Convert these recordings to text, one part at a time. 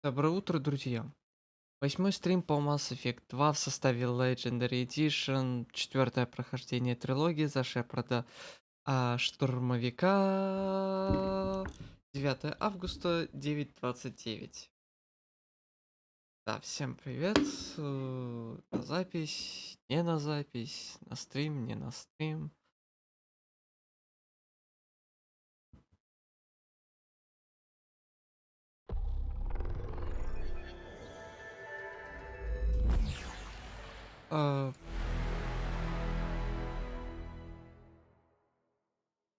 Доброе утро, друзья. Восьмой стрим по Mass Effect 2 в составе Legendary Edition, четвертое прохождение трилогии за Шепарда, штурмовика, 9 августа, 9:29. Да, всем привет. На запись, не на запись, на стрим, не на стрим. А,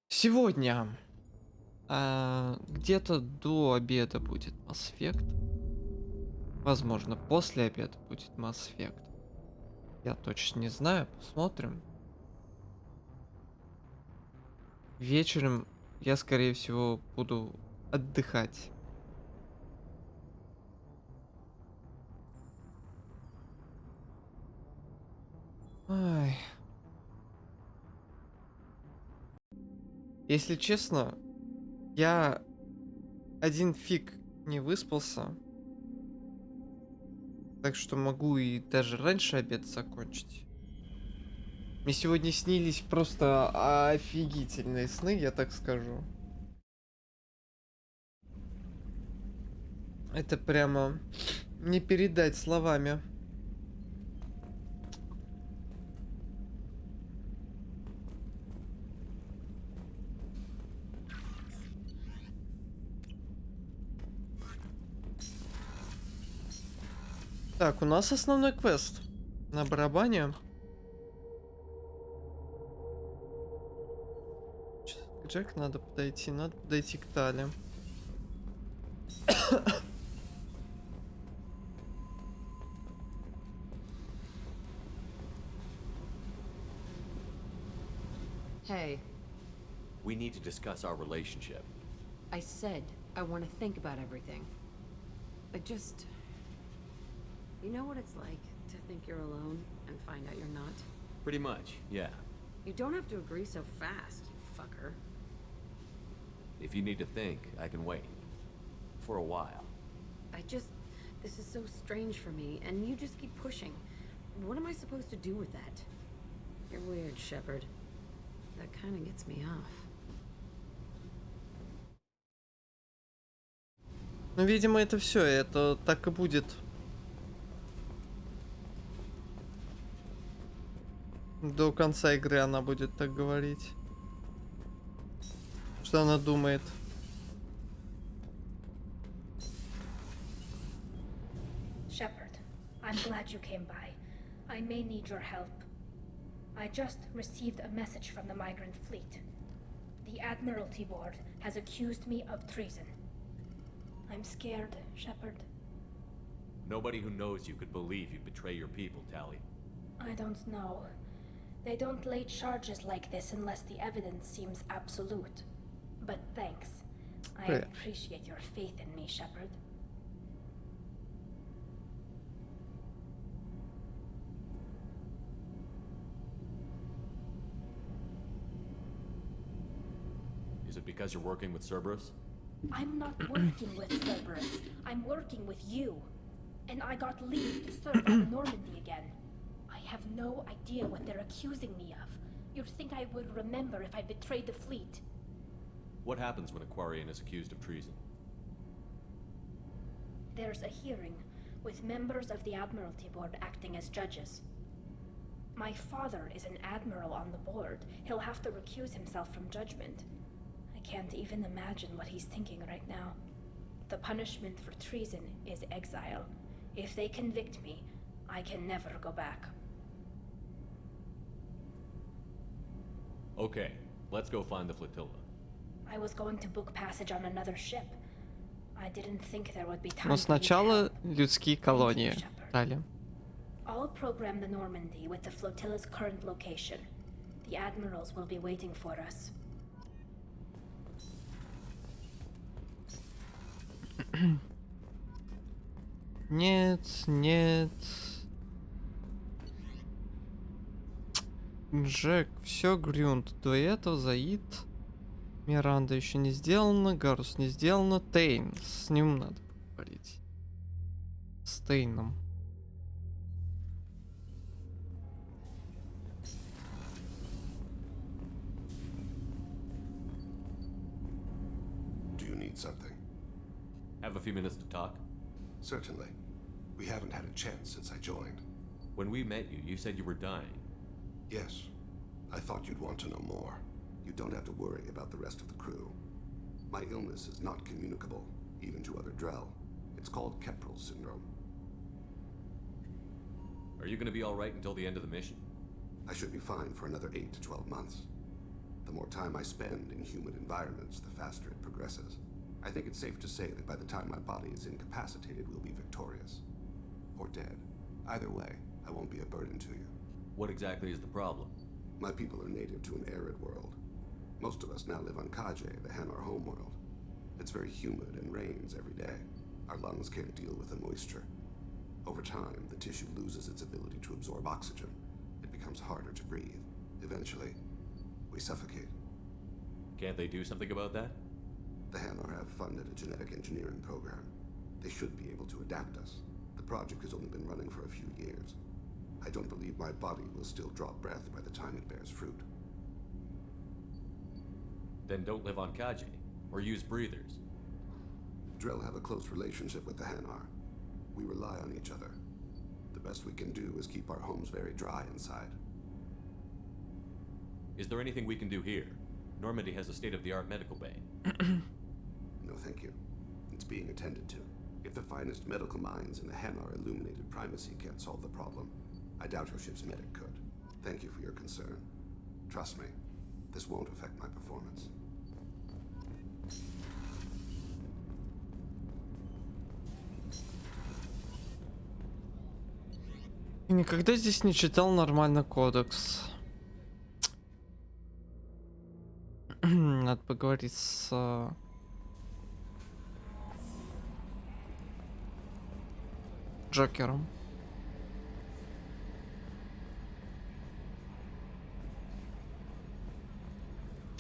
Сегодня где-то до обеда будет Mass Effect. Возможно, после обеда будет Mass Effect. Я точно не знаю, посмотрим. Вечером я, скорее всего, буду отдыхать. Ай. Если честно, я один фиг не выспался, так что могу и даже раньше обед закончить. Мне сегодня снились просто офигительные сны, я так скажу. Это прямо не передать словами. Так, у нас основной квест на барабане. Джек, надо подойти к Тали. Hey, We need to discuss our relationship. I said I want to think about everything. I just... You know what it's like to think you're alone and find out you're not? Pretty much, yeah. You don't have to agree so fast, you fucker. If you need to think, I can wait. For a while. This is so strange for me, and you just keep pushing. What am I supposed to do with that? You're weird, Shepard. That kind of gets me off. Ну, видимо, это все, это так и будет. До конца игры она будет так говорить. Что она думает. Shepard, I'm glad you came by. I may need your help. I just received a message from the migrant fleet. The Admiralty Board has accused me of treason. I'm scared, Shepard. Nobody who knows you could believe you betray your people, Tally. I don't know. They don't lay charges like this unless the evidence seems absolute. But thanks. I Right. appreciate your faith in me, Shepard. Is it because you're working with Cerberus? I'm not working with Cerberus. I'm working with you. And I got leave to serve on Normandy again. I have no idea what they're accusing me of. You'd think I would remember if I betrayed the fleet. What happens when a Quarian is accused of treason? There's a hearing, with members of the Admiralty Board acting as judges. My father is an admiral on the board. He'll have to recuse himself from judgment. I can't even imagine what he's thinking right now. The punishment for treason is exile. If they convict me, I can never go back. Okay, let's go find the flotilla. I was going to book passage on another ship. I didn't think there would be time. Но for you to сначала help. людские Thank you, колонии. Shepard. Дали. I'll program the Normandy with the flotilla's current location. The admirals will be waiting for us. Нет, нет. Джек, все Грюнд. До этого Заид. Миранда еще не сделано. Гарус не сделано. Тейн. С ним надо поговорить. Стейном. Do you need something? Have a few minutes to talk? Certainly. We haven't had a chance since I joined. When we met you, you said you were dying. Yes. I thought you'd want to know more. You don't have to worry about the rest of the crew. My illness is not communicable, even to other Drell. It's called Keprel syndrome. Are you gonna be alright until the end of the mission? I should be fine for another 8 to 12 months. The more time I spend in human environments, the faster it progresses. I think it's safe to say that by the time my body is incapacitated, we'll be victorious. Or dead. Either way, I won't be a burden to you. What exactly is the problem? My people are native to an arid world. Most of us now live on Kaje, the Hanar homeworld. It's very humid and rains every day. Our lungs can't deal with the moisture. Over time, the tissue loses its ability to absorb oxygen. It becomes harder to breathe. Eventually, we suffocate. Can't they do something about that? The Hanar have funded a genetic engineering program. They should be able to adapt us. The project has only been running for a few years. I don't believe my body will still draw breath by the time it bears fruit. Then don't live on Kaji, or use breathers. Drell have a close relationship with the Hanar. We rely on each other. The best we can do is keep our homes very dry inside. Is there anything we can do here? Normandy has a state-of-the-art medical bay. No, thank you. It's being attended to. If the finest medical minds in the Hanar illuminated primacy can't solve the problem, I doubt your ship's medic could. Thank you for your concern. Trust me, this won't affect my performance. Никогда здесь не читал нормально кодекс. Надо поговорить с Джокером.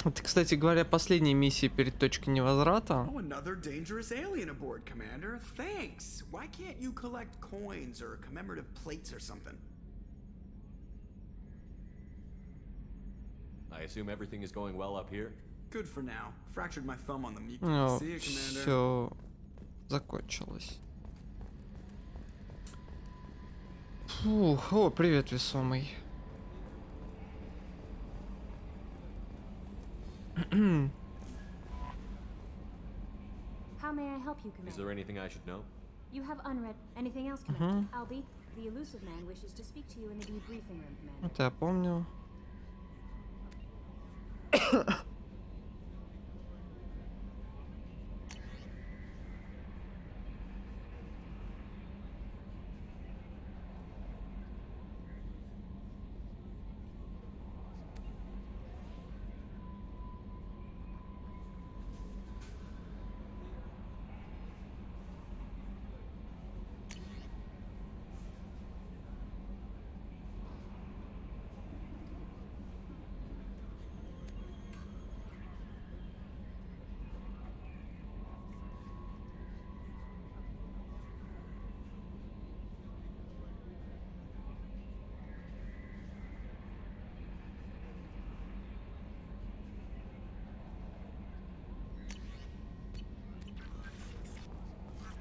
Это, кстати говоря, последняя миссия перед точкой невозврата. Oh, another dangerous alien aboard, Commander. Thanks. Why can't you collect coins or commemorative plates or something? I assume everything is going well up here? Good for now. Fractured my thumb on the meat. Ну, See you, Commander. все закончилось. Фух, о, привет, весомый. How may I help you, Is Commander? there anything I should know? You have unread anything else, Commander? Albie, the elusive man wishes to speak to you in the debriefing room, Commander. Это я помню.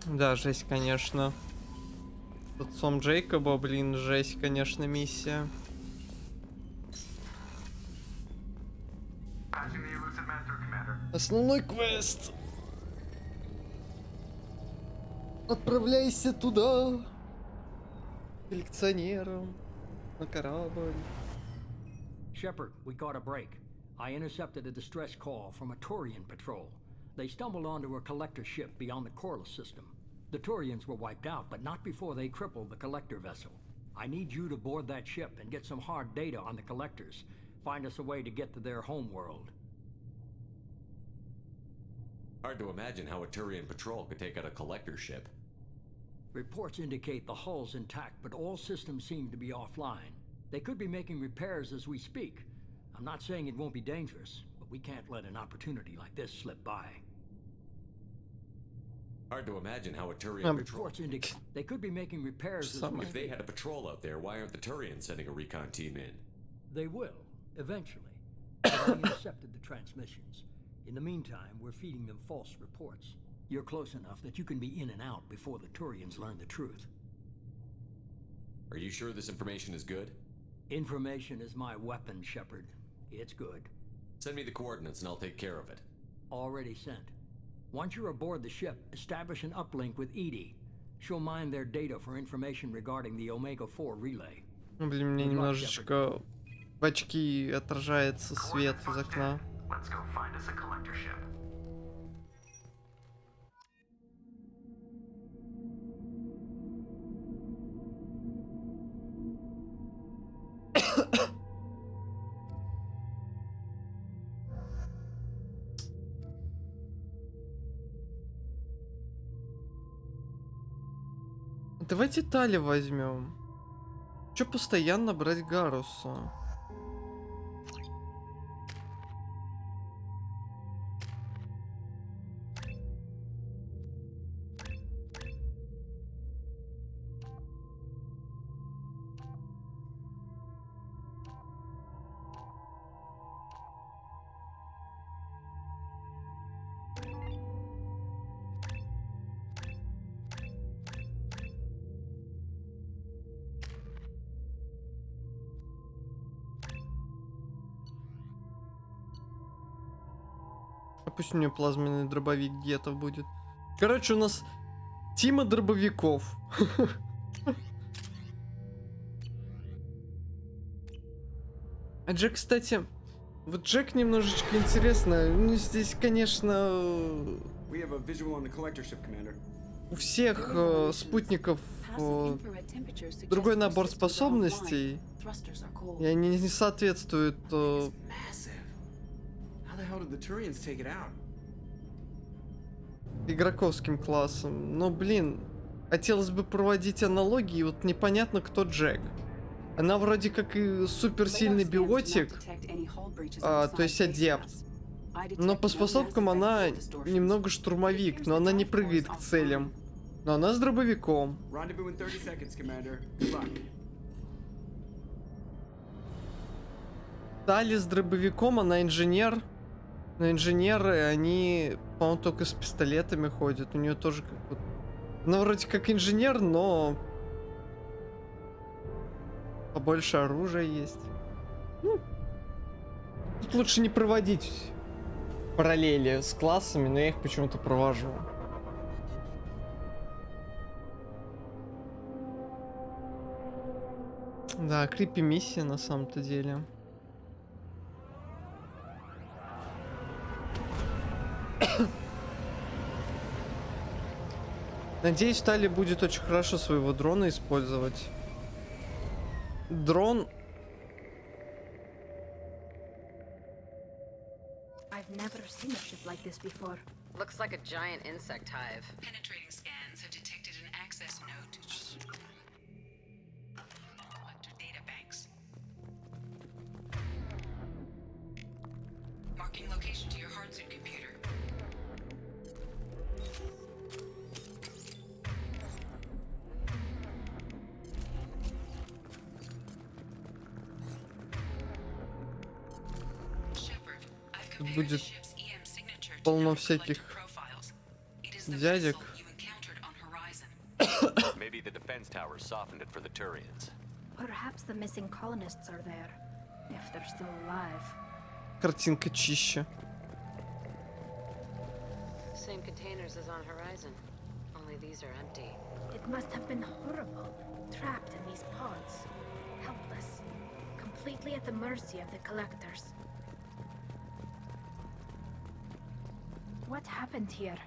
Да, жесть, конечно. С отцом Джейкоба, блин, жесть, конечно, миссия. Основной квест. Отправляйся туда. Коллекционером. На корабль. Shepard, we got a break. I intercepted a distress call from a Turian patrol. They stumbled onto a collector ship beyond the Corliss system. The Turians were wiped out, but not before they crippled the collector vessel. I need you to board that ship and get some hard data on the collectors. Find us a way to get to their homeworld. Hard to imagine how a Turian patrol could take out a collector ship. Reports indicate the hull's intact, but all systems seem to be offline. They could be making repairs as we speak. I'm not saying it won't be dangerous, but we can't let an opportunity like this slip by. Hard to imagine how a Turian patrol... Reports indicate they could be making repairs as Some- we If they had a patrol out there, why aren't the Turians sending a recon team in? They will, eventually. But I intercepted the transmissions. In the meantime, we're feeding them false reports. You're close enough that you can be in and out before the Turians learn the truth. Are you sure this information is good? Information is my weapon, Shepard. It's good. Send me the coordinates and I'll take care of it. Already sent. Once you're aboard the ship, establish an uplink with Edie. She'll mine their data for information regarding the Omega-4 relay. Ну, блин, мне немножечко в очки отражается свет из окна. Let's go find us a collector ship. Давайте Тали возьмем. Че постоянно брать Гаруса? А пусть у нее плазменный дробовик где-то будет. Короче, у нас тима дробовиков. А Джек, кстати, вот Джек немножечко интересно. Ну, здесь, конечно, We have a visual on the collector ship, Commander. у всех спутников другой набор способностей, и они не соответствуют Massive. How the hell did the Turians take it out? игроковским классам. Но, блин, хотелось бы проводить аналогии, вот непонятно, кто Джек. Она вроде как и суперсильный биотик, то есть адепт. Но по способкам она немного штурмовик, но она не прыгает к целям. Но она с дробовиком. Rendezvous in 30 seconds, Commander. Good luck. Тали с дробовиком, она инженер. Но инженеры, они, по-моему, только с пистолетами ходят. У нее тоже как вот... Она вроде как инженер, но... побольше оружия есть. Ну, тут лучше не проводить параллели с классами, но я их почему-то провожу. Да, крипи миссия на самом-то деле. Надеюсь, Тали будет очень хорошо своего дрона использовать. Дрон... I've never seen a ship like this before. Looks like a giant insect hive. Penetrating scans have detected an access node to collector data banks. Marking location to your hardsuit computer. Shepard, I've compared Будет the ship's EM signature to полно known всяких collector profiles. It is the дядек. vessel you encountered on Horizon. Maybe the defense tower softened it for the Turians. Perhaps the missing colonists are there, if they're still alive. Картинка чище. Same containers as on Horizon. Only these are empty. It must have been horrible, trapped in these pods, helpless, completely at the mercy of the collectors. What happened here?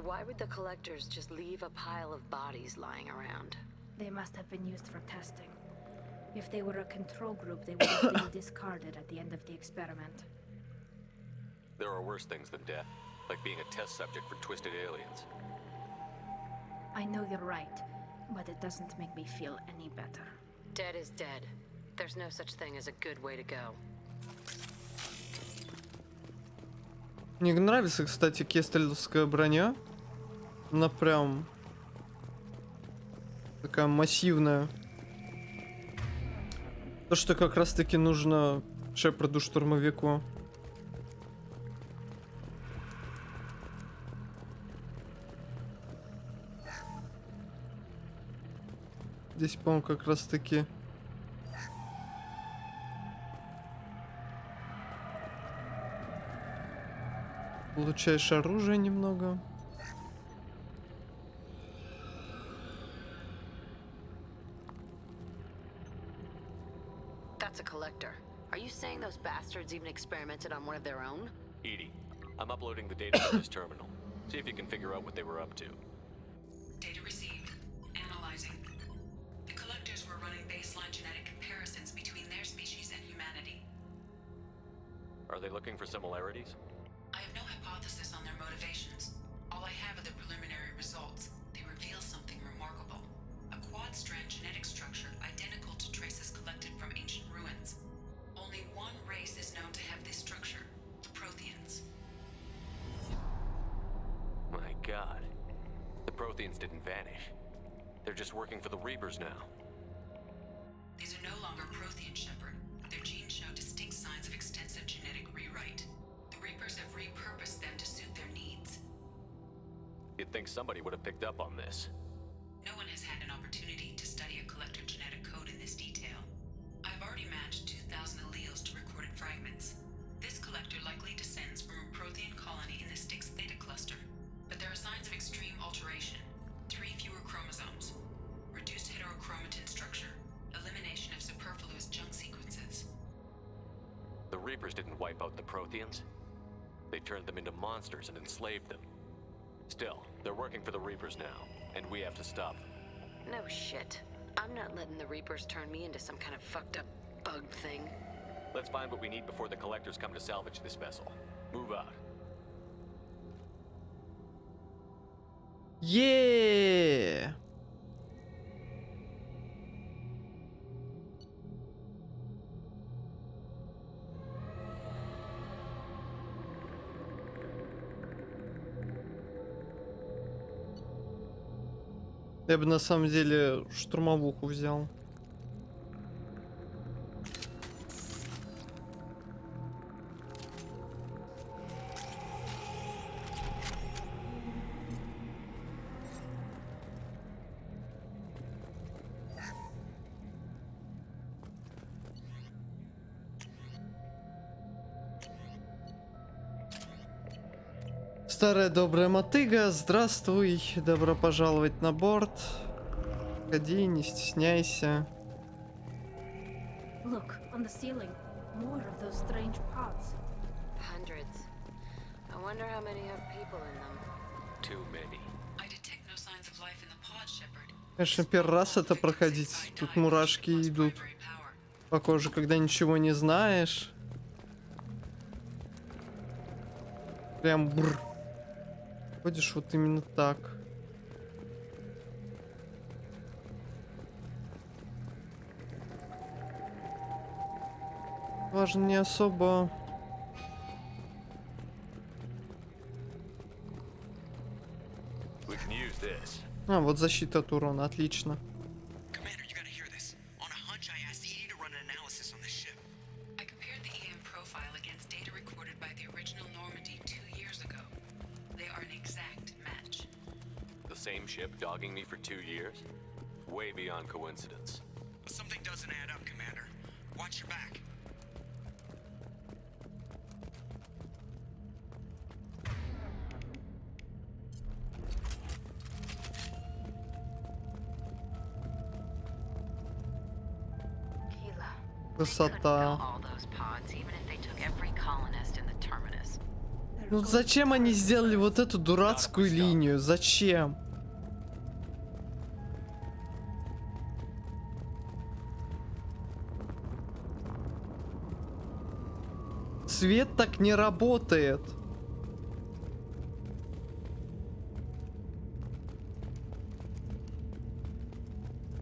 Why would the collectors just leave a pile of bodies lying around? They must have been used for testing. If they were a control group, they would have been discarded at the end of the experiment. There are worse things than death, like being a test subject for twisted aliens. I know you're right, but it doesn't make me feel any better. Dead is dead. There's no such thing as a good way to go. Мне нравится, кстати, кестельская броня. Она прям такая массивная. То, что как раз таки нужно Шепарду-штурмовику. Здесь, по-моему, как раз таки... Получаешь оружие немного. That's a collector. Are you saying those bastards even experimented on one of their own? Edie, I'm uploading the data to this terminal. See if you can figure out what they were up to. Data received. Analyzing. The collectors were running baseline genetic comparisons between their species and humanity. Are they looking for similarities? I have no hypothesis on their motivations. All I have are the preliminary results. They reveal something remarkable. A quad-strand genetic structure identical to traces collected from ancient ruins. Only one race is known to have this structure, the Protheans. My god. The Protheans didn't vanish. They're just working for the Reapers now. These are no longer Prothean, Shepard. Their genes show distinct signs of extensive genetic rewrite. The Reapers have repurposed them to suit their needs. You'd think somebody would have picked up on this. No one has had an opportunity to study a collector genetic code in this detail. I've already matched 2,000 alleles to recorded fragments. This collector likely descends from a Prothean colony in the Styx Theta cluster. But there are signs of extreme alteration. 3 fewer chromosomes. Reduced heterochromatin structure. Elimination of superfluous junk sequences. The Reapers didn't wipe out the Protheans. They turned them into monsters and enslaved them. Still, they're working for the Reapers now, and we have to stop them. No shit. I'm not letting the Reapers turn me into some kind of fucked up bug thing. Let's find what we need before the collectors come to salvage this vessel. Move out. Yeah! Я бы на самом деле штурмовуху взял. Старая добрая мотыга, здравствуй, добро пожаловать на борт. Ходи, не стесняйся. Look, on the ceiling. More of those strange pods. Hundreds. I wonder how many have people in them. Too many. I detect no signs of life in the pod, Shepard. Конечно, первый раз это проходить. Тут мурашки идут по коже, когда ничего не знаешь. Прям бррр. Ходишь вот именно так. Важно не особо. We can use this. А, вот защита от урона, отлично. Commander, you gotta hear this. On a hunch, I asked Edie to run an analysis on this ship. I compared the EM profile against data recorded by the original Normandy 2 years ago. They are an exact match. The same ship dogging me for 2 years? Way beyond coincidence. But something doesn't add up, Commander. Watch your back. Красота. All those pods, even if they took every colonist in the terminus. Ну зачем они сделали вот эту дурацкую линию? Зачем? Свет так не работает.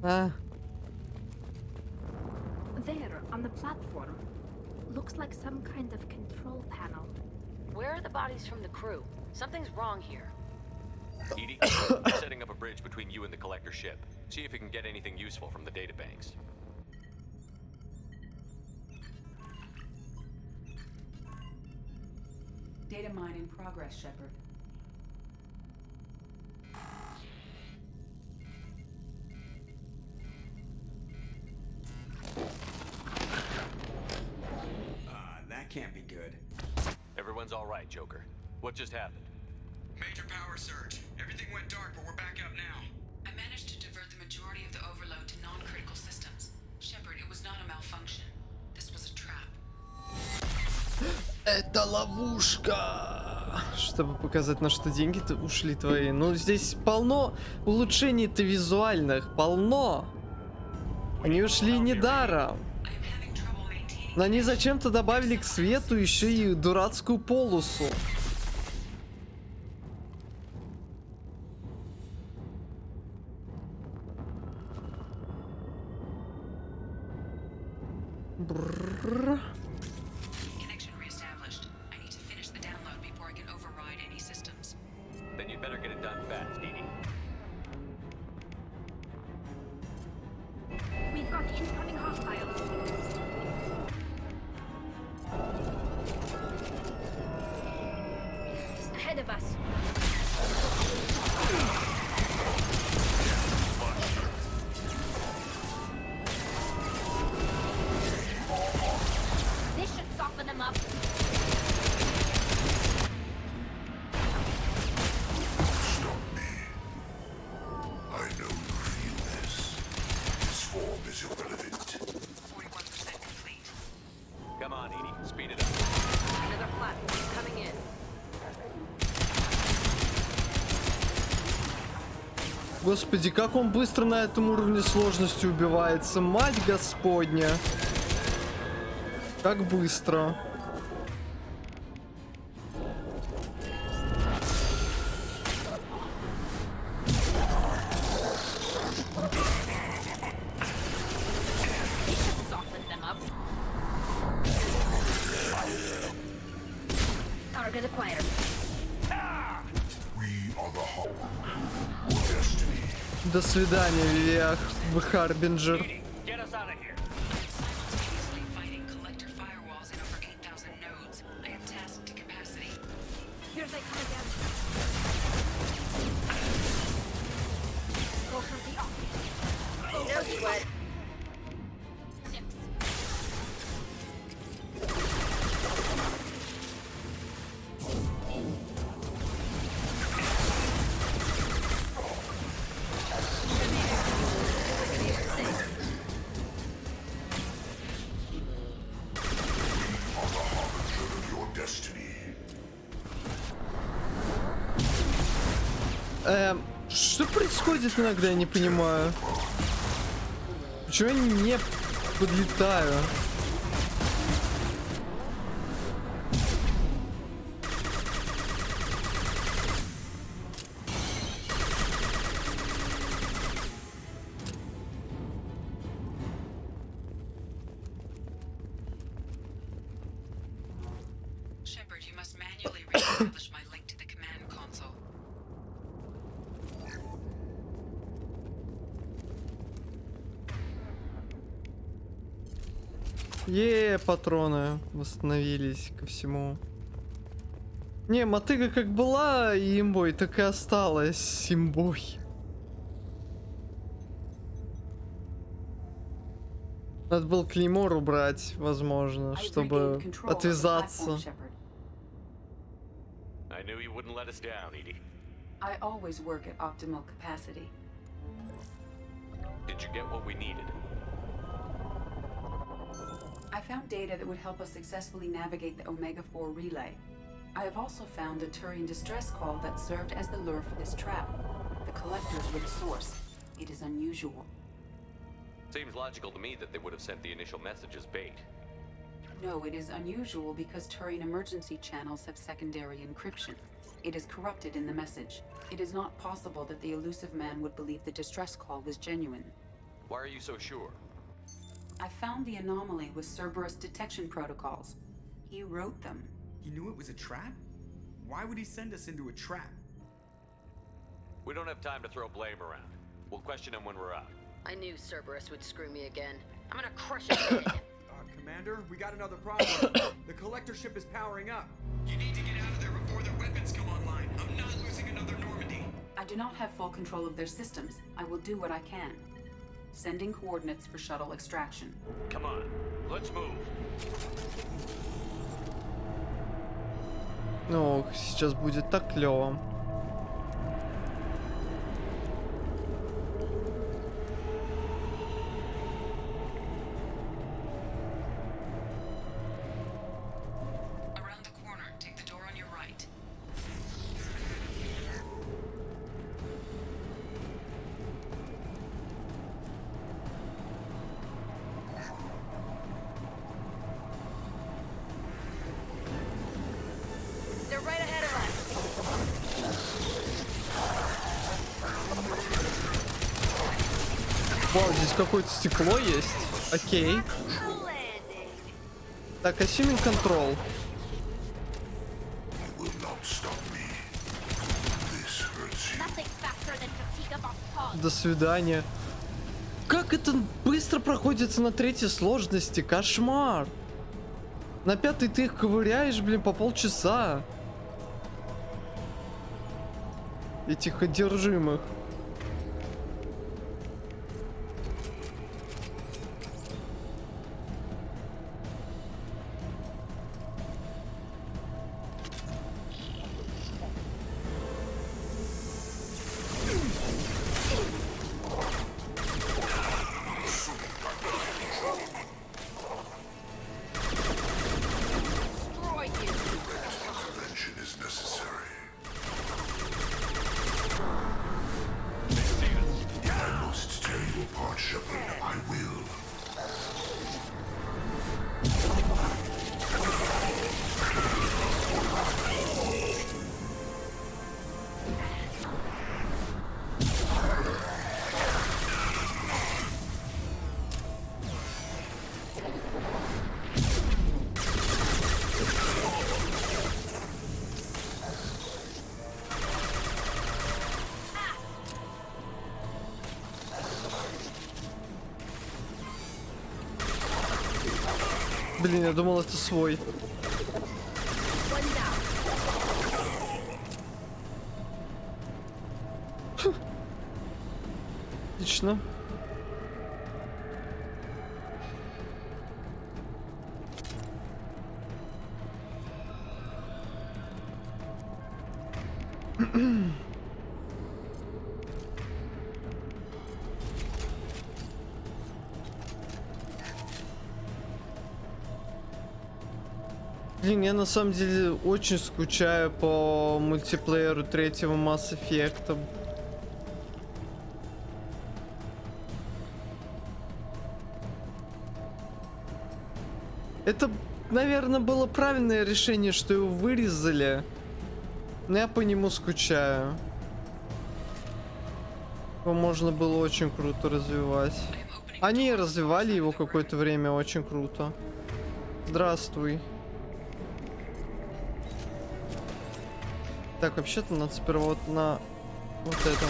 А, There, on the platform. Looks like some kind of control panel. Where are the bodies from the crew? Something's wrong here. Edie, I'm setting up a bridge between you and the collector ship. See if you can get anything useful from the databanks. Data mine in progress, Shepard. That can't be good. Everyone's all right, Joker. What just happened? Major power surge. Everything went dark, but we're back up now. I managed to divert the majority of the overload to non-critical systems. Shepard, it was not a malfunction. This was a trap. Это ловушка! Чтобы показать, на что деньги-то ушли твои. Ну, здесь полно улучшений-то визуальных. Полно! Они ушли недаром. Но они зачем-то добавили к свету еще и дурацкую полосу. Брррр. Connection reestablished. I need to finish the download before I can override any systems. Then you'd better get it done fast, Edie. We've got incoming hostiles. Ahead of us. This should soften them up. Stop me. I know you feel this. This form is irrelevant. 41% complete. Come on, Edie. Speed it up. Another platform coming in. Господи, как он быстро на этом уровне сложности убивается. Мать Господня. Как быстро. Soften them up. Target acquired. We are the Hulk. Your destiny. До свидания, Виах, Харбинджер. Get us out of here. Simultaneously fighting collector firewalls in over 8,000 nodes. I am tasked to capacity. Here they come again. Go for the off. No sweat. Your destiny. Что происходит иногда, я не понимаю. Почему я не подлетаю? Shepard, you must manually reestablish my link to the command console. Патроны восстановились ко всему. Не, мотыга как была имбой, так и осталась имбой. Надо было клеймор убрать, возможно, чтобы отвязаться. I knew you wouldn't let us down, Edie. I always work at optimal capacity. Did you get what we needed? I found data that would help us successfully navigate the Omega-4 relay. I have also found a Turian distress call that served as the lure for this trap. The collectors were the source. It is unusual. Seems logical to me that they would have sent the initial message as bait. No, it is unusual because Turian emergency channels have secondary encryption. It is corrupted in the message. It is not possible that the elusive man would believe the distress call was genuine. Why are you so sure? I found the anomaly with Cerberus detection protocols. He wrote them. He knew it was a trap? Why would he send us into a trap? We don't have time to throw blame around. We'll question him when we're out. I knew Cerberus would screw me again. I'm gonna crush his head. Commander, we got another problem. The collector ship is powering up. You need to get out of there before their weapons come online. I'm not losing another Normandy. I do not have full control of their systems. I will do what I can. Sending coordinates for shuttle extraction. Come on, let's move. Ну, сейчас будет так клево. Around the corner, take the door on your right. They're right ahead of us. Вау, здесь какое-то стекло есть. Окей. Так, assuming control. До свидания. Как это быстро проходится на третьей сложности? Кошмар. На пятой ты их ковыряешь, блин, по полчаса. Этих одержимых. Блин, я думал, это свой. Отлично. Блин, я на самом деле очень скучаю по мультиплееру третьего Mass Effect. Это, наверное, было правильное решение, что его вырезали. Но я по нему скучаю. Его можно было очень круто развивать. Они развивали его какое-то время очень круто. Здравствуй. Так, вообще-то надо сперва вот на вот этом.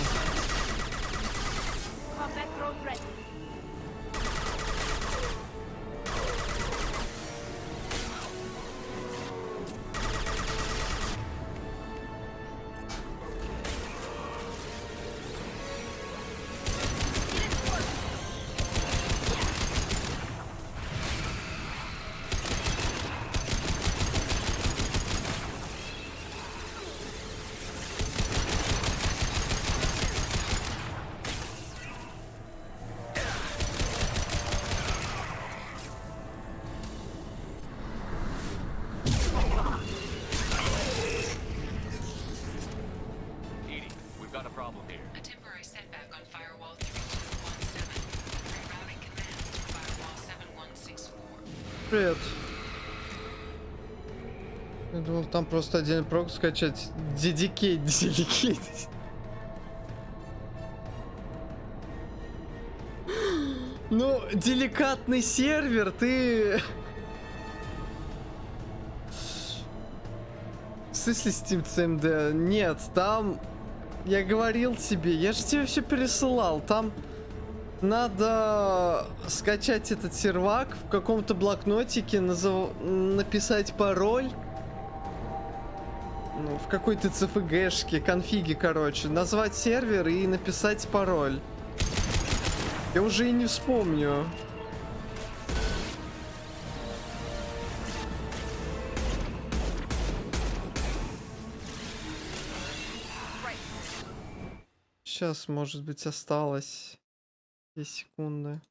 A temporary setback on firewall 3217. Rerouting commands to firewall 7164. Привет. Я думал, там просто отдельный прок скачать. Dedicate. Ну, деликатный сервер, ты... смысле Steam CMD? Нет, там... Я говорил тебе, я же тебе все пересылал. Там надо скачать этот сервак, в каком-то блокнотике написать пароль. Ну, в какой-то CFG-шке, конфиге, короче. Назвать сервер и написать пароль. Я уже и не вспомню. Сейчас, может быть, осталось 2 секунды.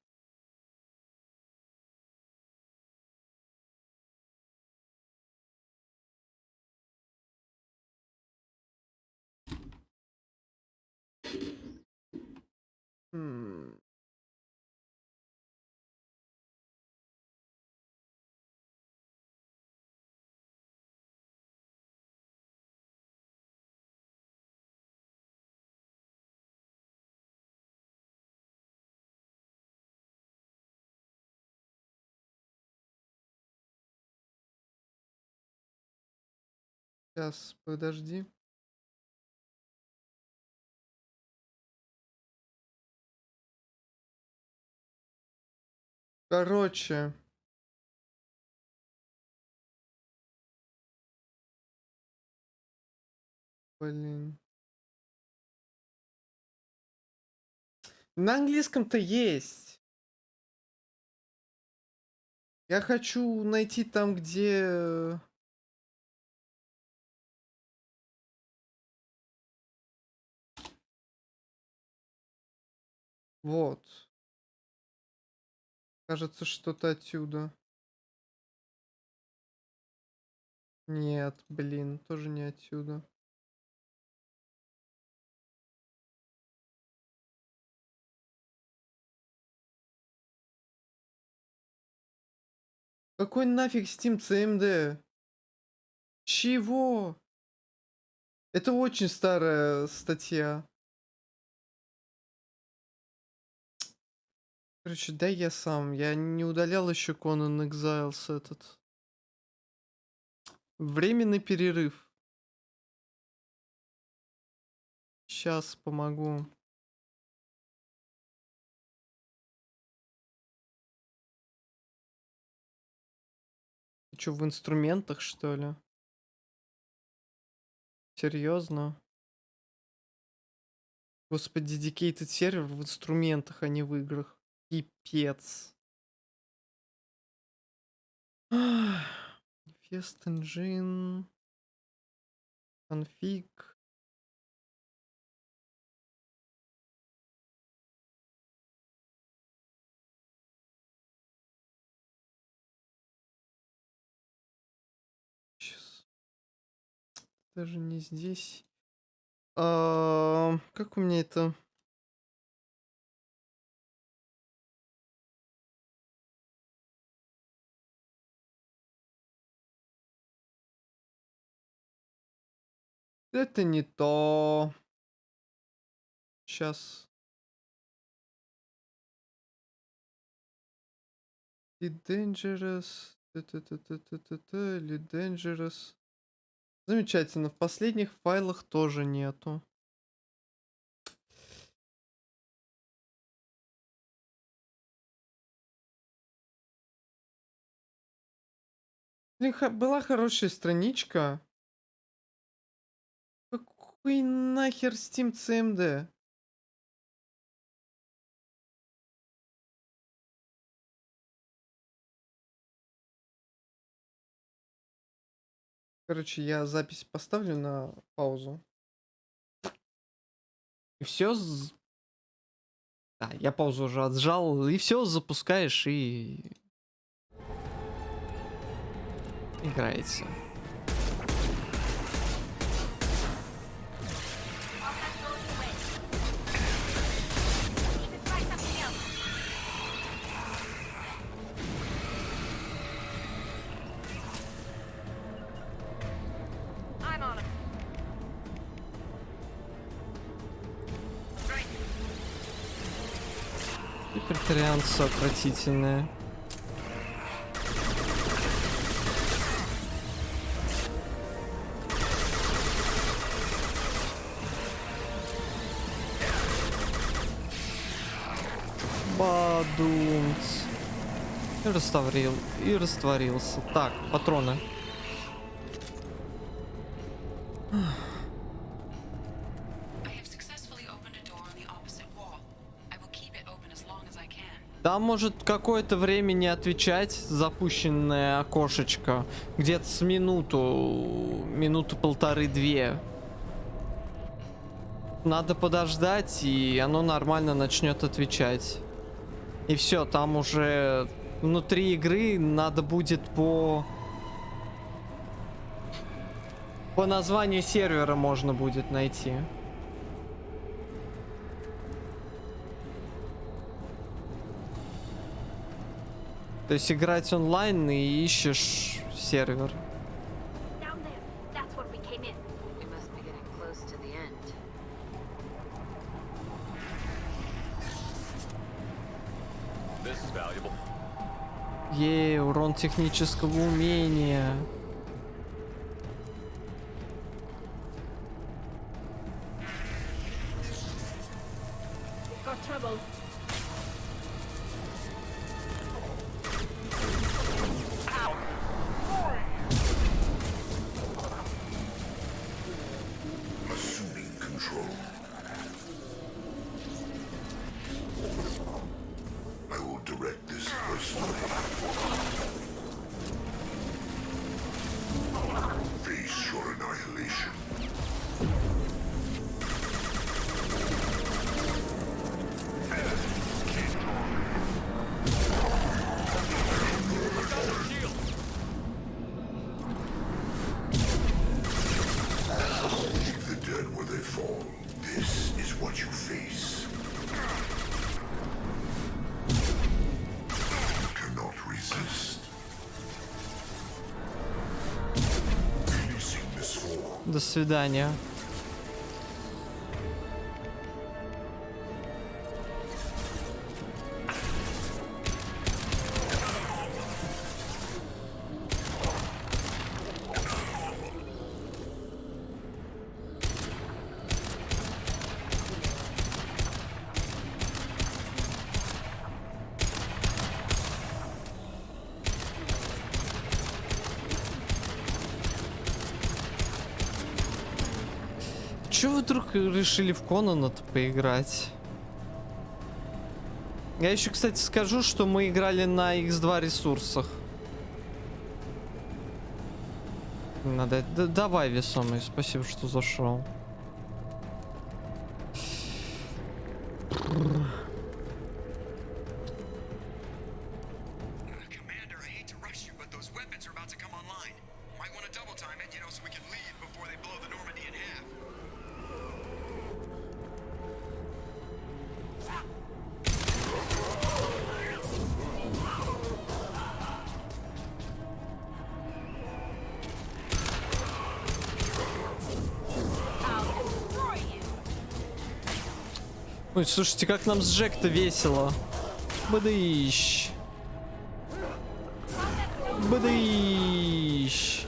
Сейчас, подожди. Короче. Блин. На английском-то есть. Я хочу найти там, где... Вот. Кажется, что-то отсюда. Нет, блин, тоже не отсюда. Какой нафиг Steam CMD? Чего? Это очень старая статья. Короче, дай я сам. Я не удалял еще Conan Exiles этот. Временный перерыв. Сейчас помогу. Ты что, в инструментах, что ли? Серьезно? Господи, dedicated сервер в инструментах, а не в играх. Пипец. Fest Engine. Конфиг. Сейчас. Даже не здесь. Как у меня это? Это не то. Сейчас. Lead Dangerous. Lead Dangerous. Замечательно. В последних файлах тоже нету. Блин, была хорошая страничка. Какой нахер Steam CMD? Короче, я запись поставлю на паузу. И все. Да, я паузу уже отжал. И все, запускаешь и... играете. Либертарианцы отвратительные. Бадумц. И растворился. Так, патроны. Там может какое-то время не отвечать запущенное окошечко. Где-то с минуту полторы-две. Надо подождать, и оно нормально начнет отвечать. И все, там уже внутри игры надо будет по названию сервера можно будет найти. То есть играть онлайн и ищешь сервер. Down there. That's where we came in. We must be getting close to the end. This is valuable. Урон технического умения. Got trouble. Assuming control. I will direct this personally. Face your annihilation. Leave the dead where they fall. This is what you face. You cannot resist. Releasing this form. До свидания. Чё вы вдруг решили в Конана-то поиграть? Я еще, кстати, скажу, что мы играли на X2 ресурсах. Надо... давай, весомый, спасибо, что зашел. Commander, I hate to rush you, but those weapons are about to come online. Might want to double time it, so we can leave before they blow the Normandy in half. Ой, слушайте, как нам с Джек-то весело. Бадыщ. Бадыщ.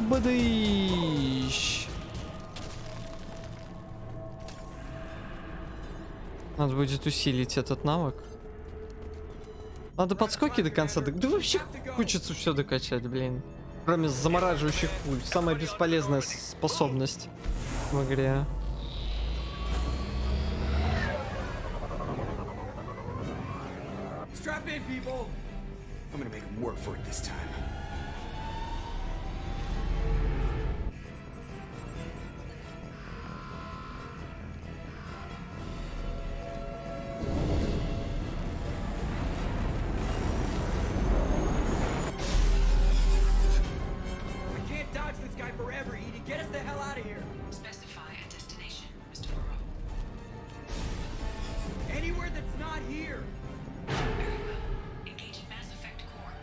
Бадыщ. Надо будет усилить этот навык. Надо подскоки до конца. Да вообще хочется все докачать, блин. Кроме замораживающих пуль. Самая бесполезная способность в игре. Strap in, people! I'm gonna make them work for it this time. We can't dodge this guy forever, Edie. Get us the hell out of here. Specify a destination, Mr. Moreau. Anywhere that's not here. Very well. Engaging Mass Effect Core.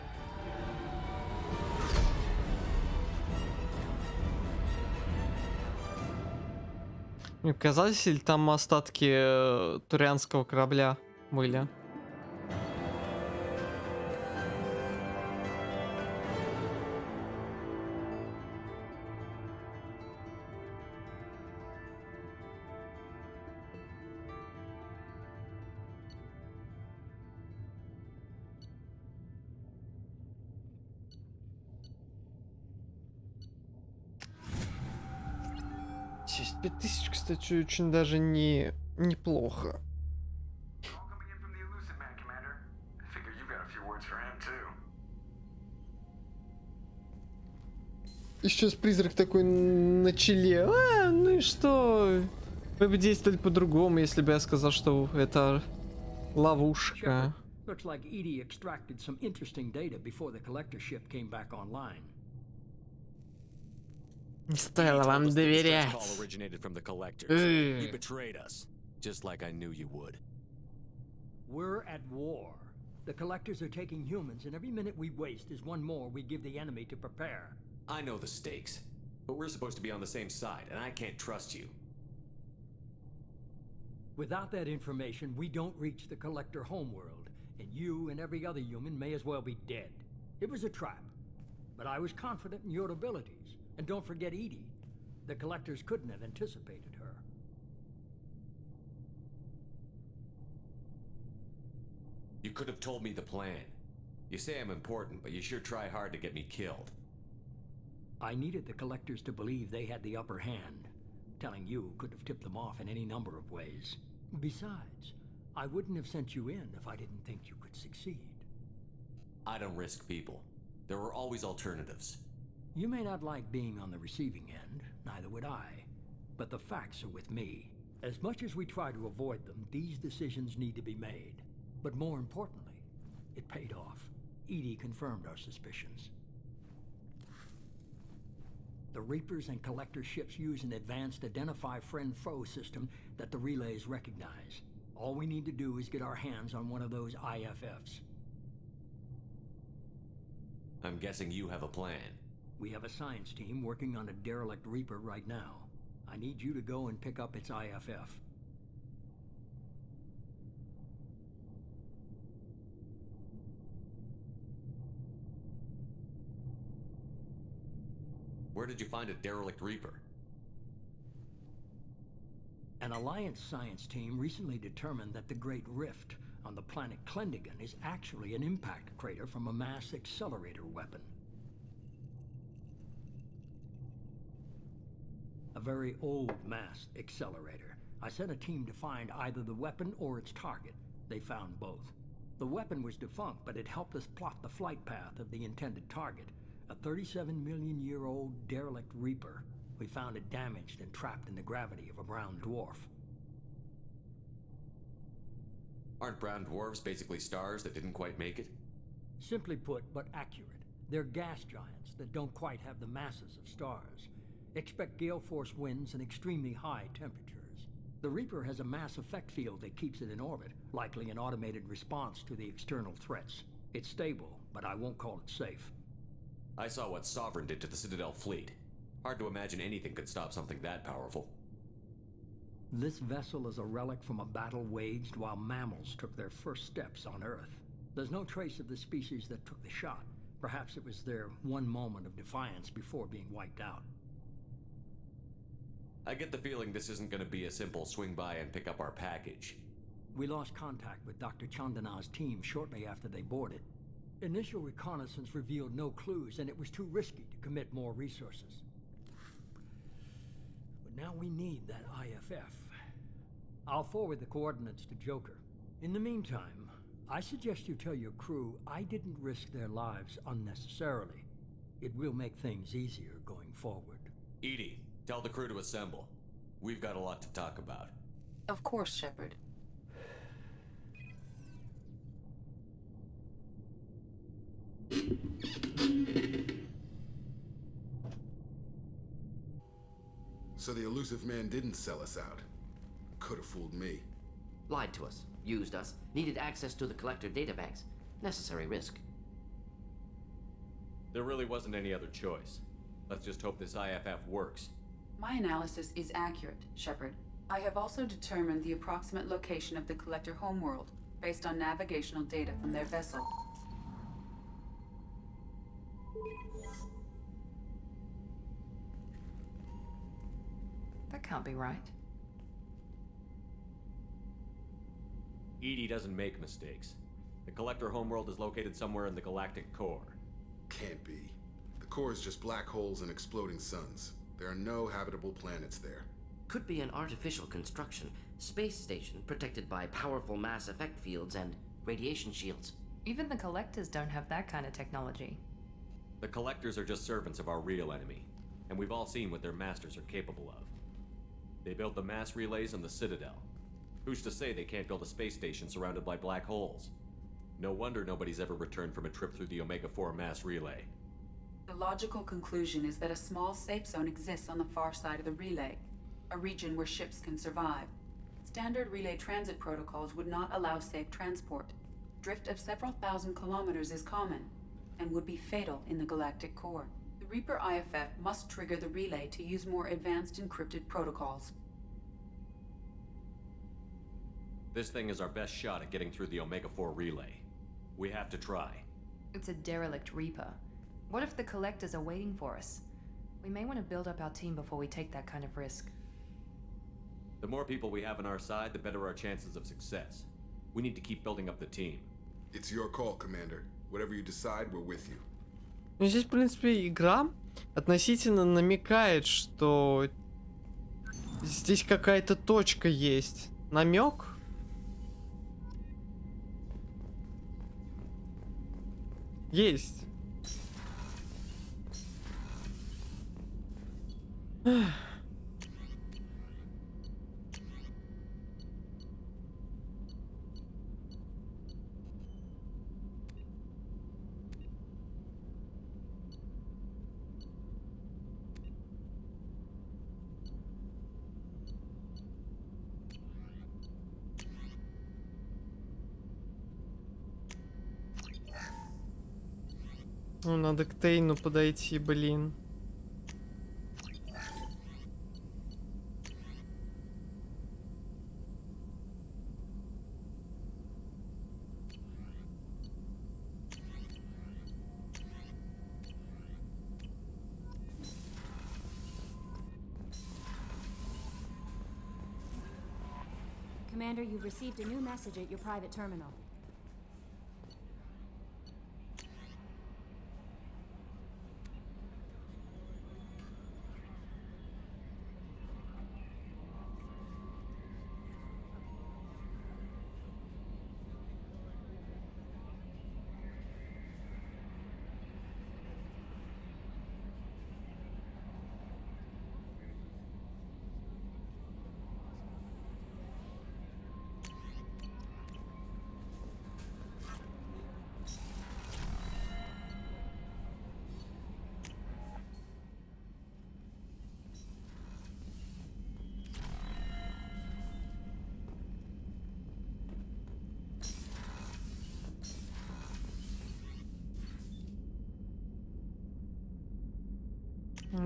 Мне казалось, или там остатки турианского корабля были? 5000. 5000, кстати, очень даже неплохо. All coming in from the elusive man, Commander. I figure you've got a few words for him too. И сейчас призрак такой на челе. А, ну и что? Мы бы действовали по-другому, если бы я сказал, что это ловушка. Shepard, looks like Edie extracted some interesting data before the collector ship came back online. Не стоило вам Call доверять. originated from the collectors. You betrayed us, just like I knew you would. We're at war. The collectors are taking humans, and every minute we waste is one more we give the enemy to prepare. I know the stakes, but we're supposed to be on the same side, and I can't trust you. Without that information, we don't reach the collector homeworld, and you and every other human may as well be dead. It was a trap, but I was confident in your abilities. And don't forget Edie. The collectors couldn't have anticipated her. You could have told me the plan. You say I'm important, but you sure try hard to get me killed. I needed the collectors to believe they had the upper hand. Telling you could have tipped them off in any number of ways. Besides, I wouldn't have sent you in if I didn't think you could succeed. I don't risk people. There were always alternatives. You may not like being on the receiving end, neither would I. But the facts are with me. As much as we try to avoid them, these decisions need to be made. But more importantly, it paid off. Edie confirmed our suspicions. The Reapers and Collector ships use an advanced identify friend-foe system that the relays recognize. All we need to do is get our hands on one of those IFFs. I'm guessing you have a plan. We have a science team working on a derelict Reaper right now. I need you to go and pick up its IFF. Where did you find a derelict Reaper? An Alliance science team recently determined that the Great Rift on the planet Klendigan is actually an impact crater from a mass accelerator weapon. A very old mass accelerator. I sent a team to find either the weapon or its target. They found both. The weapon was defunct, but it helped us plot the flight path of the intended target. A 37-million-year-old derelict Reaper. We found it damaged and trapped in the gravity of a brown dwarf. Aren't brown dwarves basically stars that didn't quite make it? Simply put, but accurate. They're gas giants that don't quite have the masses of stars. Expect gale force winds and extremely high temperatures. The Reaper has a mass effect field that keeps it in orbit, likely an automated response to the external threats. It's stable, but I won't call it safe. I saw what Sovereign did to the Citadel fleet. Hard to imagine anything could stop something that powerful. This vessel is a relic from a battle waged while mammals took their first steps on Earth. There's no trace of the species that took the shot. Perhaps it was their one moment of defiance before being wiped out. I get the feeling this isn't going to be a simple swing by and pick up our package. We lost contact with Dr. Chandana's team shortly after they boarded. Initial reconnaissance revealed no clues, and it was too risky to commit more resources. But now we need that IFF. I'll forward the coordinates to Joker. In the meantime, I suggest you tell your crew I didn't risk their lives unnecessarily. It will make things easier going forward. Edie, tell the crew to assemble. We've got a lot to talk about. Of course, Shepard. So the elusive man didn't sell us out. Could have fooled me. Lied to us, used us, needed access to the collector databanks. Necessary risk. There really wasn't any other choice. Let's just hope this IFF works. My analysis is accurate, Shepard. I have also determined the approximate location of the collector homeworld based on navigational data from their vessel. That can't be right. Edie doesn't make mistakes. The collector homeworld is located somewhere in the galactic core. Can't be. The core is just black holes and exploding suns. There are no habitable planets there. Could be an artificial construction, space station protected by powerful mass effect fields and radiation shields. Even the Collectors don't have that kind of technology. The Collectors are just servants of our real enemy, and we've all seen what their masters are capable of. They built the mass relays in the Citadel. Who's to say they can't build a space station surrounded by black holes? No wonder nobody's ever returned from a trip through the Omega-4 mass relay. The logical conclusion is that a small safe zone exists on the far side of the relay, a region where ships can survive. Standard relay transit protocols would not allow safe transport. Drift of several thousand kilometers is common, and would be fatal in the galactic core. The Reaper IFF must trigger the relay to use more advanced encrypted protocols. This thing is our best shot at getting through the Omega-4 relay. We have to try. It's a derelict Reaper. What if the Collectors are waiting for us? We may want to build up our team before we take that kind of risk. The more people we have on our side, the better our chances of success. We need to keep building up the team. It's your call, Commander. Whatever you decide, we're with you. Ну, здесь, в принципе, игра относительно намекает, что здесь какая-то точка есть. Намек? Есть. Ну, надо к Тейну подойти, блин. Commander, you've received a new message at your private terminal.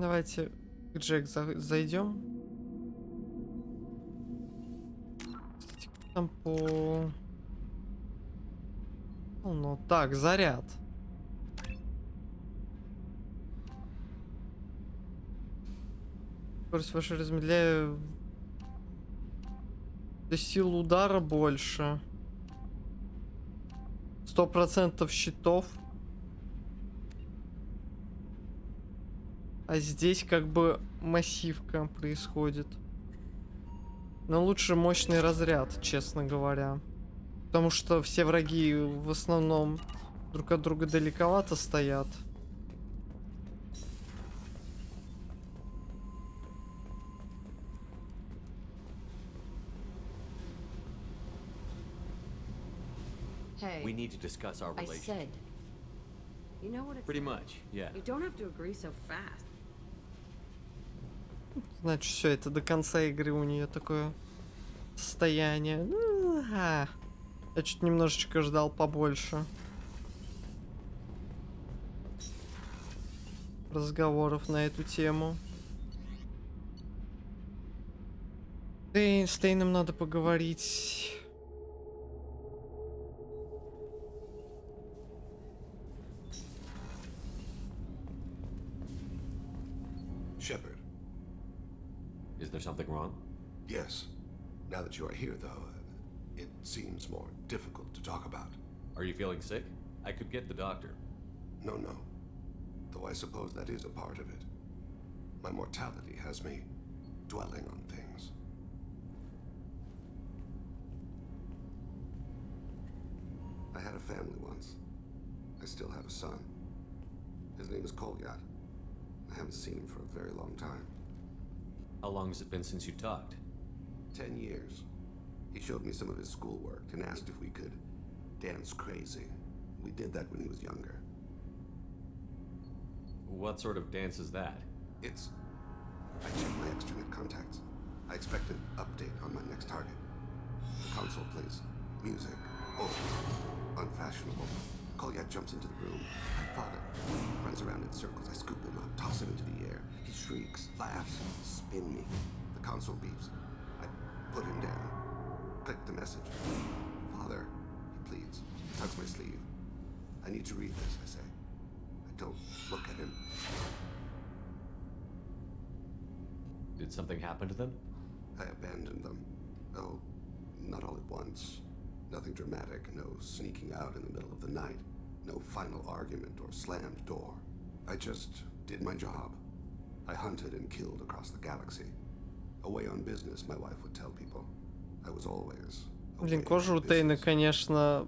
Давайте к Джек зайдем. Кстати, как там по... Ну, так, заряд. Скорость ваша размедляю. Да сил удара больше. 100% щитов. А здесь как бы массивка происходит. Но лучше мощный разряд, честно говоря. Потому что все враги в основном друг от друга далековато стоят. Hey, We need to discuss our I relationship. said. You know what it's Pretty like? much, yeah. You don't have to agree so fast. Значит, все, это до конца игры у нее такое состояние. Я чуть немножечко ждал побольше разговоров на эту тему. С Тейном надо поговорить. Shepard. Is there something wrong? Yes. Now that you are here, though, it seems more difficult to talk about. Are you feeling sick? I could get the doctor. No. Though I suppose that is a part of it. My mortality has me dwelling on things. I had a family once. I still have a son. His name is Kolyat. I haven't seen him for a very long time. How long has it been since you talked? 10 years. He showed me some of his schoolwork and asked if we could dance crazy. We did that when he was younger. What sort of dance is that? I checked my extranet contacts. I expect an update on my next target. The console plays music, old, unfashionable. Kolyat jumps into the room. I follow. Runs around in circles. I scoop him up, toss him into the air. He shrieks, laughs, spin me. The console beeps. I put him down. Click the message. Father, he pleads. He tugs my sleeve. I need to read this, I say. I don't look at him. Did something happen to them? I abandoned them. Oh, not all at once. Nothing dramatic, no sneaking out in the middle of the night, no final argument or slammed door. I just did my job. I hunted and killed across the galaxy. Away on business, my wife would tell people. I was always Блин, кожа у Тейна, конечно,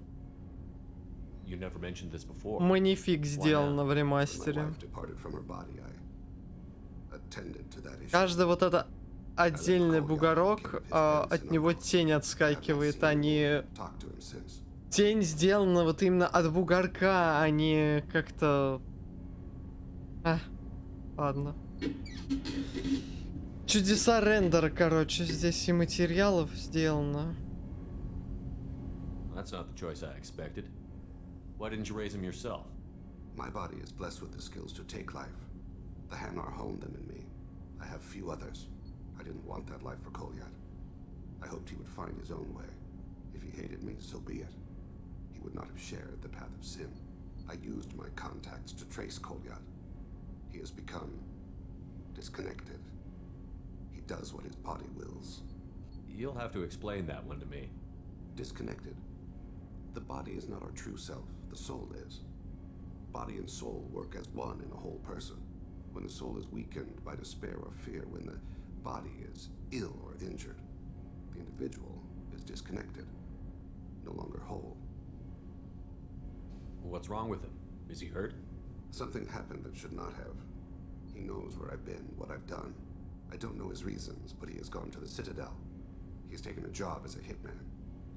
You never mentioned this before. манифик сделана в When my ремастере. wife departed from her body, I attended to that issue. Каждый вот это отдельный бугорок, от него тень отскакивает, а не... Talked to him since. Тень сделана вот именно от бугорка, а не как-то... Ладно. Чудеса рендера, короче, здесь и материалов сделано. That's not the choice I expected. Why didn't you raise him yourself? My body is blessed with the skills to take life. The Hanar honed them in me. I have few others. I didn't want that life for Kolyat. I hoped he would find his own way. If he hated me, so be it. He would not have shared the path of sin. I used my contacts to trace Kolyat. He has become disconnected. He does what his body wills. You'll have to explain that one to me. Disconnected. The body is not our true self. The soul is. Body and soul work as one in a whole person. When the soul is weakened by despair or fear, when the body is ill or injured, the individual is disconnected, no longer whole. What's wrong with him? Is he hurt? Something happened that should not have. He knows where I've been, what I've done. I don't know his reasons, but he has gone to the Citadel. He's taken a job as a hitman.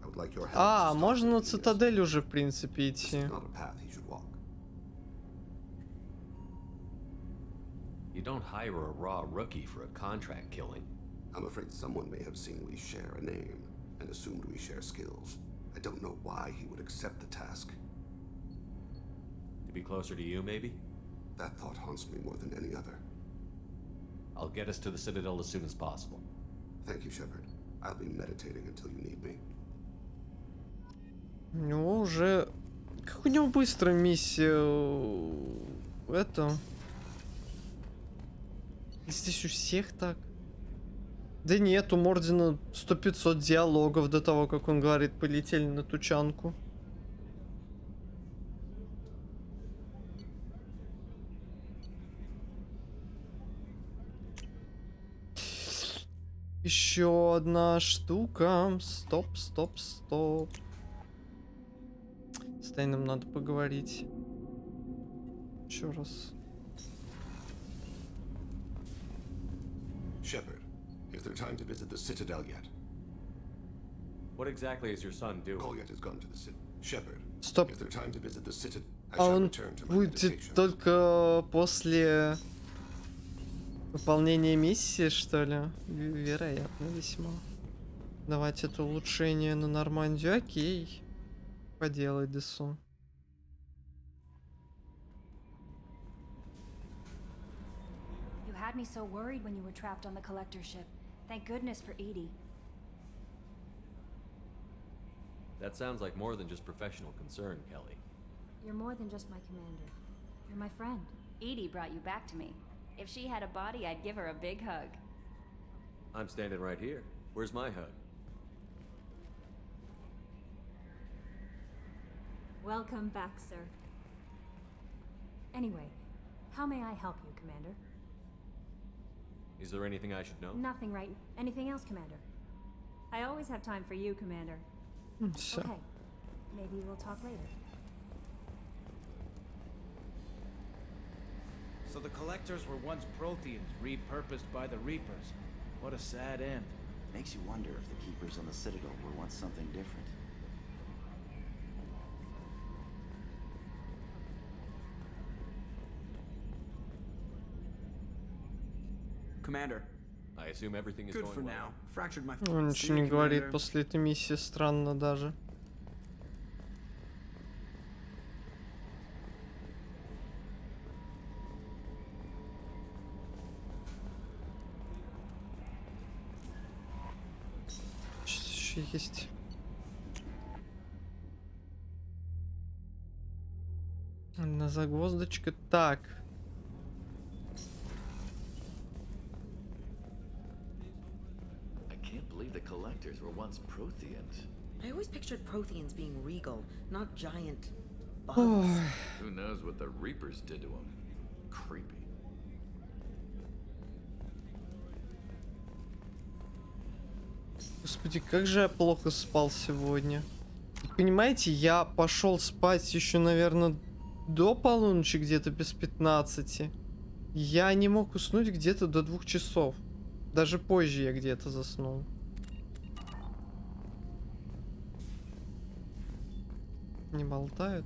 I would like your help. А, можно на Цитадель уже, в принципе, This идти. is not a path he should walk. You don't hire a raw rookie for a contract killing. I'm afraid someone may have seen we share a name and assumed we share skills. I don't know why he would accept the task. To be closer to you, maybe? That thought haunts me more than any other. I'll get us to the Citadel as soon as possible. Thank you, Shepard. I'll be meditating until you need me. У него уже... Как у него быстро миссия... Это... Здесь у всех так? Да нет, у Мордина 100-500 диалогов до того, как он говорит, полетели на тучанку. Еще одна штука. Стоп, стоп, стоп. С Тейном надо поговорить. Еще раз. Shepard, is there time to visit the Citadel yet? What exactly is your son doing? Kolyat has gone to the Citadel. Shepard, Стоп. is there time to visit the Citadel? I А shall он return to my будет meditation. только после выполнения миссии, что ли? Вероятно, весьма. Давать это улучшение на Нормандию. Окей. Поделай, Десу. You had me so worried when you were trapped on the collector ship. Thank goodness for Edie. That sounds like more than just professional concern, Kelly. You're more than just my commander. You're my friend. Edie brought you back to me. If she had a body, I'd give her a big hug. I'm standing right here. Where's my hug? Welcome back, sir. Anyway, how may I help you, Commander? Is there anything I should know? Nothing, right? Anything else, Commander? I always have time for you, Commander. Все. Okay. Maybe we'll talk later. So the Collectors were once Protheans, repurposed by the Reapers. What a sad end. Makes you wonder if the Keepers on the Citadel were once something different. Commander. I assume everything is Good going for well. now. Fractured my Он See ничего you, не говорит Commander. после этой миссии, странно даже. Сейчас еще есть. Одна загвоздочка. Так. I can't believe the Collectors were once Protheans. I always pictured Protheans being regal, not giant bugs. Who knows what the Reapers did to them? Creepy. Господи, как же я плохо спал сегодня. Понимаете, я пошел спать еще, наверное, до полуночи, где-то без 15. Я не мог уснуть где-то до 2 часов. Даже позже я где-то заснул. Не болтают?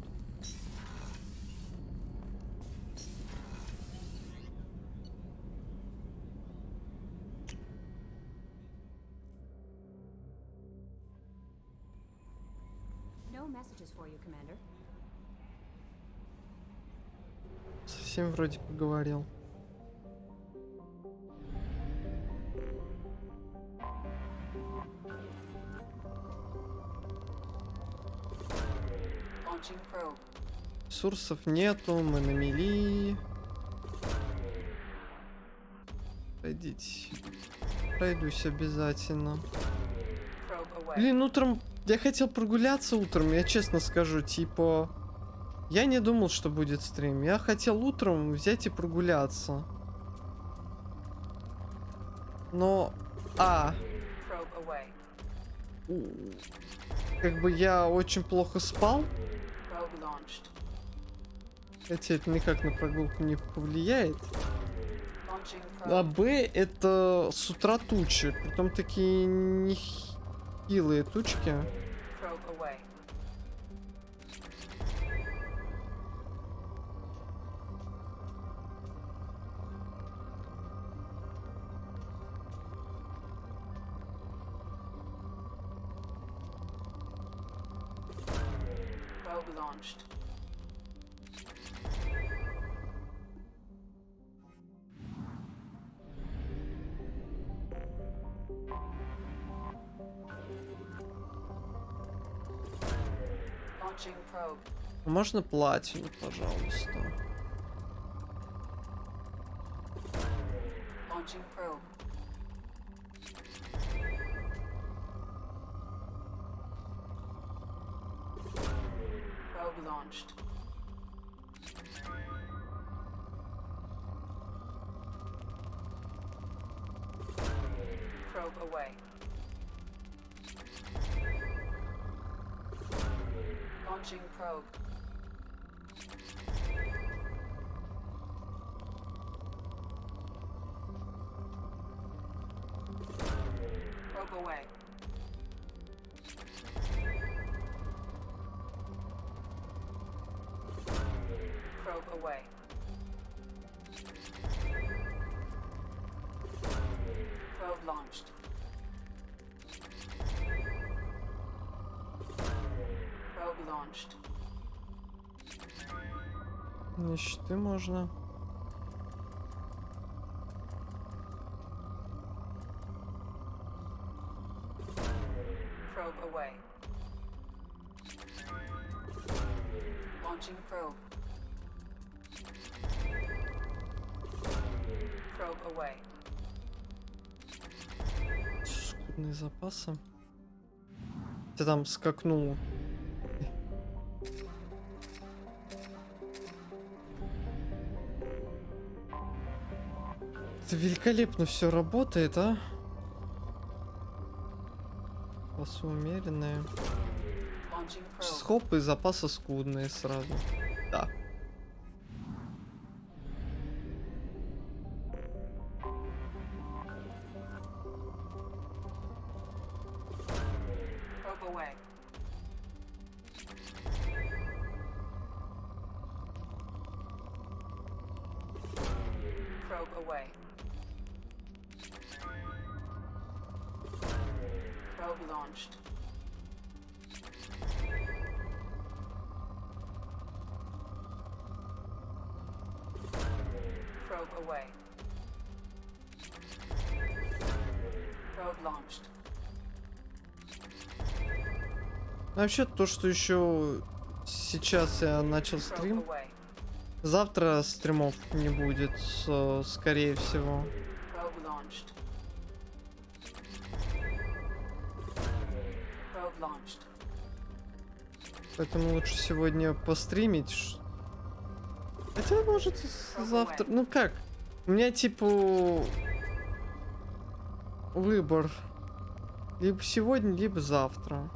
No messages for you, Commander. Совсем вроде поговорил. Launching probe. Ресурсов нету, мы на мели. Пройдите. Пройдусь обязательно. Probe away. Блин, утром... Я хотел прогуляться утром, я честно скажу, типа... Я не думал, что будет стрим. Я хотел утром взять и прогуляться. Но... Probe away. Как бы я очень плохо спал. Probe launched. Хотя это никак на прогулку не повлияет. Launching А probe. Б это с утра тучи. Притом такие нехилые тучки. Probe away. Probe launched. Launching probe. Можно платину, пожалуйста. Launching probe. Probe launched. Probe away. Launching probe. Probe away. Probe away. Probe launched. Probe launched. Нищеты можно. Probe away. Launching probe. Probe away. Скудные запасы. Ты там скакнул. Как-то великолепно все работает, а? Запасы умеренные. Сейчас хоп, и запасы скудные сразу. Да. Вообще, то, что еще сейчас я начал стрим, завтра стримов не будет, скорее всего. Поэтому лучше сегодня постримить. Хотя, может, завтра... Ну как? У меня, типа, выбор. Либо сегодня, либо завтра.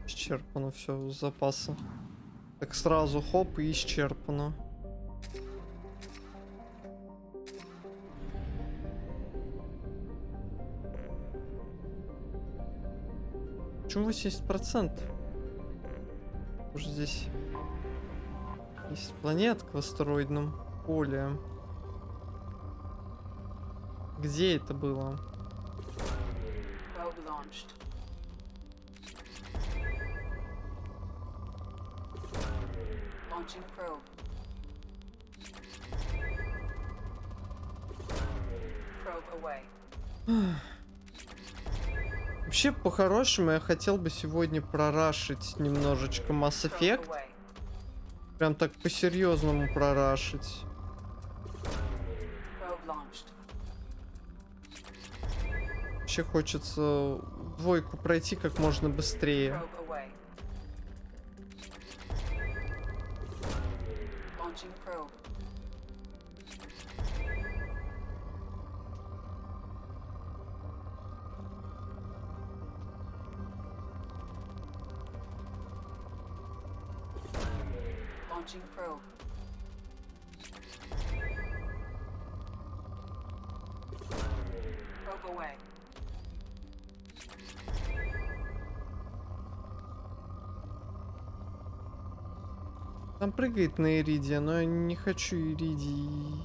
Исчерпано все запасы. Так сразу хоп и исчерпано. Почему 80%? Уже здесь есть планетка в астероидном поле. Где это было? Вообще, по-хорошему, я хотел бы сегодня прорашить немножечко Mass Effect. Прям так по-серьезному прорашить. Вообще хочется двойку пройти как можно быстрее. Там прыгает на Иридия, но я не хочу Иридий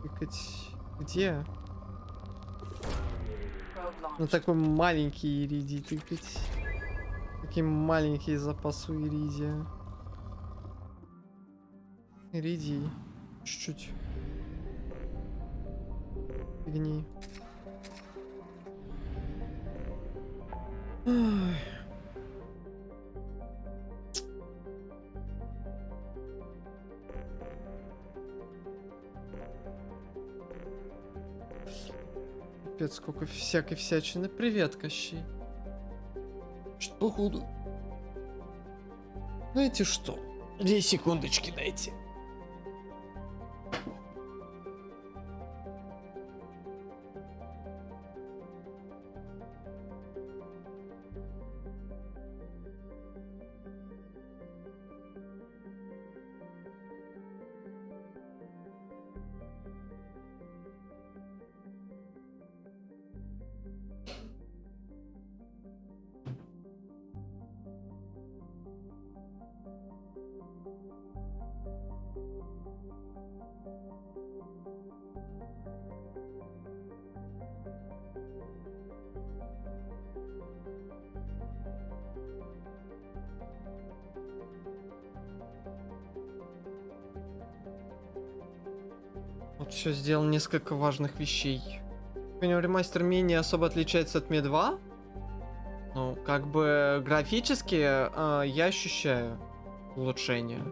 тыкать. Где? Ну такой маленький Иридий тыкать. Такие маленькие запасы у Иридия. Иридий. Чуть-чуть. Фигни. Ой. Капец, сколько всякой всячины. Привет, Кощей. Что походу? Знаете что? 2 секундочки дайте. Вот все сделал несколько важных вещей. У него ремастер менее особо отличается от Ме 2. Ну, как бы графически я ощущаю улучшение.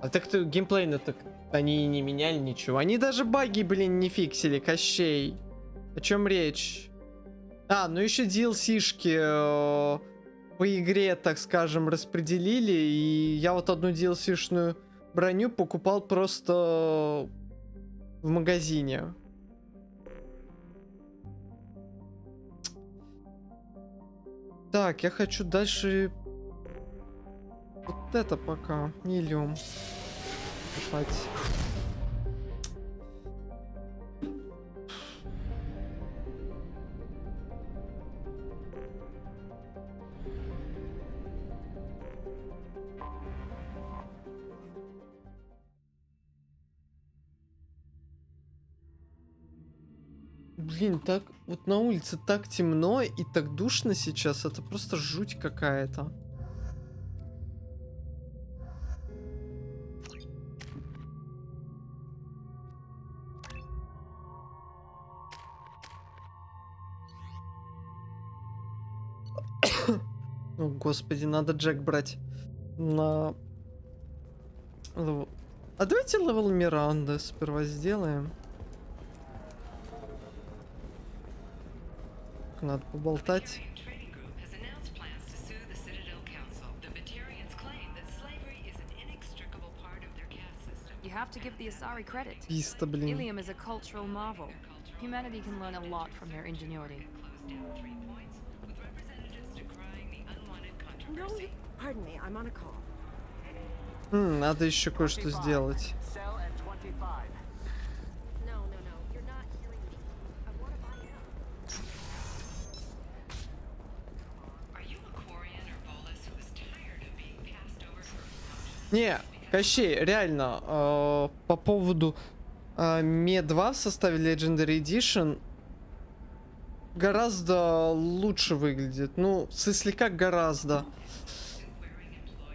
А так-то геймплейно так они и не меняли ничего. Они даже баги, блин, не фиксили, Кощей. О чем речь? А, ну еще DLC-шки по игре, так скажем, распределили. И я вот одну DLC-шную броню покупал просто в магазине. Так, я хочу дальше вот это пока Нилиум копать. Блин, так вот на улице так темно и так душно сейчас, это просто жуть какая-то. О, господи, надо Джек брать на... А давайте левел Миранды сперва сделаем. Надо поболтать. You have to give the Asari credit. Писта, блин. Ilium is a cultural marvel. Humanity can learn a lot from their ingenuity. No, pardon me, I'm on a call. Надо еще кое-что сделать. Не, Кощей, реально, по поводу Ме 2 в составе Legendary Edition гораздо лучше выглядит. Ну, в смысле, как гораздо.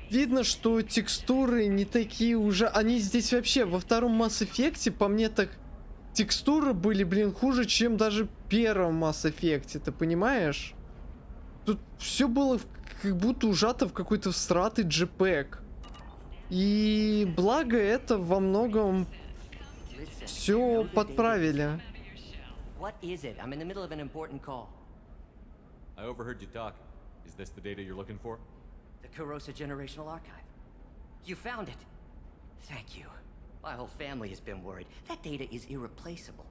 Видно, что текстуры не такие уже... Они здесь вообще во втором Mass Effect, по мне так, текстуры были, блин, хуже, чем даже в первом Mass Effect, ты понимаешь? Тут все было как будто ужато в какой-то всратый JPEG. И благо это во многом все подправили. What is it? I'm in the middle of an important call. I overheard you talking. Is this the data you're looking for? The Kurosa Generational Archive. You found it. Thank you. My whole family has been worried. That data is irreplaceable.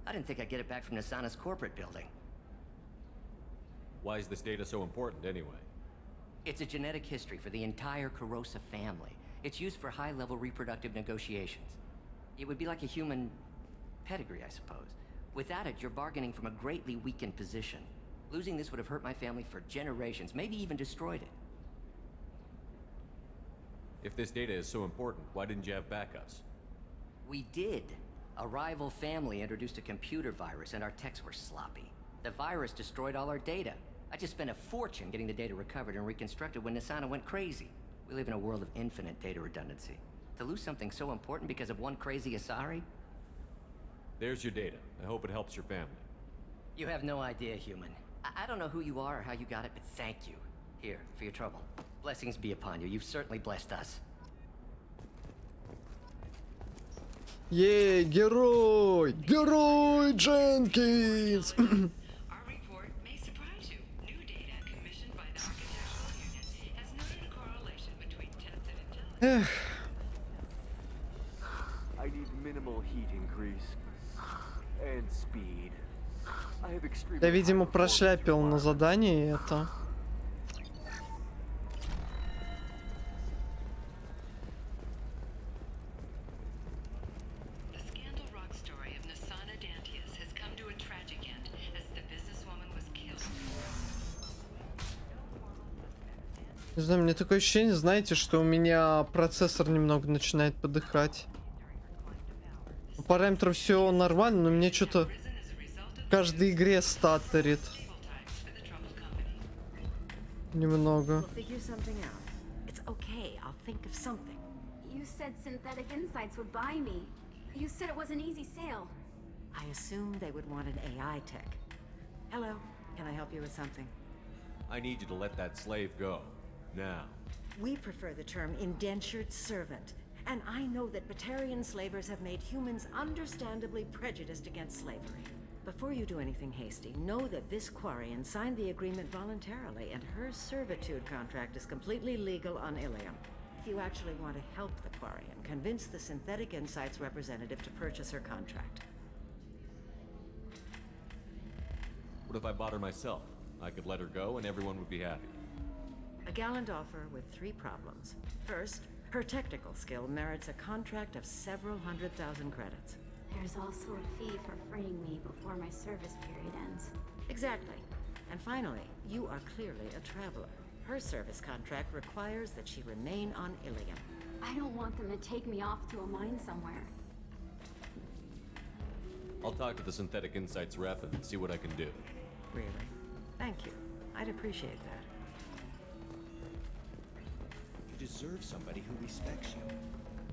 I didn't think I'd get it back from Nasana's corporate building. Why is this data so important anyway? It's a genetic history for the entire Kurosa family. It's used for high-level reproductive negotiations. It would be like a human pedigree, I suppose. Without it, you're bargaining from a greatly weakened position. Losing this would have hurt my family for generations, maybe even destroyed it. If this data is so important, why didn't you have backups? We did. A rival family introduced a computer virus and our techs were sloppy. The virus destroyed all our data. I just spent a fortune getting the data recovered and reconstructed when Nasana went crazy. We live in a world of infinite data redundancy. To lose something so important because of one crazy Asari? There's your data. I hope it helps your family. You have no idea, human. I don't know who you are or how you got it, but thank you. Here, for your trouble. Blessings be upon you. You've certainly blessed us. Ей, герой! Герой Дженкинс! Our report may surprise you. New data commissioned by the Architectural Unit has noted a correlation between tested intelligence. I need minimal heat increase and speed. I have extremely Я, видимо, прошляпил на задании это. The scandal rock story of Nasana Dantius has come to a tragic end as the businesswoman was killed. Не знаю, мне такое ощущение, знаете, что у меня процессор немного начинает подыхать. По параметрам все нормально, но мне что-то в каждой игре статтерит. Немного. It's okay, I'll think of something. You said Synthetic Insights would buy me. You said it was an easy sale. I assumed they would want an AI tech. Hello, can I help you with something? I need you to let that slave go. Now. We prefer the term indentured servant. And I know that Batarian slavers have made humans understandably prejudiced against slavery. Before you do anything hasty, know that this Quarian signed the agreement voluntarily, and her servitude contract is completely legal on Ilium. If you actually want to help the Quarian, convince the Synthetic Insights representative to purchase her contract. What if I bought her myself? I could let her go and everyone would be happy. A gallant offer with 3 problems. First, her technical skill merits a contract of several 100,000 credits. There's also a fee for freeing me before my service period ends. Exactly. And finally, you are clearly a traveler. Her service contract requires that she remain on Ilium. I don't want them to take me off to a mine somewhere. I'll talk to the Synthetic Insights rep and see what I can do. Really? Thank you. I'd appreciate that. You deserve somebody who respects you.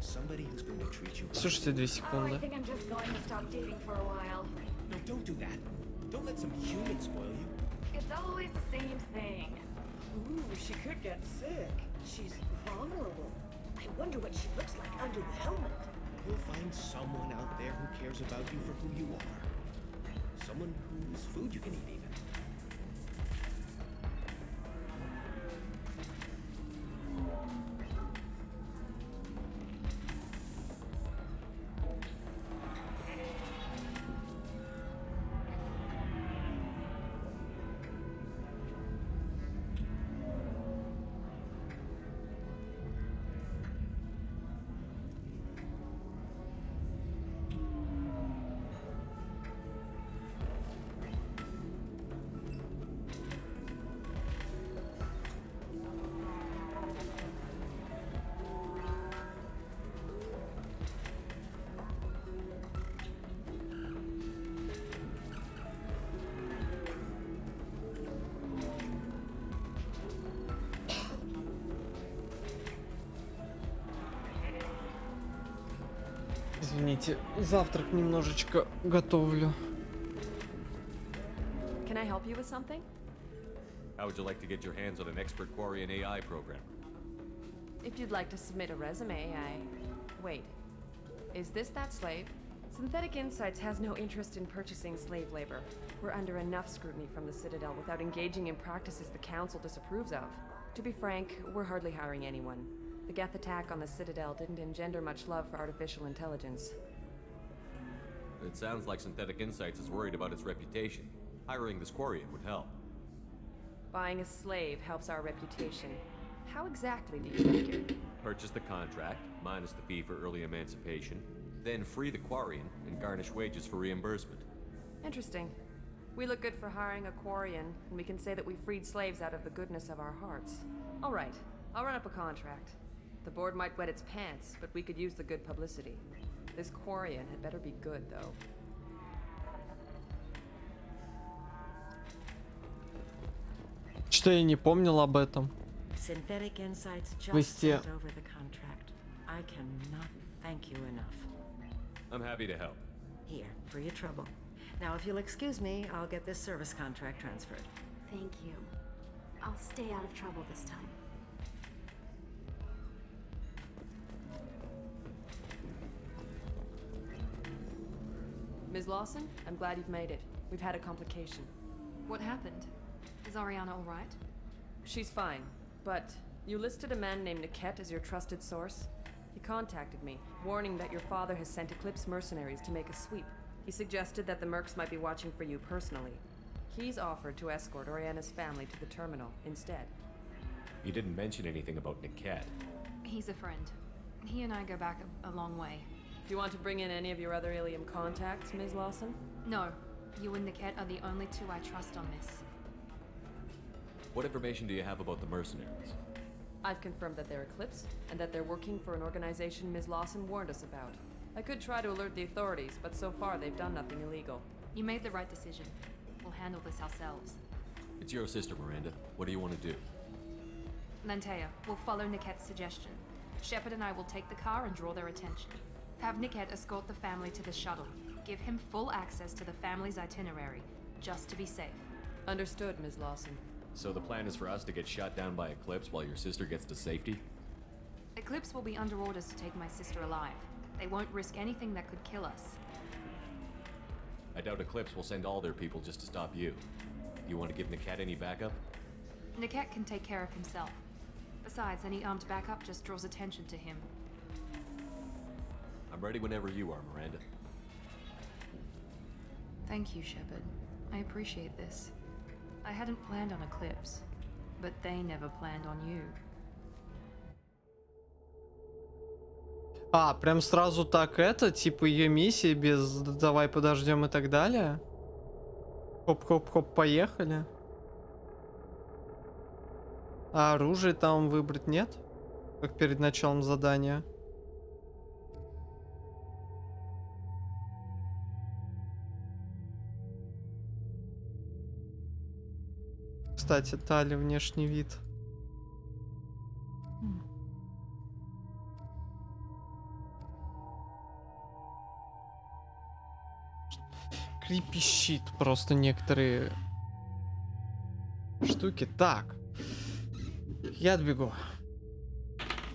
Somebody who's going to treat you well. Слушайте, 2 I секунды. think I'm just going to stop dating for a while. No, don't do that. Don't let some human spoil you. It's always the same thing. Ooh, she could get sick. She's vulnerable. I wonder what she looks like under the helmet. You'll find someone out there who cares about you for who you are. Someone whose food you can eat, even. Извините, завтрак немножечко готовлю. Can I help you with something? How would you like to get your hands on an expert Quarian AI programmer? If you'd like to submit a resume, Wait. Is this that slave? Synthetic Insights has no interest in purchasing slave labor. We're under enough scrutiny from the Citadel without engaging in practices the Council disapproves of. To be frank, we're hardly hiring anyone. The Geth attack on the Citadel didn't engender much love for artificial intelligence. It sounds like Synthetic Insights is worried about its reputation. Hiring this Quarian would help. Buying a slave helps our reputation. How exactly do you figure? Purchase the contract, minus the fee for early emancipation, then free the Quarian and garnish wages for reimbursement. Interesting. We look good for hiring a Quarian, and we can say that we freed slaves out of the goodness of our hearts. All right, I'll run up a contract. The board might wet its pants, but we could use the good publicity. This Quarian had better be good, though. Что я не помнил об этом. Synthetic Insights just Листе. sent over the contract. I cannot thank you enough. I'm happy to help. Here, for your trouble. Now, if you'll excuse me, I'll get this service contract transferred. Thank you. I'll stay out of trouble this time. Ms. Lawson, I'm glad you've made it. We've had a complication. What happened? Is Ariana all right? She's fine, but you listed a man named Niket as your trusted source. He contacted me, warning that your father has sent Eclipse mercenaries to make a sweep. He suggested that the Mercs might be watching for you personally. He's offered to escort Oriana's family to the terminal instead. He didn't mention anything about Niket. He's a friend. He and I go back a long way. Do you want to bring in any of your other Ilium contacts, Ms. Lawson? No. You and Niket are the only two I trust on this. What information do you have about the mercenaries? I've confirmed that they're Eclipse, and that they're working for an organization Ms. Lawson warned us about. I could try to alert the authorities, but so far they've done nothing illegal. You made the right decision. We'll handle this ourselves. It's your sister, Miranda. What do you want to do? Lantea, we'll follow Niket's suggestion. Shepard and I will take the car and draw their attention. Have Niket escort the family to the shuttle. Give him full access to the family's itinerary, just to be safe. Understood, Ms. Lawson. So the plan is for us to get shot down by Eclipse while your sister gets to safety? Eclipse will be under orders to take my sister alive. They won't risk anything that could kill us. I doubt Eclipse will send all their people just to stop you. You want to give Niket any backup? Niket can take care of himself. Besides, any armed backup just draws attention to him. I'm ready whenever you are, Miranda. Thank you, Shepard. I appreciate this. I hadn't planned on Eclipse, but they never planned on you. А, прям сразу так это, типа ее миссия без давай подождем и так далее. Хоп-хоп-хоп, поехали. А оружие там выбрать нет? Как перед началом задания. Кстати, Тали, внешний вид. Крепещит просто некоторые штуки. Так. Я отбегу.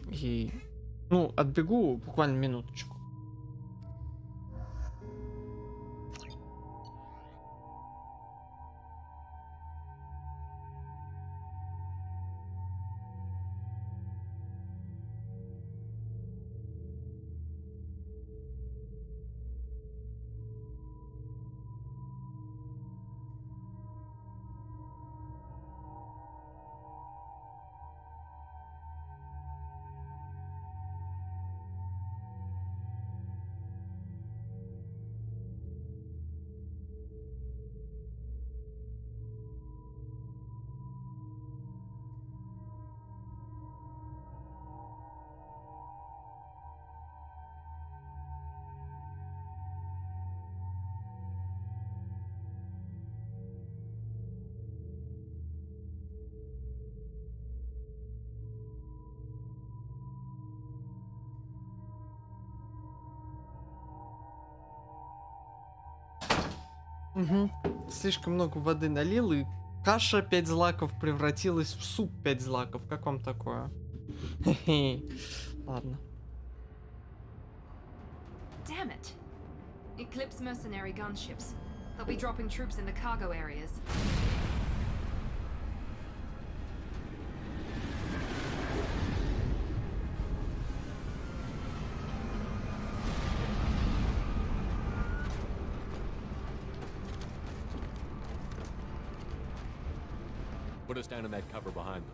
И... Ну, отбегу буквально минуточку. Угу. Слишком много воды налил, и каша 5 злаков превратилась в суп 5 злаков. Как вам такое? Хе-хе. Ладно. Damn it! Eclipse mercenary gunships. They'll be dropping troops in the cargo areas. Put us down in that cover behind them.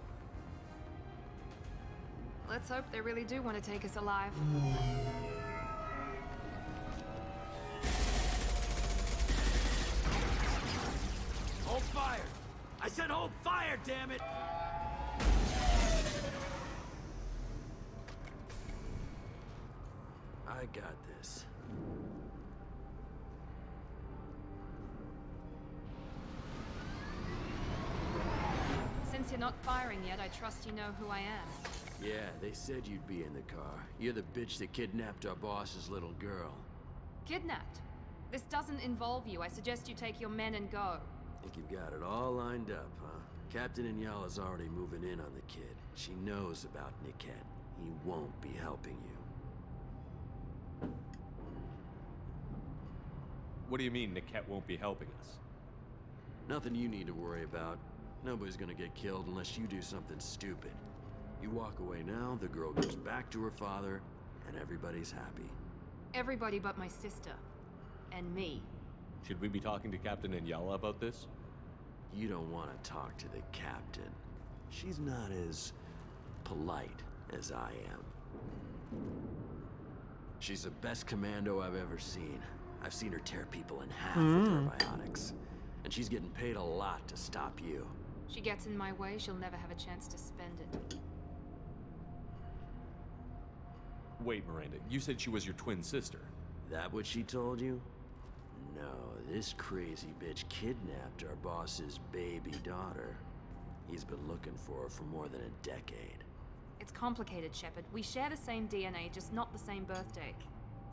Let's hope they really do want to take us alive. Hold fire! I said hold fire, damn it! I got this. Since you're not firing yet, I trust you know who I am. Yeah, they said you'd be in the car. You're the bitch that kidnapped our boss's little girl. Kidnapped? This doesn't involve you. I suggest you take your men and go. Think you've got it all lined up, huh? Captain Inyala's already moving in on the kid. She knows about Niket. He won't be helping you. What do you mean Niket won't be helping us? Nothing you need to worry about. Nobody's gonna get killed unless you do something stupid. You walk away now, the girl goes back to her father, and everybody's happy. Everybody but my sister. And me. Should we be talking to Captain Inyala about this? You don't want to talk to the captain. She's not as polite as I am. She's the best commando I've ever seen. I've seen her tear people in half with her biotics. And she's getting paid a lot to stop you. She gets in my way, she'll never have a chance to spend it. Wait, Miranda, you said she was your twin sister. That what she told you? No, this crazy bitch kidnapped our boss's baby daughter. He's been looking for her for more than a decade. It's complicated, Shepard. We share the same DNA, just not the same birthday.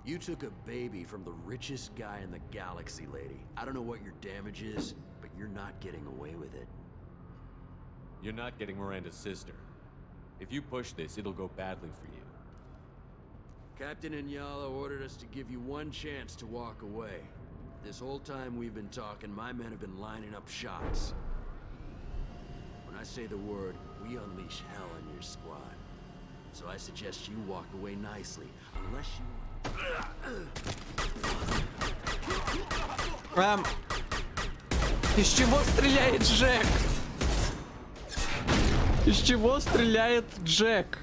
You took a baby from the richest guy in the galaxy, lady. I don't know what your damage is, but you're not getting away with it. You're not getting Miranda's sister. If you push this, it'll go badly for you. Captain Inyala ordered us to give you one chance to walk away. This whole time we've been talking, my men have been lining up shots. When I say the word, we unleash hell on your squad. So I suggest you walk away nicely, unless you... Из чего стреляет Джек? Из чего стреляет Джек?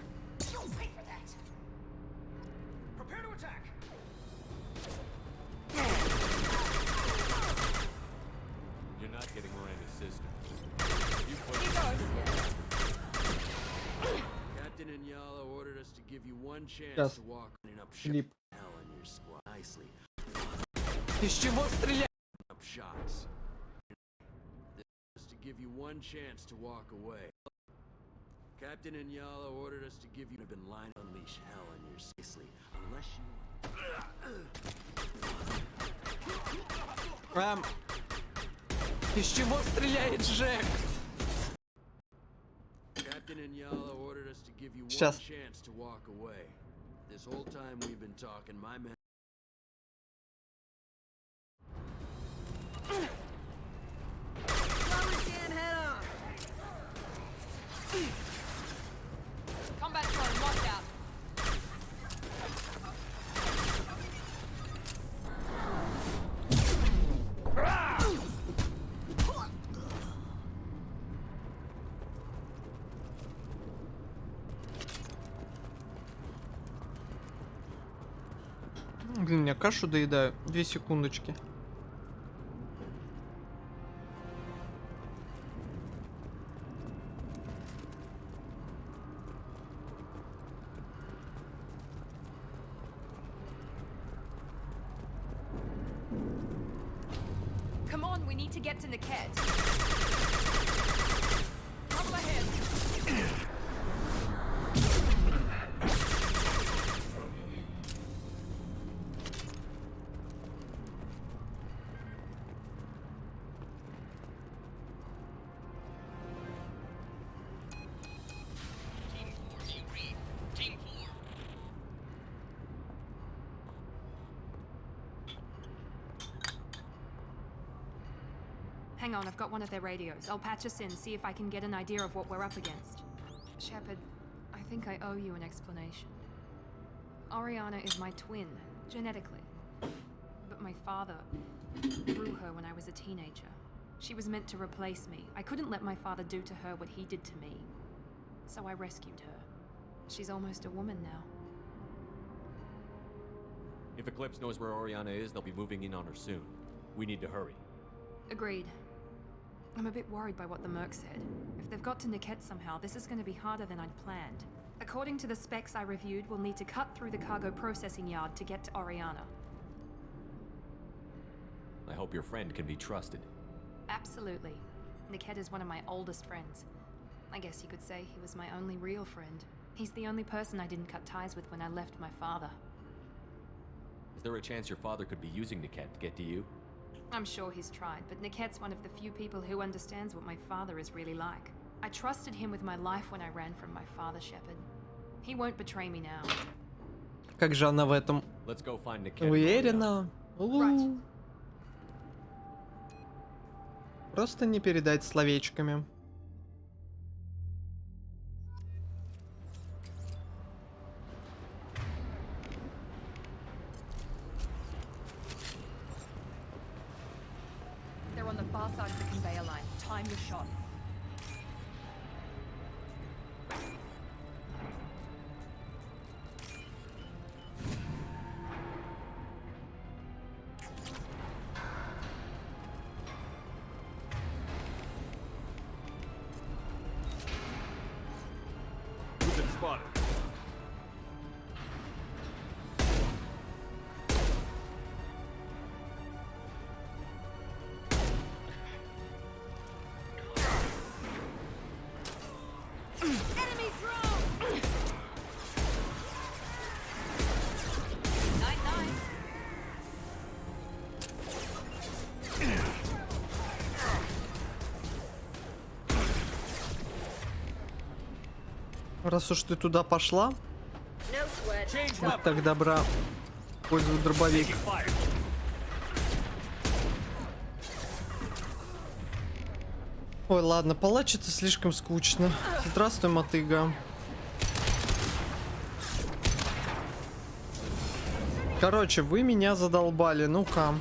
You're not getting Miranda's sister. You Captain Inyala ordered us to give you one chance to walk up hell on your squad nicely. Из чего стреляет? Up shots. To give you one chance to walk away. Captain Inyala ordered us to give you been line unleash hell on your nicely, unless you Из чего стреляет Джек? Captain Inyala ordered us to give you one Сейчас. chance to walk away. This whole time we've been talking, my men. Combat zone locked out. Блин, я кашу доедаю. 2 секундочки. Come on, we need to get to Niket. Trouble ahead. Hang on, I've got one of their radios. I'll patch us in, see if I can get an idea of what we're up against. Shepard, I think I owe you an explanation. Oriana is my twin, genetically. But my father threw her when I was a teenager. She was meant to replace me. I couldn't let my father do to her what he did to me. So I rescued her. She's almost a woman now. If Eclipse knows where Oriana is, they'll be moving in on her soon. We need to hurry. Agreed. I'm a bit worried by what the Merc said. If they've got to Niket somehow, this is going to be harder than I'd planned. According to the specs I reviewed, we'll need to cut through the cargo processing yard to get to Oriana. I hope your friend can be trusted. Absolutely. Niket is one of my oldest friends. I guess you could say he was my only real friend. He's the only person I didn't cut ties with when I left my father. Is there a chance your father could be using Niket to get to you? I'm sure he's tried, but Niket's one of the few people who understands what my father is really like. I trusted him with my life when I ran from my father, Shepard. He won't betray me now. Как же она в этом Let's go find Niket. уверена? Просто не передать словечками. They're on the far side of the conveyor line. Time your shot. We've been spotted. Enemy drone! 9-9. Раз уж ты туда пошла, будь так добра, пользуй дробовик. Ой, ладно, палач это слишком скучно. Здравствуй, мотыга. Короче, вы меня задолбали, ну-ка.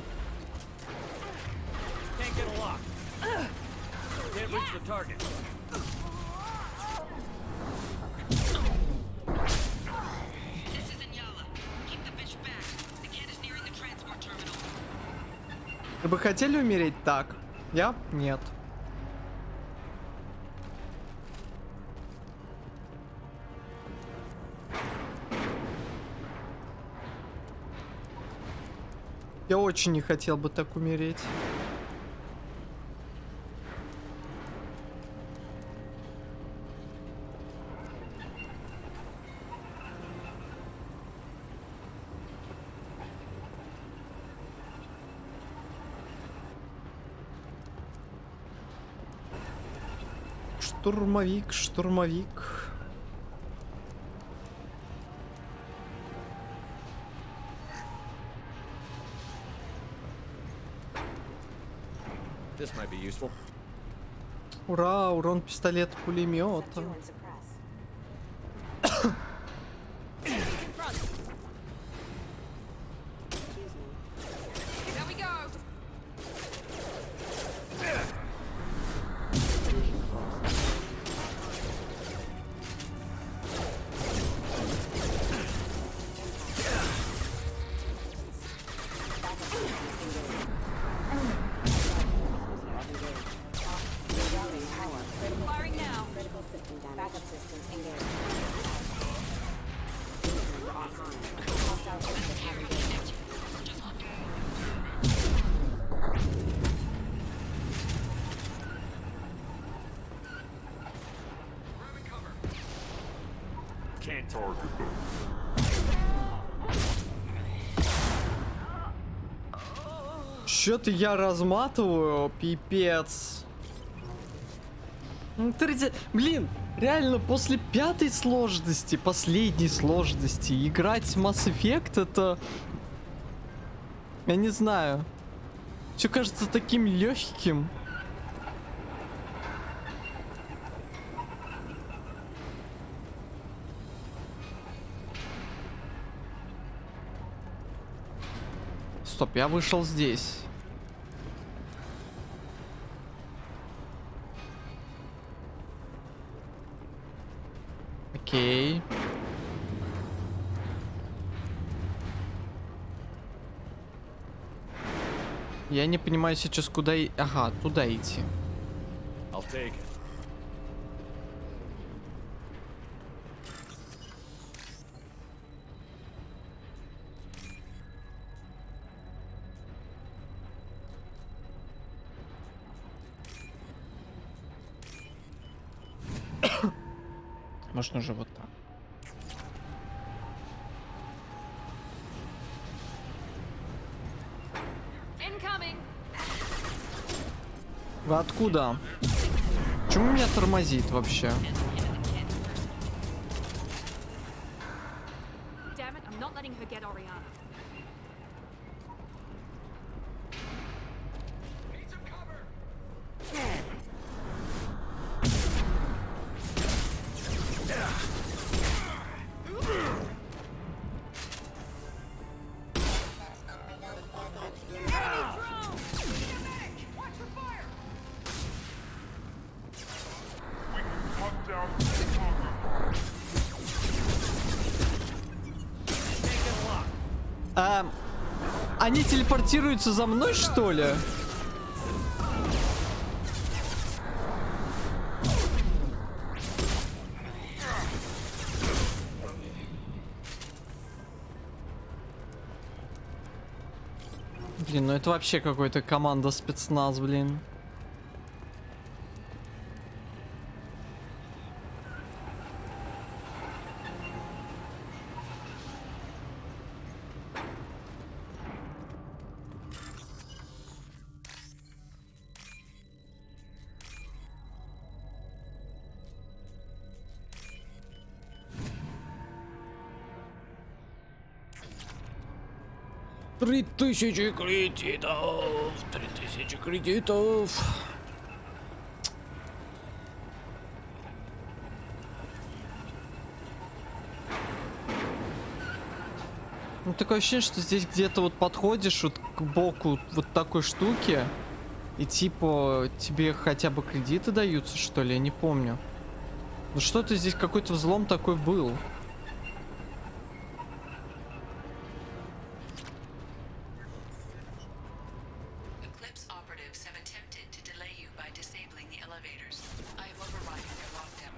Вы бы хотели умереть так? Я? Нет. Я очень не хотел бы так умереть. Штурмовик, штурмовик. This might be useful. Ура, урон пистолета пулемета. Can't target them. Чё-то я разматываю, пипец. Ну, блин, реально после 5-й сложности, последней сложности, играть в Mass Effect это... Я не знаю. Все кажется таким легким. Стоп, я вышел здесь. Окей. Я не понимаю сейчас, куда и... Ага, туда идти. I'll take it. Может, уже вот так. Вы откуда? Почему меня тормозит вообще? Damn it, I'm not letting her get Oriana. Они телепортируются за мной, что ли? Блин, ну это вообще какой-то команда спецназ, блин. 3000 кредитов. 3000 кредитов. Ну, такое ощущение, что здесь где-то вот подходишь вот к боку вот такой штуки, и типа тебе хотя бы кредиты даются, что ли, я не помню. Ну что-то здесь какой-то взлом такой был. Eclipse operatives have attempted to delay you by disabling the elevators. I have overridden their lockdown.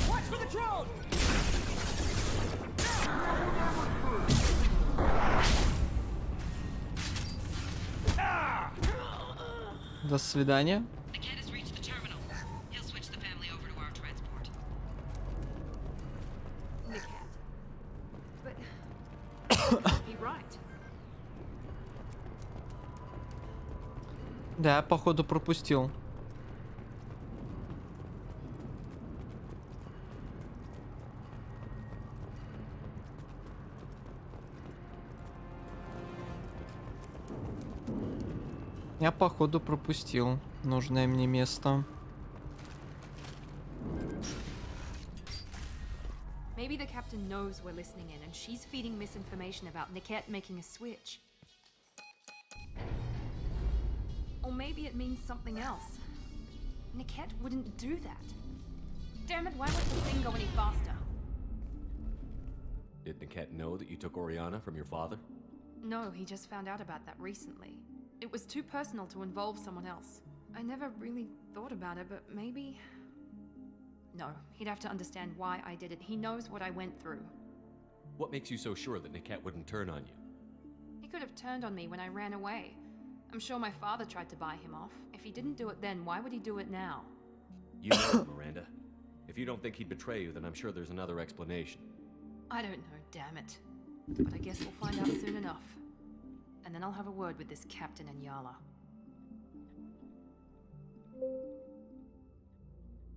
Watch for the drone! До свидания. The cat has reached the terminal. He'll switch the family over to our transport. The cat. But be right. Да, походу пропустил. Я походу пропустил нужное мне место. Maybe the captain knows we're listening in and she's feeding misinformation about Niket making a switch. Or maybe it means something else. Niket wouldn't do that. Damn it, why won't the thing go any faster? Did Niket know that you took Oriana from your father? No, he just found out about that recently. It was too personal to involve someone else. I never really thought about it, but maybe... No, he'd have to understand why I did it. He knows what I went through. What makes you so sure that Niket wouldn't turn on you? He could have turned on me when I ran away. I'm sure my father tried to buy him off. If he didn't do it then, why would he do it now? You know him, Miranda. If you don't think he'd betray you, then I'm sure there's another explanation. I don't know, damn it. But I guess we'll find out soon enough. And then I'll have a word with this captain and Yala.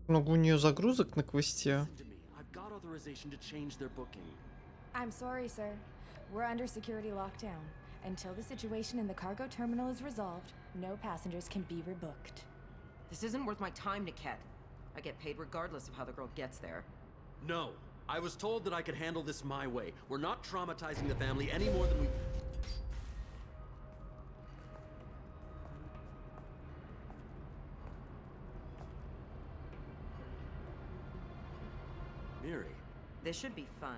Много у нее загрузок на квесте. I've got authorization to change their booking. I'm sorry, sir. We're under security lockdown. Until the situation in the cargo terminal is resolved, no passengers can be rebooked. This isn't worth my time, Niket. I get paid regardless of how the girl gets there. No. I was told that I could handle this my way. We're not traumatizing the family any more than we... Miri. This should be fun.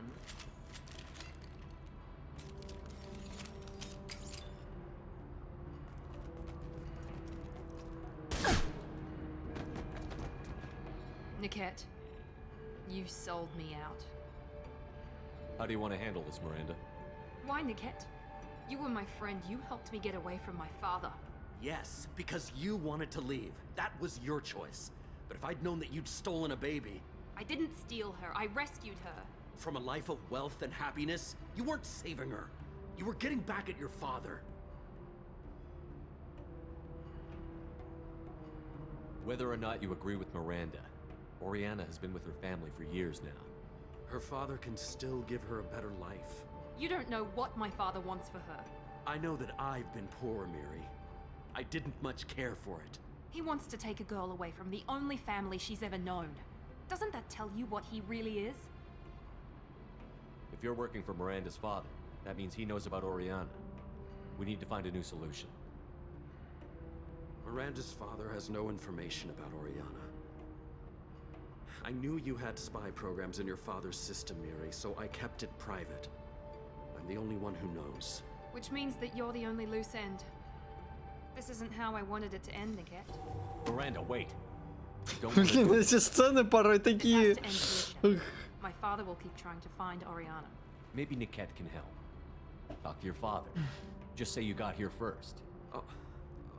Niket, you sold me out. How do you want to handle this, Miranda? Why, Niket? You were my friend. You helped me get away from my father. Yes, because you wanted to leave. That was your choice. But if I'd known that you'd stolen a baby... I didn't steal her. I rescued her. From a life of wealth and happiness, you weren't saving her. You were getting back at your father. Whether or not you agree with Miranda, Oriana has been with her family for years now. Her father can still give her a better life. You don't know what my father wants for her. I know that I've been poor, Miri. I didn't much care for it. He wants to take a girl away from the only family she's ever known. Doesn't that tell you what he really is? If you're working for Miranda's father, that means he knows about Oriana. We need to find a new solution. Miranda's father has no information about Oriana. I knew you had spy programs in your father's system, Miri, so I kept it private. I'm the only one who knows. Which means that you're the only loose end. This isn't how I wanted it to end, Niket. Miranda, wait. Блин, эти сцены порой такие... My father will keep trying to find Oriana. Maybe Niket can help. Talk to your father. Just say you got here first.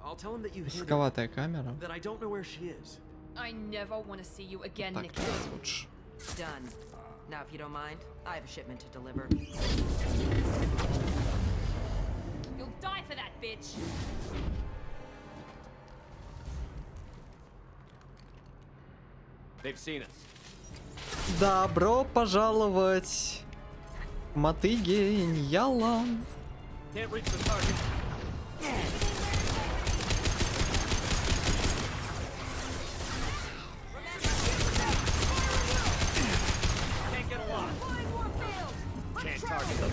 I'll tell him that you hid her, Узковатая камера. that I don't know where she is. I never want to see you again, Так, Niket. лучше. Done. Now, if you don't mind, I have a shipment to deliver. You'll die for that, bitch! They've seen us. Добро пожаловать Мотыги, Ньяла. Can't reach the target. Can't get a lock. Can't target them.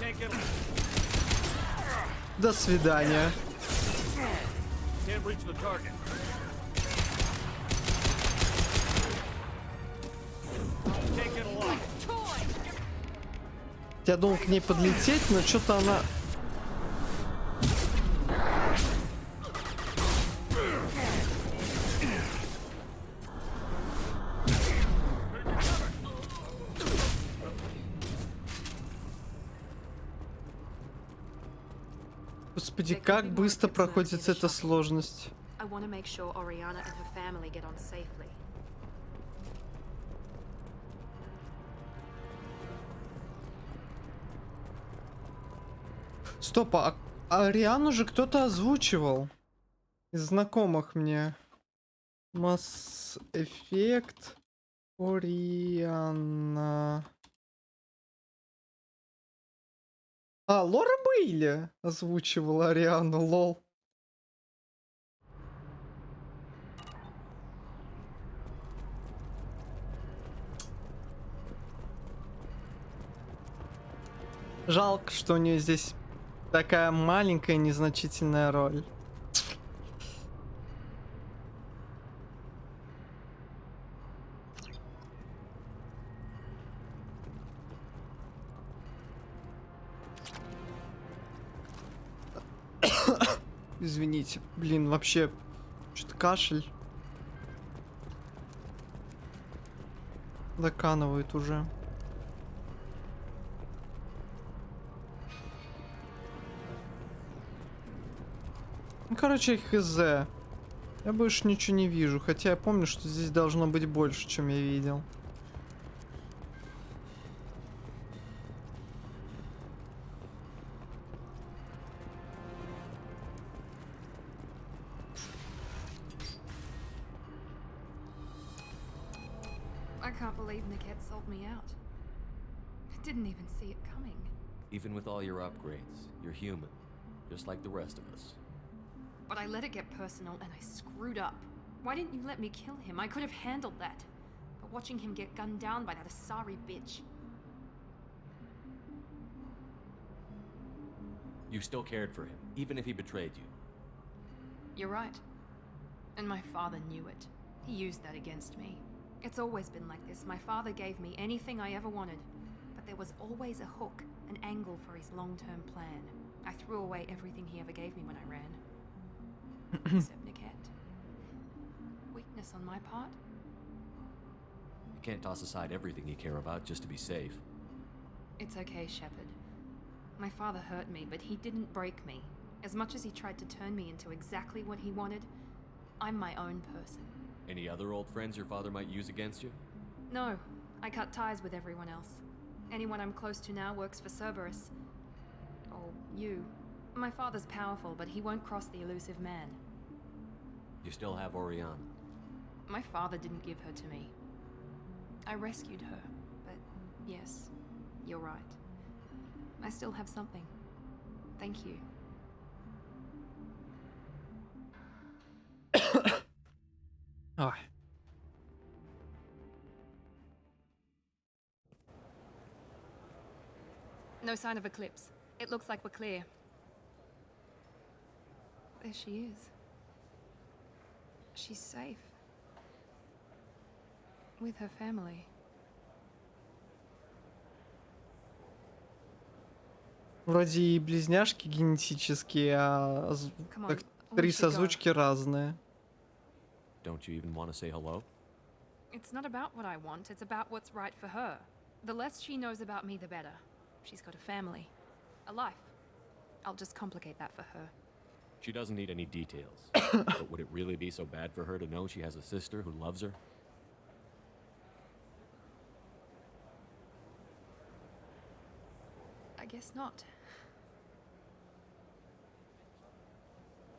Can't get a... До свидания. Can't reach the target. Can't get a lock. Я думал к ней подлететь, но что-то она... Господи, как быстро проходит эта сложность. I want to make sure Oriana and her family get on safely. Стоп, а Ариану же кто-то озвучивал. Из знакомых мне. Mass Effect Ориана. А, Лора Бейли озвучивала Ариану, лол. Жалко, что у нее здесь такая маленькая незначительная роль. Извините, блин, вообще что-то кашель. Доканывает уже. Ну, короче, хз. Я больше ничего не вижу, хотя я помню, что здесь должно быть больше, чем я видел. I can't believe Niket sold me out. I didn't even see it coming. Even with all your upgrades, you're human, just like the rest of us. But I let it get personal and I screwed up. Why didn't you let me kill him? I could have handled that. But watching him get gunned down by that Asari bitch. You still cared for him, even if he betrayed you. You're right. And my father knew it. He used that against me. It's always been like this. My father gave me anything I ever wanted. But there was always a hook, an angle for his long-term plan. I threw away everything he ever gave me when I ran. Except Niket. Weakness on my part? You can't toss aside everything you care about just to be safe. It's okay, Shepard. My father hurt me, but he didn't break me. As much as he tried to turn me into exactly what he wanted, I'm my own person. Any other old friends your father might use against you? No, I cut ties with everyone else. Anyone I'm close to now works for Cerberus. Or you. My father's powerful, but he won't cross the elusive man. You still have Oriana. My father didn't give her to me. I rescued her, but yes, you're right. I still have something. Thank you. Ой. No sign of Eclipse. It looks like we're clear. There she is. She's safe. With her family. Вроде и близняшки генетические, а актрисы озвучки разные. Don't you even want to say hello? It's not about what I want, it's about what's right for her. The less she knows about me, the better. She's got a family, a life. I'll just complicate that for her. She doesn't need any details. But would it really be so bad for her to know she has a sister who loves her? I guess not.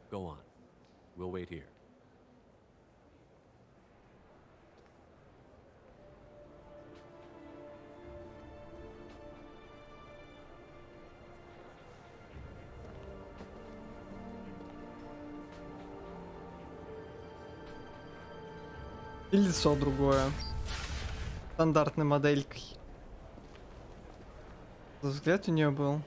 Go on. We'll wait here. И лицо другое. Стандартной моделькой. Взгляд у нее был.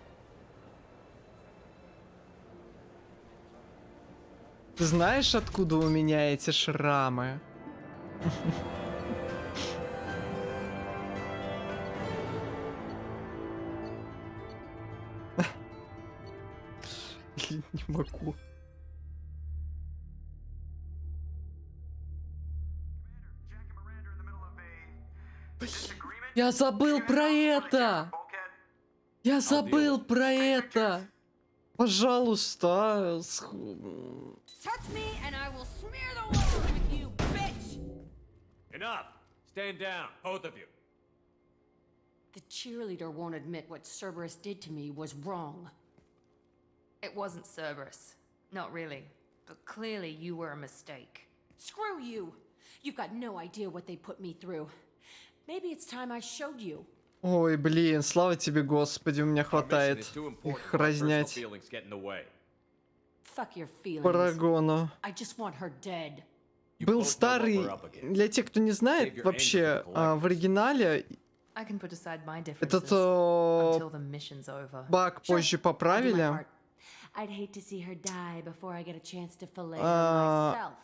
Ты знаешь, откуда у меня эти шрамы? Не могу. Я забыл про это! Я забыл про это! Пожалуйста. Touch me and I will smear the walls with you, bitch! Enough! Stand down, both of you. The cheerleader won't admit what Cerberus did to me was wrong. It wasn't Cerberus. Not really. But clearly you were a mistake. Screw you! You've got no idea what they put me through. Maybe it's time I showed you. Ой, блин, слава тебе, Господи, у меня хватает их разнять. Fuck your feelings. Парагону. I just want her dead. Был старый, для тех, кто не знает, вообще, в оригинале I can put aside my differences этот until the mission's over. баг позже поправили. I'd hate to see her die before I get a chance to fillet her myself.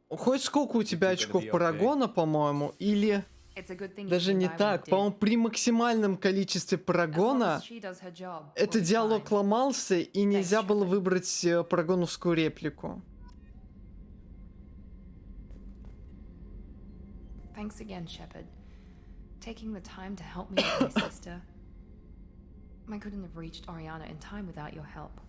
Хоть сколько у тебя очков парагона, по-моему, или даже не так. По-моему, при максимальном количестве парагона этот диалог ломался, и нельзя было выбрать парагоновскую реплику. Thanks again, Shepard. Taking the time to help me with my sister. I couldn't have reached Oriana in time without your help.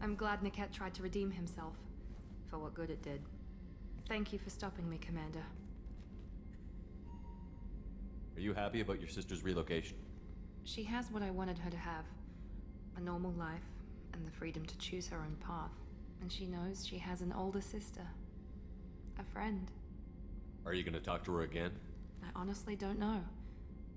I'm glad Niket tried to redeem himself, for what good it did. Thank you for stopping me, Commander. Are you happy about your sister's relocation? She has what I wanted her to have. A normal life, and the freedom to choose her own path. And she knows she has an older sister. A friend. Are you gonna talk to her again? I honestly don't know.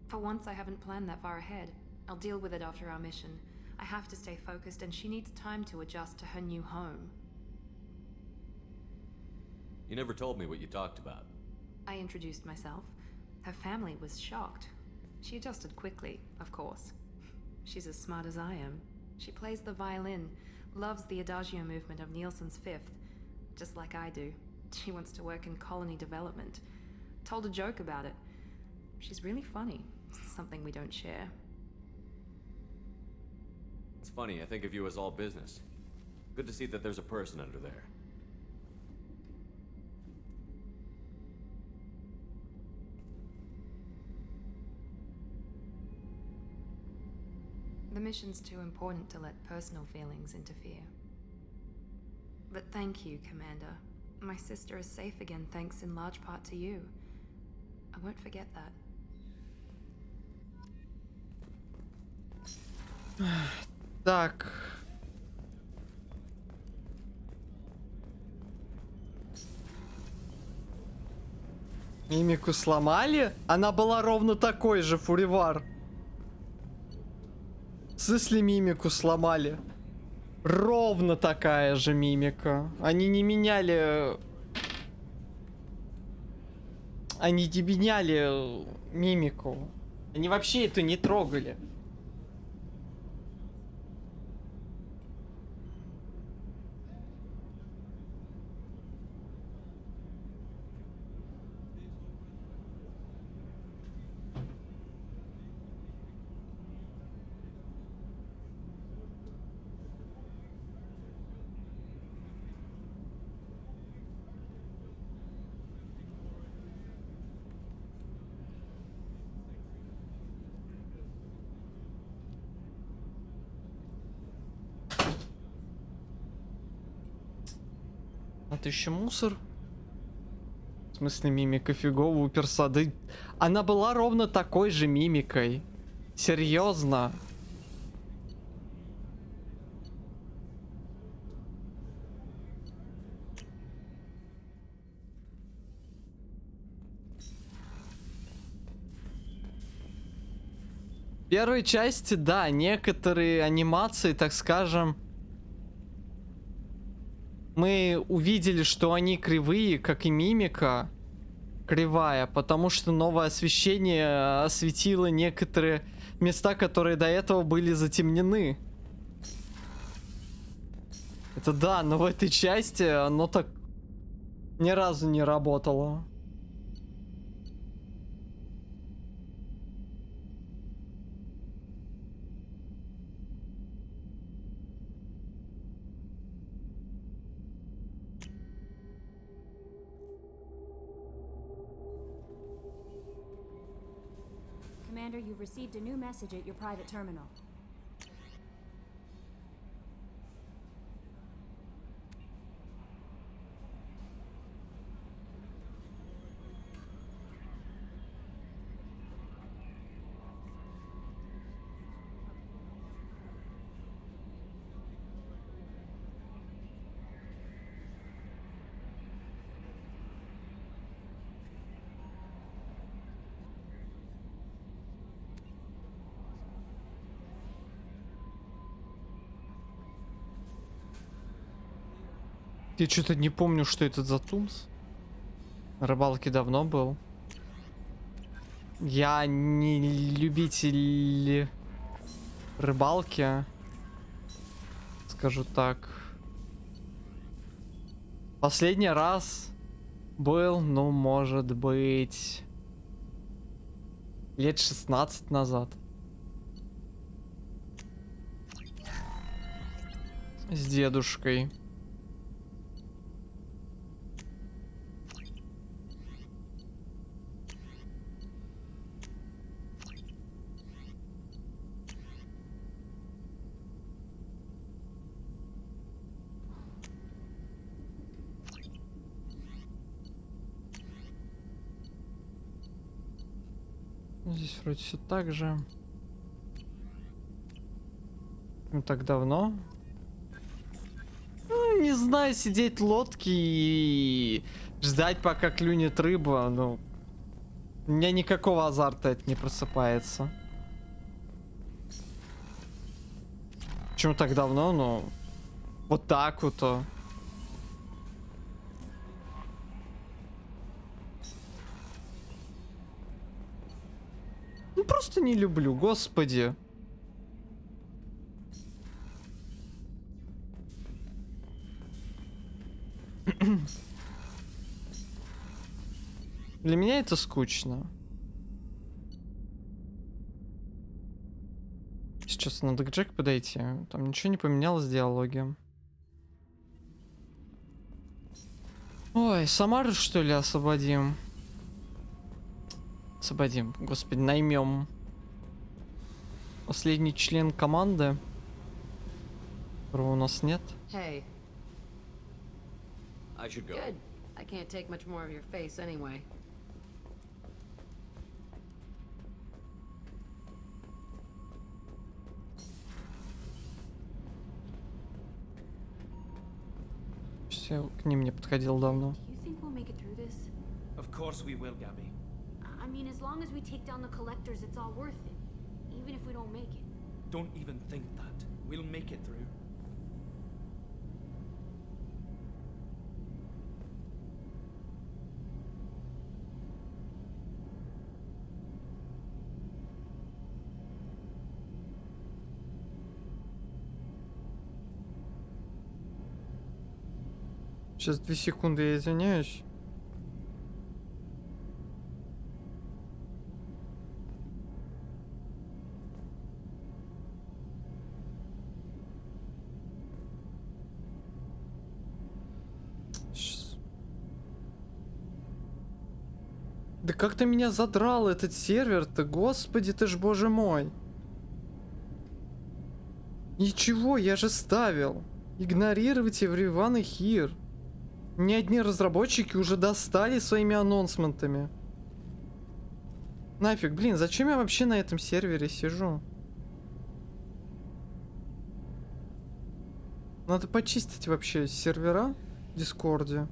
For once, I haven't planned that far ahead. I'll deal with it after our mission. I have to stay focused, and she needs time to adjust to her new home. You never told me what you talked about. I introduced myself. Her family was shocked. She adjusted quickly, of course. She's as smart as I am. She plays the violin, loves the Adagio movement of Nielsen's Fifth, just like I do. She wants to work in colony development. Told a joke about it. She's really funny, something we don't share. It's funny, I think of you as all business. Good to see that there's a person under there. The mission's too important to let personal feelings interfere. But thank you, Commander. My sister is safe again thanks in large part to you. I won't forget that. Так. Мимику сломали? Она была ровно такой же, Фуривар. В смысле мимику сломали? Ровно такая же мимика. Они не меняли... Они не меняли мимику. Они вообще это не трогали. Это еще мусор? В смысле мимика фиговая у персады? Она была ровно такой же мимикой. Серьезно. В первой части, да, некоторые анимации, так скажем, мы увидели, что они кривые, как и мимика кривая, потому что новое освещение осветило некоторые места, которые до этого были затемнены. Это да, но в этой части оно так ни разу не работало. Commander, you've received a new message at your private terminal. Я что-то не помню, что это за тумс. На рыбалке давно был. Я не любитель рыбалки, скажу так. Последний раз был, ну, может быть, лет 16 назад. С дедушкой. Здесь вроде все так же. Ну, так давно. Ну, не знаю, сидеть в лодке и ждать, пока клюнет рыба. Ну, у меня никакого азарта это не просыпается. Почему так давно? Ну, вот так вот. Ну, просто не люблю, господи. Для меня это скучно. Сейчас надо к Джек подойти. Там ничего не поменялось в диалоге. Ой, Самару, что ли, освободим? Освободим. Господи, наймем. Последний член команды, которого у нас нет. Hey. I should go. Good. I can't take much more of your face anyway. Я к ним не подходил давно. Do you think we'll make it through this? Of course we will, Gabby. I mean, as long as we take down the collectors, it's all worth it. Even if we don't make it. Don't even think that. We'll make it through. Сейчас 2 секунды, я извиняюсь. Сейчас. Да как ты меня задрал этот сервер-то, господи ты ж, боже мой. Ничего, я же ставил. Игнорировать everyone и here. Ни одни разработчики уже достали своими анонсментами. Нафиг, блин, зачем я вообще на этом сервере сижу? Надо почистить вообще сервера в Дискорде.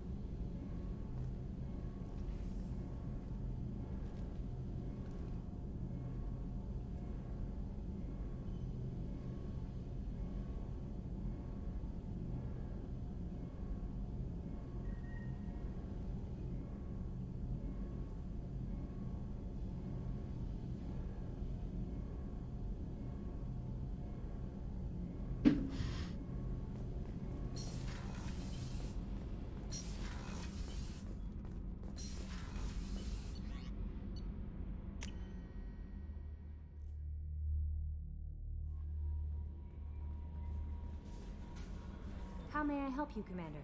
How may I help you, Commander?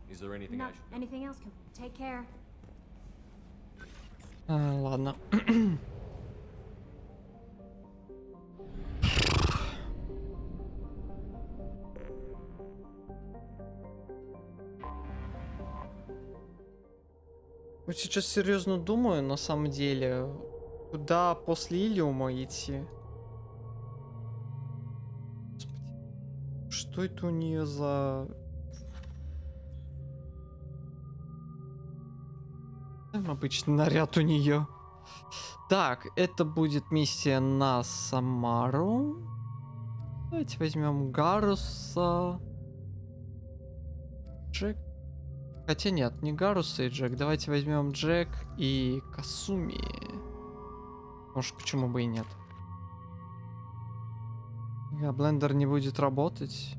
Is there anything I Not should know? anything else. Take care. Ладно. Вот сейчас серьезно думаю, на самом деле, куда после Илиума идти. Господи, что это у нее за... Обычный наряд у нее. Так, это будет миссия на Самару. Давайте возьмем Гаруса. Джек. Хотя нет, не Гаруса и Джек. Давайте возьмем Джек и Касуми. Может, почему бы и нет. А блендер не будет работать.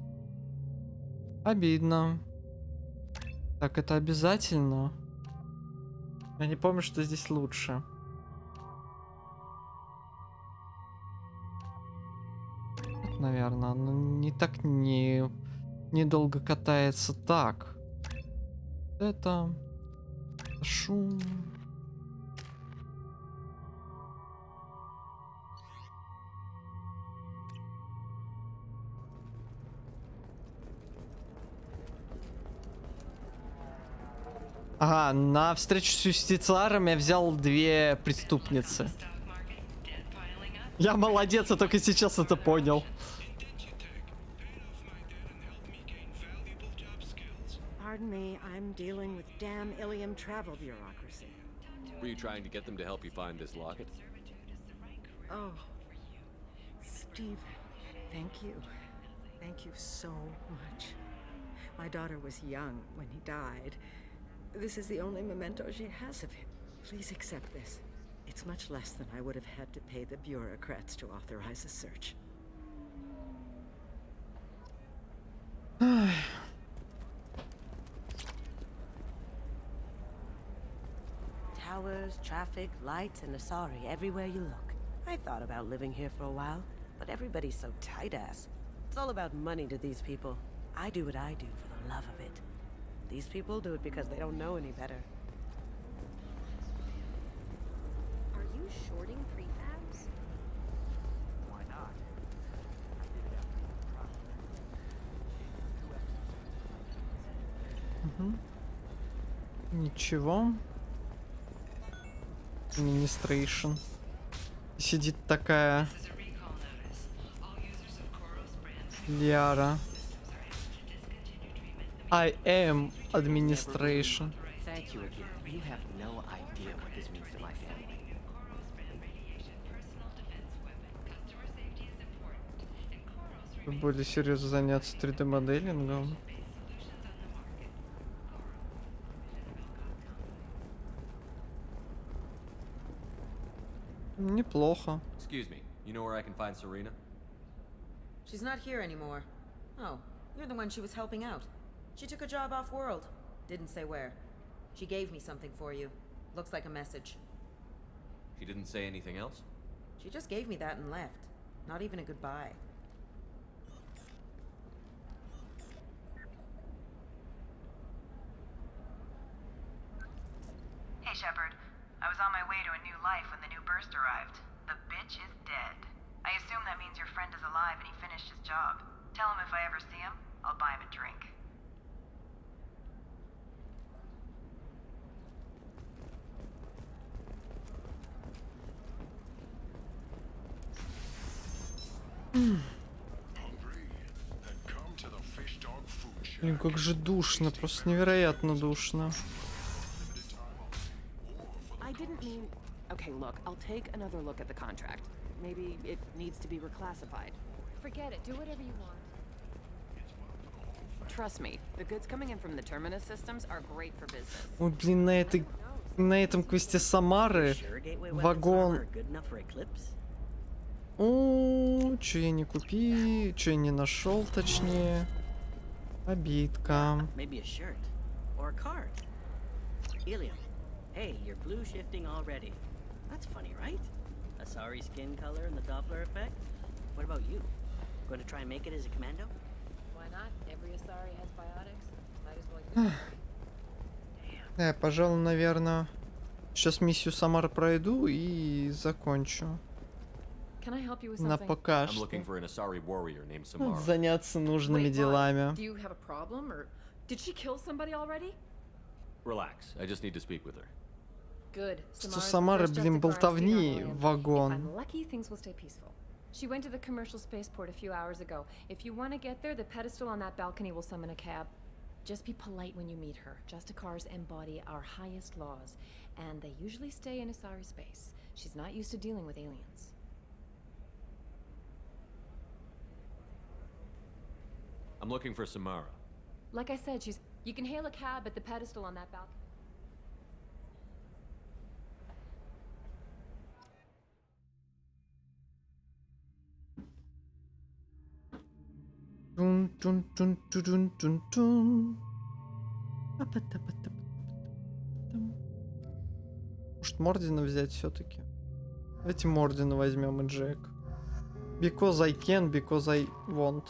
Обидно. Так, это обязательно. Я не помню, что здесь лучше. Наверное, оно не так недолго катается. Так. Это шум. Ага, на встречу с юстициаром я взял 2 преступницы. Я молодец, я только сейчас это понял. Pardon me, I'm dealing with damn Ilium travel bureaucracy. Were you trying to get them to help you find this locket? Oh, Stephen, thank you. Thank you so much. My daughter was young when he died. This is the only memento she has of him. Please accept this. It's much less than I would have had to pay the bureaucrats to authorize a search. Towers, traffic, lights, and Asari everywhere you look. I thought about living here for a while, but everybody's so tight-ass. It's all about money to these people. I do what I do for the love of it. These people do it because they don't know any better. Are you shorting prefabs? Why not? Ничего. Administration. Сидит такая Лиара. I am administration. Thank you again. You have no idea what this means to my family. Более серьезно заняться 3D моделингом. Неплохо. Excuse me, you know where I can find Serena? She's not here anymore. Oh, you're the one she was helping out. She took a job off-world. Didn't say where. She gave me something for you. Looks like a message. She didn't say anything else? She just gave me that and left. Not even a goodbye. Hey, Shepard. I was on my way to a new life when the new burst arrived. The bitch is dead. I assume that means your friend is alive and he finished his job. Tell him if I ever see him, I'll buy him a drink. Блин, как же душно, просто невероятно душно. I didn't mean... Okay, look, I'll take another look at the contract. Maybe it needs to be reclassified. Forget it. Do whatever you want. Trust me, the goods coming in from the Terminus systems are great for business. Ой, блин, на этом квесте Самары вагон. О, чё я не купил, чё я не нашел, точнее. Обидка. Maybe a shirt or a card. Ilium, hey, you're blue shifting already. That's funny, right? Asari skin color and the Doppler effect. What about you? Going to try and make it as a commando? Why not? Every Asari has biotics. Might as well use Я, пожалуй, наверное, сейчас миссию Самары пройду и закончу. Can I help you with На something? пока I'm что. looking for an Asari warrior named Samara. Заняться нужными Wait, why? делами. Do you have a problem, or did she kill somebody already? Relax, I just need to speak with her. Good. Что Самары, блин, болтовни, If вагон. I'm lucky, things will stay peaceful. She went to the commercial spaceport a few hours ago. If you want to get there, the pedestal on that balcony will summon a cab. Just be polite when you meet her. Justicars embody our highest laws, and they usually stay in Asari space. She's not used to dealing with aliens. I'm looking for Samara. Like I said, she's... You can hail a cab at the pedestal on that balcony. Тун-тун-тун-тун-тун-тун. Может, Мордина взять все-таки? Давайте Мордина возьмем и Джек. Because I can, because I want.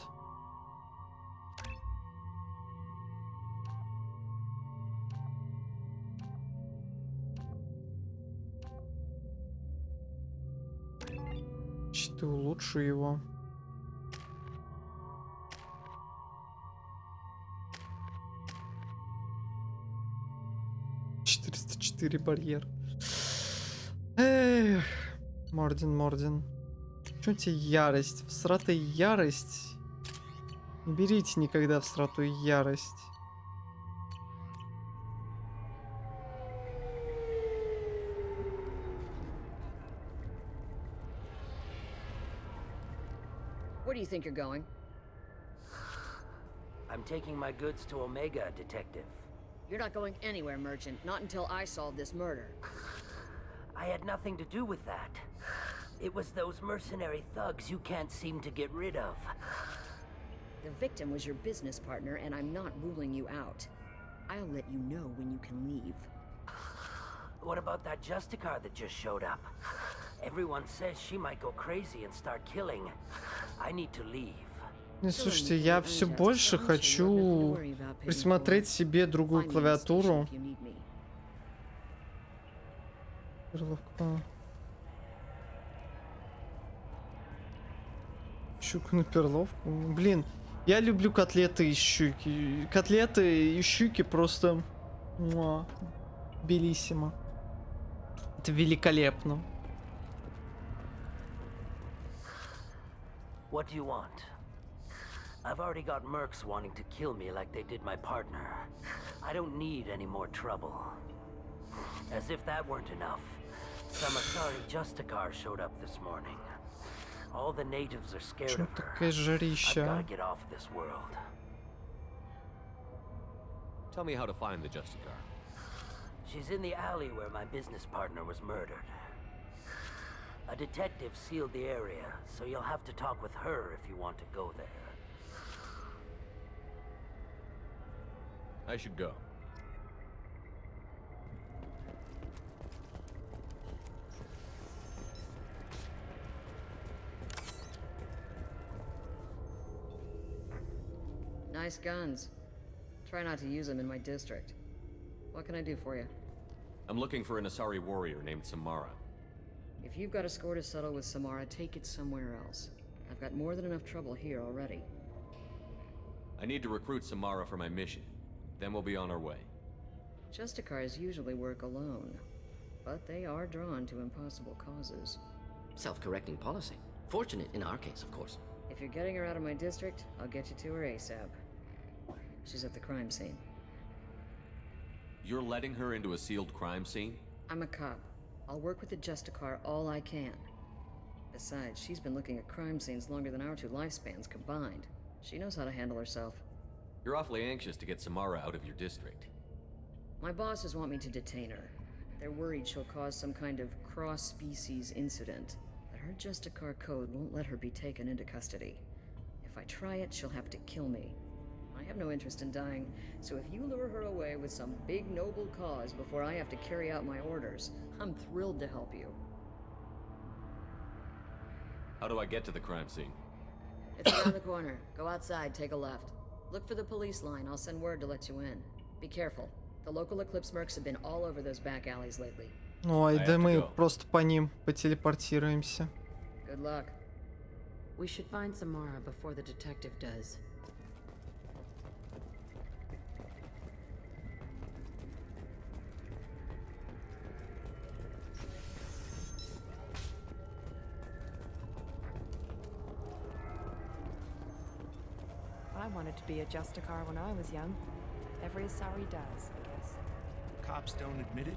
Чуть улучшу его. Барьер. Эх, Мордин. Чё тебе ярость? Всратая ярость. Не берите никогда всратую ярость. Where do you think you're going? I'm taking my goods to Omega, Detective. You're not going anywhere, Merchant. Not until I solve this murder. I had nothing to do with that. It was those mercenary thugs you can't seem to get rid of. The victim was your business partner, and I'm not ruling you out. I'll let you know when you can leave. What about that Justicar that just showed up? Everyone says she might go crazy and start killing. I need to leave. Ну, слушайте, я все больше хочу присмотреть себе другую клавиатуру. Щуку на перловку. Блин, я люблю котлеты и щуки. Котлеты и щуки просто... Белиссимо. Это великолепно. What do you want? I've already got mercs wanting to kill me like they did my partner. I don't need any more trouble. As if that weren't enough, some Asari Justicar showed up this morning. All the natives are scared of her. I've gotta get off this world. Tell me how to find the Justicar. She's in the alley where my business partner was murdered. A detective sealed the area, so you'll have to talk with her if you want to go there. I should go. Nice guns. Try not to use them in my district. What can I do for you? I'm looking for an Asari warrior named Samara. If you've got a score to settle with Samara, take it somewhere else. I've got more than enough trouble here already. I need to recruit Samara for my mission. Then we'll be on our way. Justicars usually work alone, but they are drawn to impossible causes. Self-correcting policy. Fortunate in our case, of course. If you're getting her out of my district, I'll get you to her ASAP. She's at the crime scene. You're letting her into a sealed crime scene? I'm a cop. I'll work with the Justicar all I can. Besides, she's been looking at crime scenes longer than our two lifespans combined. She knows how to handle herself. You're awfully anxious to get Samara out of your district. My bosses want me to detain her. They're worried she'll cause some kind of cross-species incident. But her Justicar code won't let her be taken into custody. If I try it, she'll have to kill me. I have no interest in dying, so if you lure her away with some big noble cause before I have to carry out my orders, I'm thrilled to help you. How do I get to the crime scene? It's around the corner. Go outside, take a left. Look for the police line. I'll send word to let you in. Be careful. The local Eclipse mercs have been all over those back alleys lately. Ой, да мы просто по ним потелепортируемся. Good luck. We should find Samara before the detective does. I wanted to be a Justicar when I was young. Every Asari does, I guess. Cops don't admit it,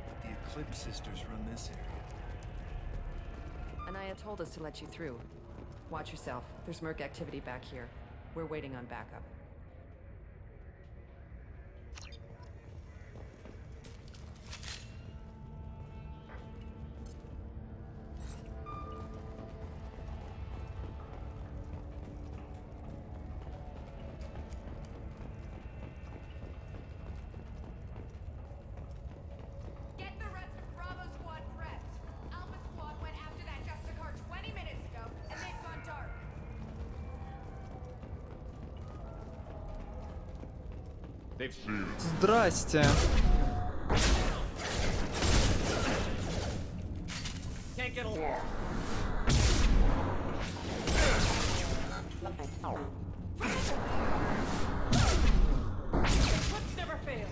but the Eclipse sisters run this area. Anaya told us to let you through. Watch yourself. There's merc activity back here. We're waiting on backup. Здрасте. Can't get along. Never fails.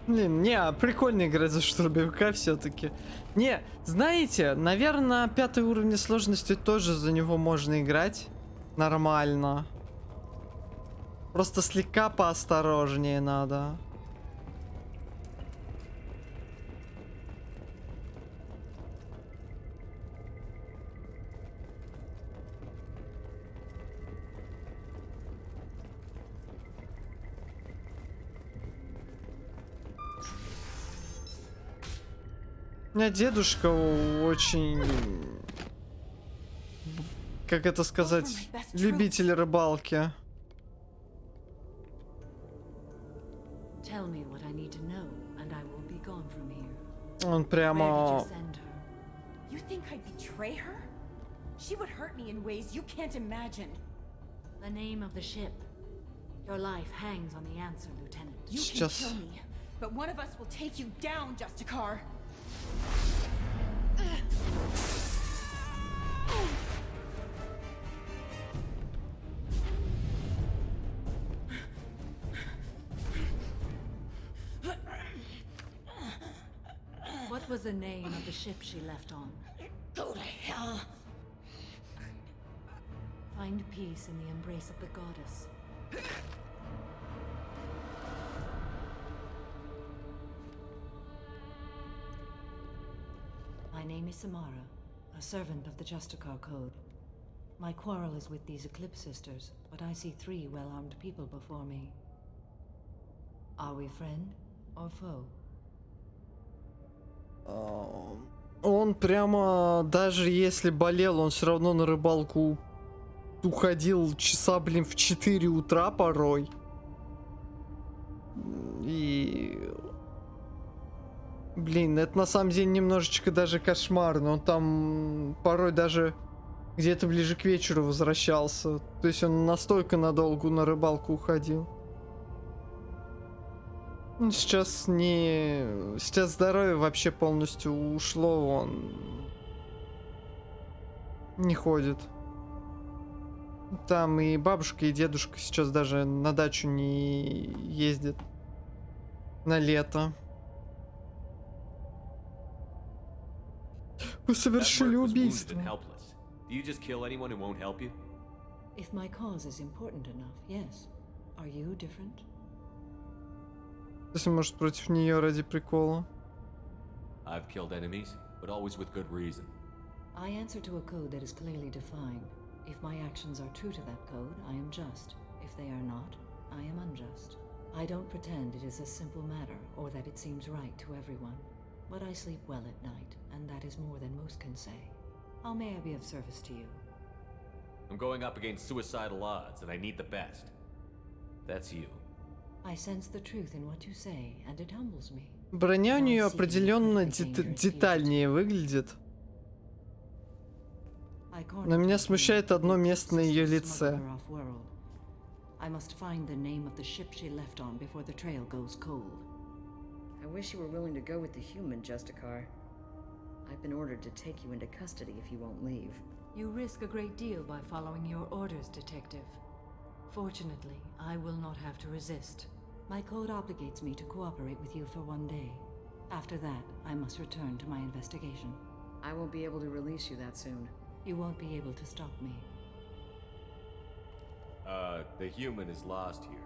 Блин, не, прикольно играть за штурмовика все-таки. Не, знаете, наверное, на 5-й уровне сложности тоже за него можно играть нормально. Просто слегка поосторожнее надо. У меня дедушка очень, как это сказать, любитель рыбалки. Он прямо... You think I'd betray her? She would hurt me in ways you can't imagine. The name of the ship. Your life hangs on the answer, Lieutenant. You can kill me, but one of us will take you down, Justicar. What was the name of the ship she left on? Go to hell. Find peace in the embrace of the goddess. My name is Samara, a servant of the Justicar Code. My quarrel is with these Eclipse sisters, but I see 3 well-armed people before me. Are we friend or foe? Он прямо, даже если болел, он все равно на рыбалку уходил часа, блин, в 4 утра порой. И... Блин, это на самом деле немножечко даже кошмарно. Он там порой даже где-то ближе к вечеру возвращался. То есть он настолько надолго на рыбалку уходил. Сейчас не... Сейчас здоровье вообще полностью ушло, он не ходит. Там и бабушка, и дедушка сейчас даже на дачу не ездят на лето. Вы совершили убийство. If my cause is important enough, yes. Are you different? Если может против нее ради прикола. I've killed enemies, but always with good reason. I answer to a code that is clearly defined. If my actions are true to that code, I am just. If they are not, I am unjust. I don't pretend it is a simple matter or that it seems right to everyone. But I sleep well at night, and that is more than most can say. How may I be of service to you? I'm going up against suicidal odds, and I need the best. That's you. I sense the truth in what you say, and it humbles me. Броня у нее определенно детальнее выглядит. Но меня смущает одно место на ее лице. I must find the name of the ship she left on before the trail goes cold. I wish you were willing to go with the human, Justicar. I've been ordered to take you into custody if you won't leave. You risk a great deal by following your orders, Detective. Fortunately, I will not have to resist. My code obligates me to cooperate with you for 1 day. After that, I must return to my investigation. I won't be able to release you that soon. You won't be able to stop me. The human is lost here.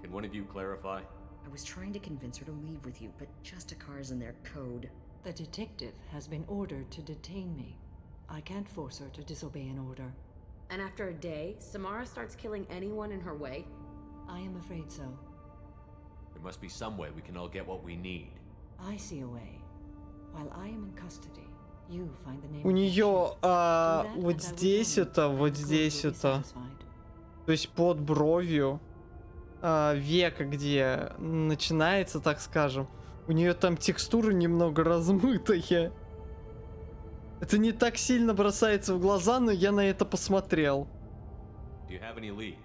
Can one of you clarify? I was trying to convince her to leave with you, but Justicar's in their code. The detective has been ordered to detain me. I can't force her to disobey an order. And after a day, Samara starts killing anyone in her way? I am afraid so. There must be some way we can all get what we need. I see a way. While I am in custody, you find the name. У нее вот здесь это, то есть под бровью, века, где начинается, так скажем, у нее там текстура немного размытая. Это не так сильно бросается в глаза, но я на это посмотрел. Do you have any leads?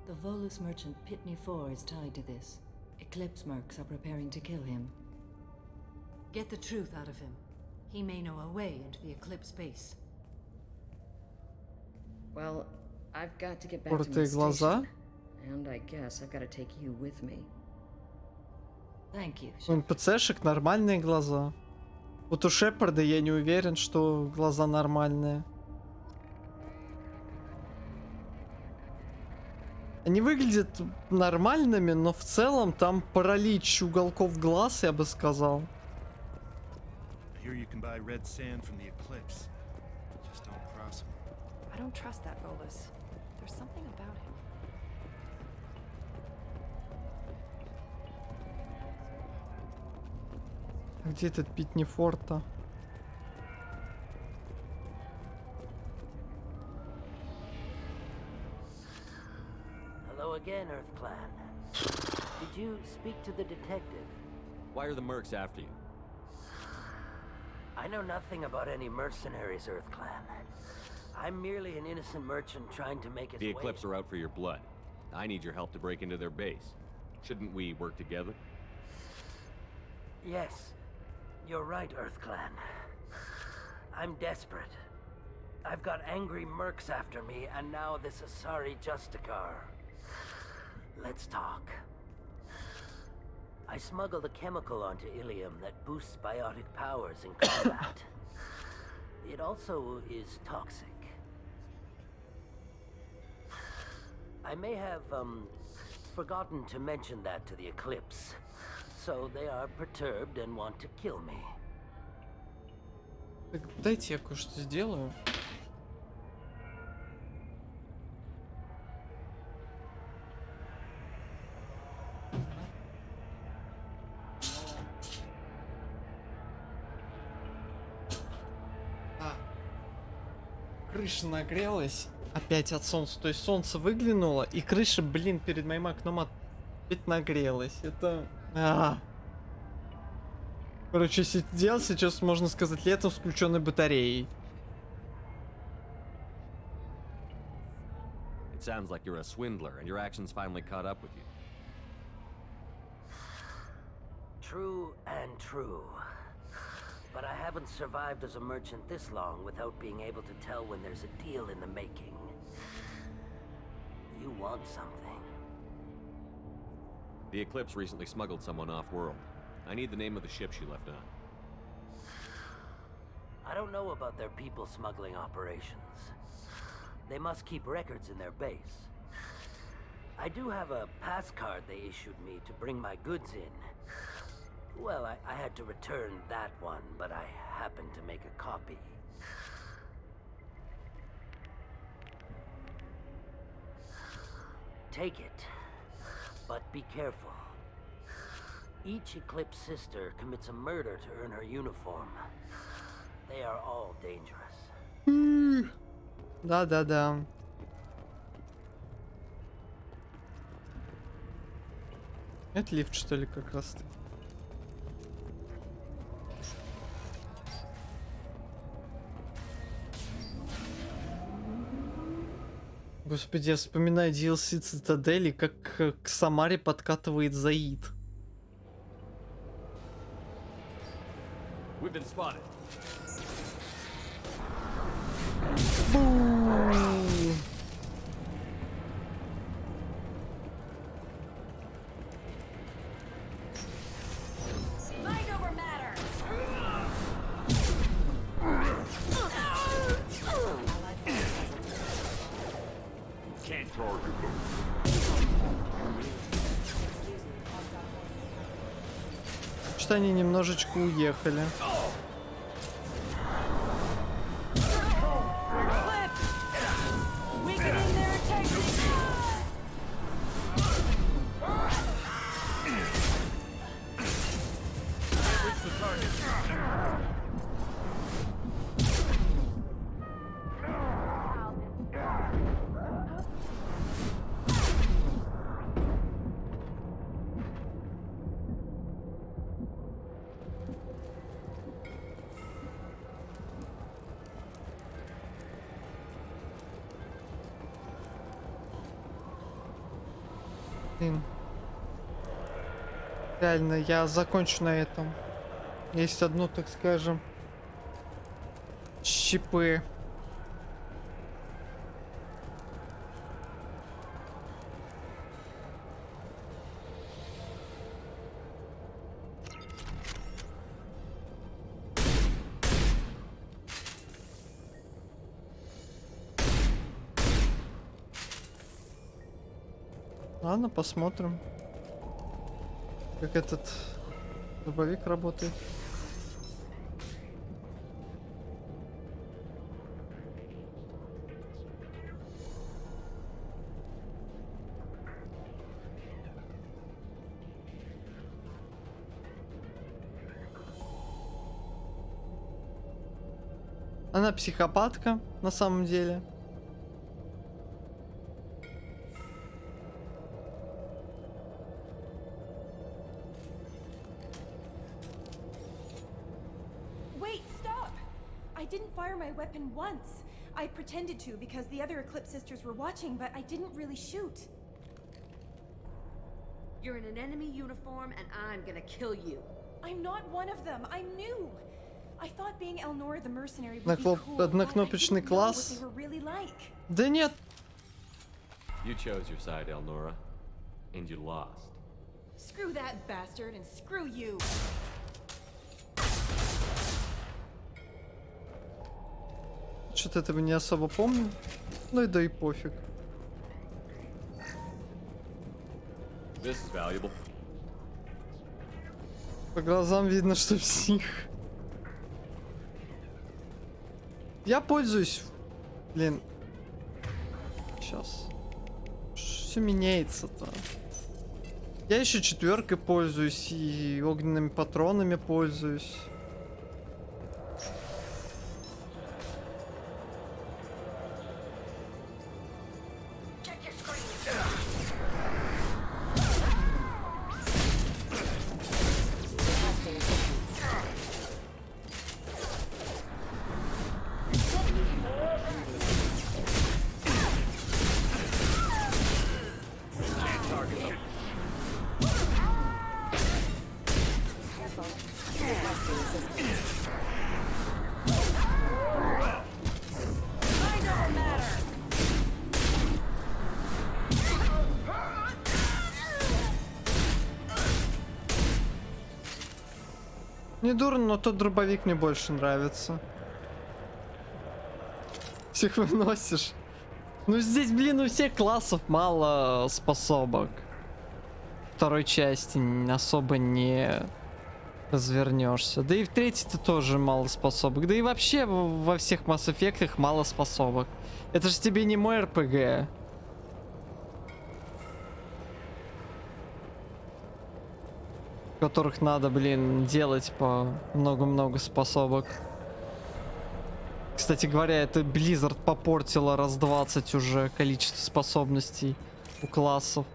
The Volus merchant Pitney 4 is tied to this. Eclipse mercs are preparing to kill him. Get the truth out of him. He may know a way into the Eclipse base. Well, I've got to get back to my station. And I guess I've got to take you with me. Thank you. У НПЦшек нормальные глаза. Вот у Шепарда я не уверен, что глаза нормальные. Они выглядят нормальными, но в целом там паралич уголков глаз, я бы сказал. I hear you can buy red sand from the Eclipse. Just don't cross him. I don't trust that Volus. There's something about him. Где этот Питни Форта? Hello again, Earth Clan. Did you speak to the detective? Why are the mercs after you? I know nothing about any mercenaries, Earth Clan. I'm merely an innocent merchant trying to make his way. The Eclipse are out for your blood. I need your help to break into their base. Shouldn't we work together? Yes, you're right, Earth Clan. I'm desperate. I've got angry mercs after me, and now this Asari Justicar. Let's talk. I smuggled a chemical onto Ilium that boosts biotic powers in combat. It also is toxic. I may have, forgotten to mention that to the Eclipse. So they are perturbed and want to kill me. Так, дайте я кое-что сделаю. Крыша нагрелась опять от солнца. То есть солнце выглянуло, и крыша, блин, перед моим окном опять нагрелась. Это... Короче, сидел сейчас, можно сказать, летом с включенной батареей. It sounds like you're a swindler, and your actions finally caught up with you. True and true. But I haven't survived as a merchant this long without being able to tell when there's a deal in the making. You want something. The Eclipse recently smuggled someone off-world. I need the name of the ship she left on. I don't know about their people smuggling operations. They must keep records in their base. I do have a pass card they issued me to bring my goods in. Well, I had to return that one, but I happened to make a copy. Take it, but be careful. Each Eclipse sister commits a murder to earn her uniform. They are all dangerous. Да. Это лифт, что ли, как раз? Господи, я вспоминаю DLC Цитадели, как к Самаре подкатывает Заид. We've been spotted. Mind over matter. Can't target them. Что они немножечко уехали. Реально, я закончу на этом. Есть одно, так скажем, щипы. Ладно, посмотрим, как этот дробовик работает. Она психопатка на самом деле. I didn't fire my weapon once. I pretended to because the other Eclipse sisters were watching, but I didn't really shoot. You're in an enemy uniform and I'm gonna kill you. I'm not one of them. I'm new. I thought being Elnora the mercenary would be cool. Однокнопочный класс. What they were really like. Да нет. You chose your side, Elnora, and you lost. Screw that bastard and screw you. Что-то этого не особо помню. Ну и да и пофиг. This is valuable. По глазам видно, что псих. Я пользуюсь. Блин. Сейчас. Все меняется-то. Я еще 4-кой пользуюсь и огненными патронами пользуюсь. Не дурно, но тот дробовик мне больше нравится. Всех выносишь. Ну здесь, блин, у всех классов мало способок. Второй части особо не развернешься. Да и в третьей-то тоже мало способок. Да и вообще во всех Mass Effect'ах мало способок. Это же тебе не мой РПГ. Которых надо, блин, делать по много-много способок. Кстати говоря, это Blizzard попортила раз 20 уже количество способностей у классов.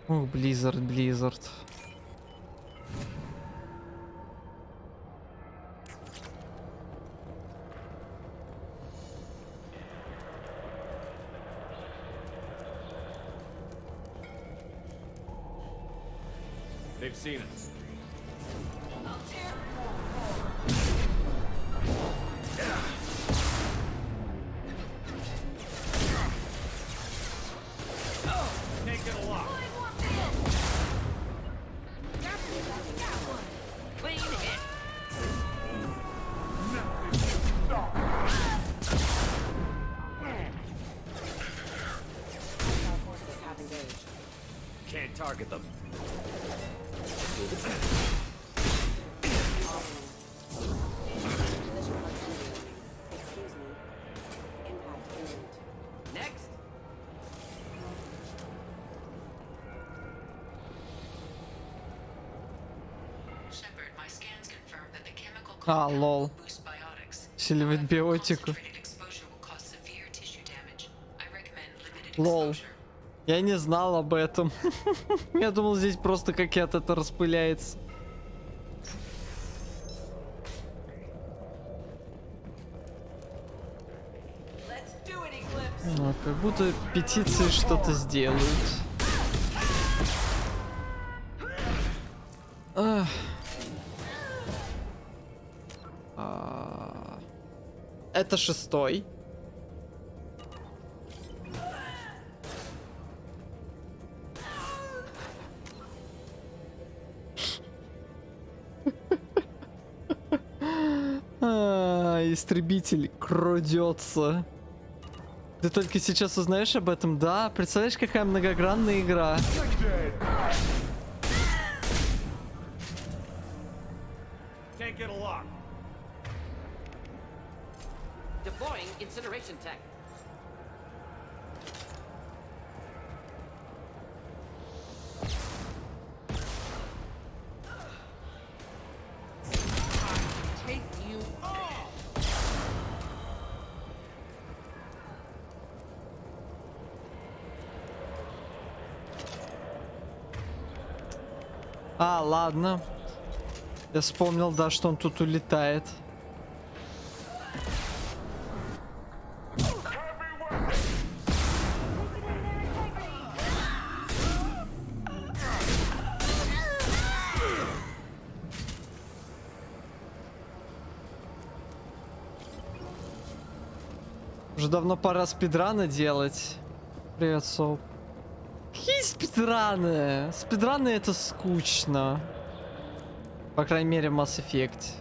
Ух, Blizzard. They've seen us. Can't get a lock. Clean hit. Can't target them. Next. Shepard, my scans confirm that the chemical А, лол. boosts biotics. Усиливает биотику. Exposure will cause severe tissue damage. I recommend limited Лол. exposure. Я не знал об этом. Я думал, здесь просто как это распыляется. Ну, как будто петиции что-то сделают. Ах. Это 6-й. Истребитель крадется. Ты только сейчас узнаешь об этом? Да, представляешь, какая многогранная игра. Can't get a lock. Deploying incineration tech. Take you off. А, ладно. Я вспомнил, да, что он тут улетает. Уже давно пора спидраны делать. Привет, Соуп. Какие спидраны? Спидраны это скучно. По крайней мере, в Mass Effect.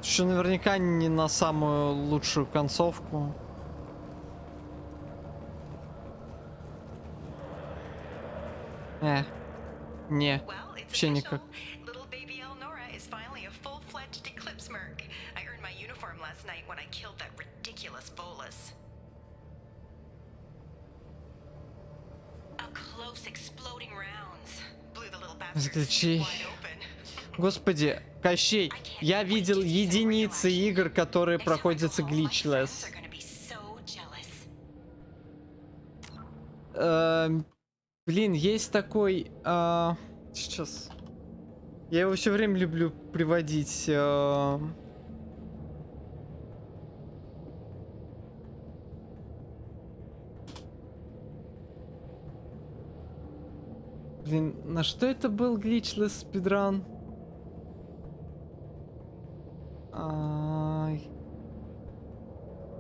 Еще наверняка не на самую лучшую концовку. Не. Вообще никак. Заключи. Господи, Кощей, я видел единицы игр, которые проходятся glitchless. Блин, есть такой... сейчас. Я его все время люблю приводить. Блин, на что это был glitchless спидран?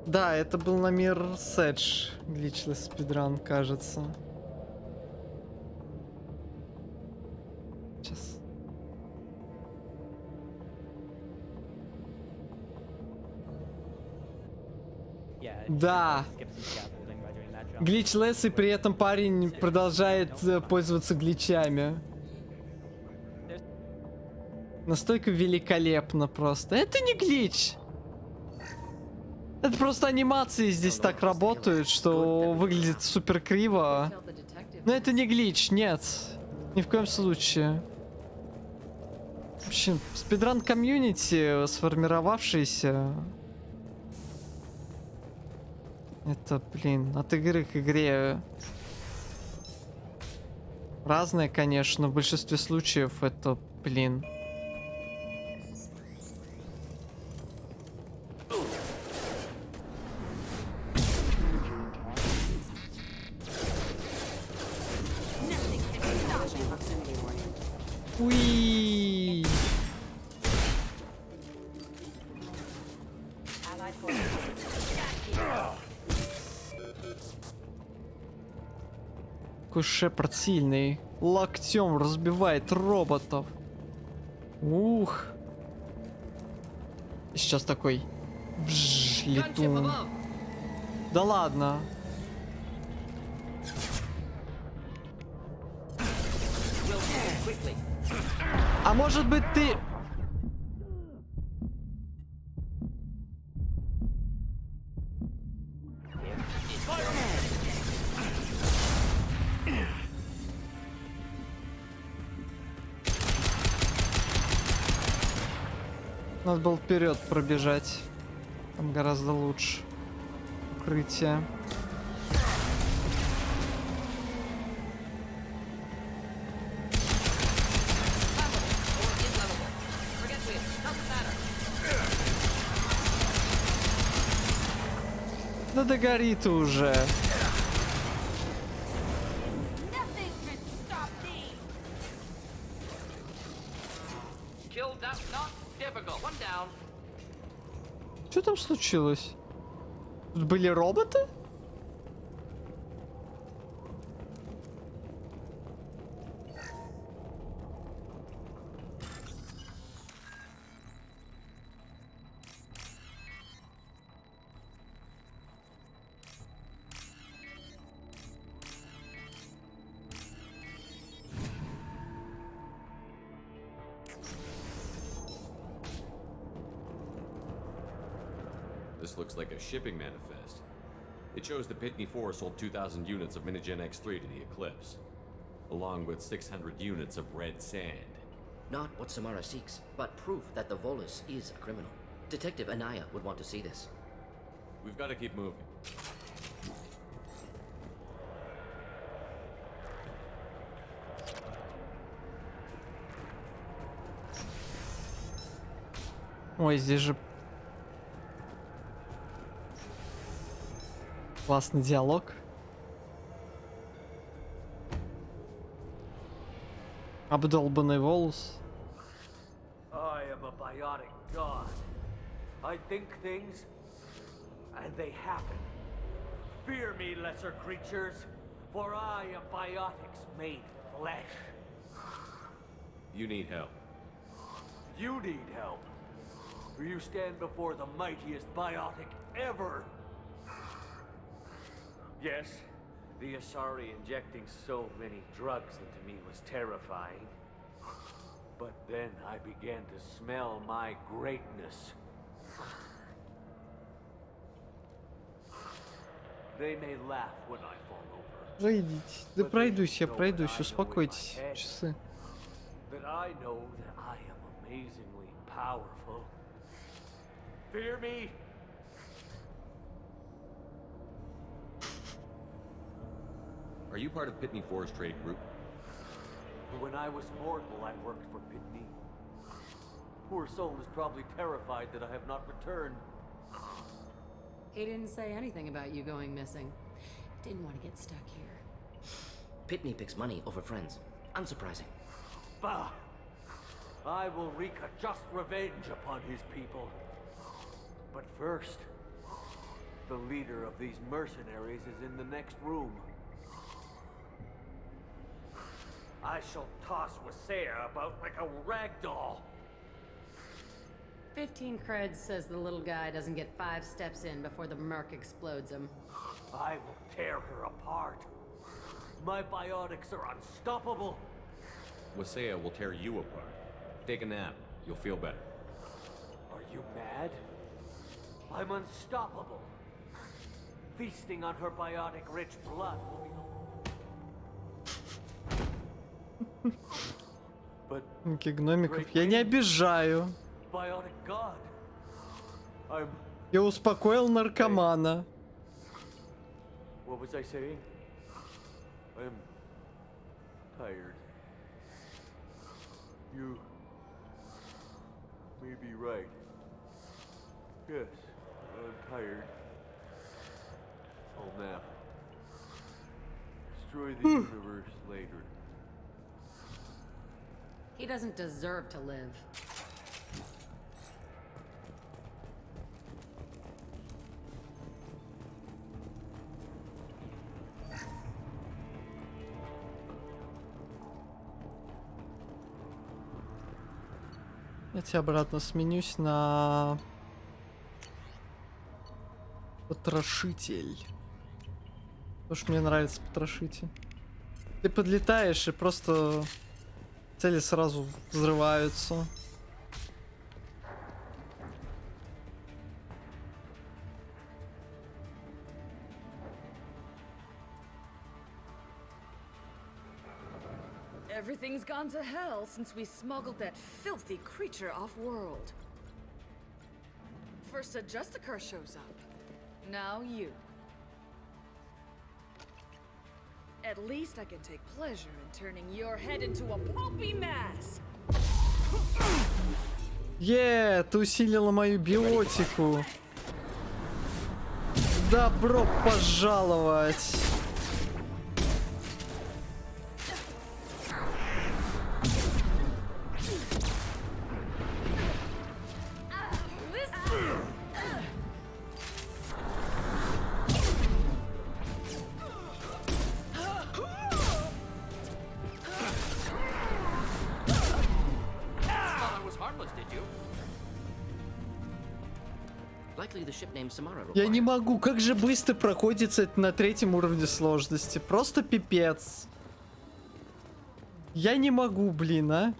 Да, это был на Mirror's Edge glitchless спидран, кажется. Сейчас. Да. Glitchless, и при этом парень продолжает пользоваться гличами. Настолько великолепно просто. Это не глич. Это просто анимации здесь так работают, что выглядит супер криво. Но это не глич, нет. Ни в коем случае. В общем, спидран комьюнити, сформировавшийся. Это, блин, от игры к игре. Разное, конечно, в большинстве случаев это, блин. Уи! Какой Шепард сильный. Локтем разбивает роботов. Ух. Сейчас такой летун. Да ладно. А может быть ты... Надо было вперед пробежать. Там гораздо лучше. Укрытие. Да догори ты уже. Что там случилось? Тут были роботы? This looks like a shipping manifest. It shows the Pitney 4 sold 2,000 units of Minigen X3 to the Eclipse, along with 600 units of red sand. Not what Samara seeks, but proof that the Volus is a criminal. Detective Anaya would want to see this. We've got to keep moving. Ой, здесь же классный диалог. Обдолбанный волос. I am a biotic god. I think things, and they happen. Fear me, lesser creatures, for I am biotics made flesh. You need help. You need help. For you stand before the mightiest biotic ever. Yes, the Asari injecting so many drugs into me was terrifying. But then I began to smell my greatness. They may laugh when I fall over. Зайдите. Да пройдусь, я пройдусь, успокойтесь. Часы. That I know that I am amazingly powerful. Fear me. Are you part of Pitney 4's trade group? When I was mortal, I worked for Pitney. Poor soul is probably terrified that I have not returned. He didn't say anything about you going missing. Didn't want to get stuck here. Pitney picks money over friends. Unsurprising. Bah! I will wreak a just revenge upon his people. But first, the leader of these mercenaries is in the next room. I shall toss Wasea about like a rag doll. 15 creds says the little guy doesn't get 5 steps in before the Merc explodes him. I will tear her apart. My biotics are unstoppable. Wasea will tear you apart. Take a nap. You'll feel better. Are you mad? I'm unstoppable. Feasting on her biotic-rich blood will be... But... Гномиков я не обижаю. Biotic god. I'm... Я успокоил наркомана. What was I saying? I'm tired. You may be right. Yes, I'm tired. I'll nap. Destroy the universe later. He doesn't deserve to live. Я тебя обратно сменюсь на потрошитель. Потому что мне нравится потрошитель. Ты подлетаешь и просто цели сразу взрываются. Everything's gone to hell since we smuggled that filthy creature off-world. First a Justicar shows up. Now you. At least I can take pleasure in turning your head into a pulpy mass. Ты усилила мою биотику. Добро пожаловать. Я не могу, как же быстро проходится это на 3-м уровне сложности. Просто пипец. Я не могу, блин, а.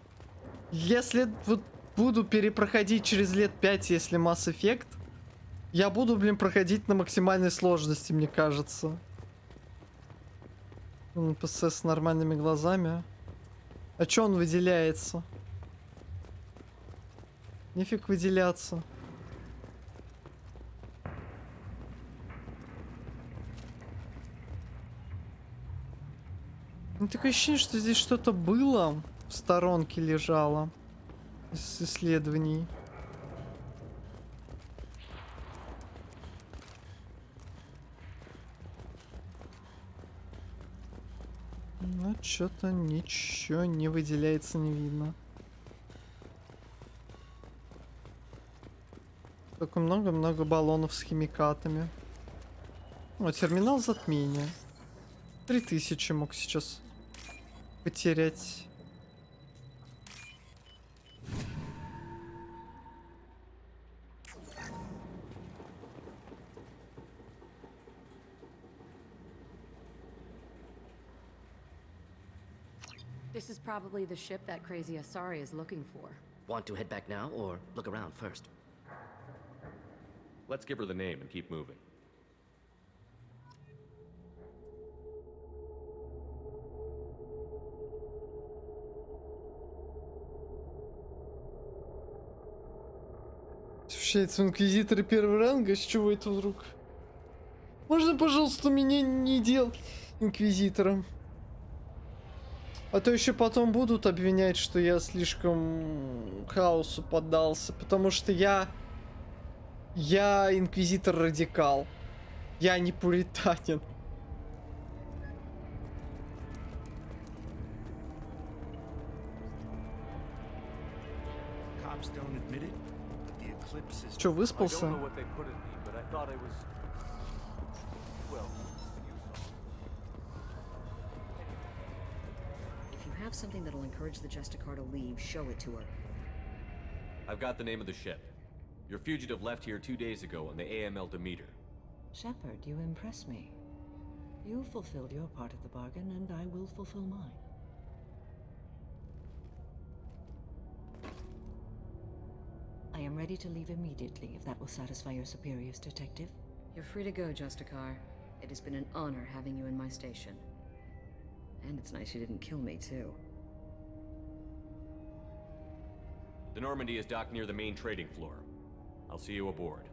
Если вот буду перепроходить через лет 5, если Mass Effect, я буду, блин, проходить на максимальной сложности, мне кажется. НПС с нормальными глазами. А чё он выделяется? Нефиг выделяться. Такое ощущение, что здесь что-то было, в сторонке лежало из исследований. Но что-то ничего не выделяется, не видно. Только много-много баллонов с химикатами. О, терминал затмения. 3000 мог сейчас потерять. This is probably the ship that crazy Asari is looking for. Want to head back now or look around first? Let's give her the name and keep moving. Ощущается, инквизиторы первого ранга? С чего это вдруг? Можно, пожалуйста, меня не делать инквизитором? А то еще потом будут обвинять, что я слишком хаосу поддался. Потому что я инквизитор-радикал. Я не пуританин. Че, выспался? If you have something that'll encourage the Justicar to leave, show it to her. I've got the name of the ship. Your fugitive left here 2 days ago on the AML Demeter. Shepard, you impress me. You fulfilled your part of the bargain, and I will fulfill mine. I am ready to leave immediately, if that will satisfy your superiors, Detective. You're free to go, Justicar. It has been an honor having you in my station. And it's nice you didn't kill me, too. The Normandy is docked near the main trading floor. I'll see you aboard.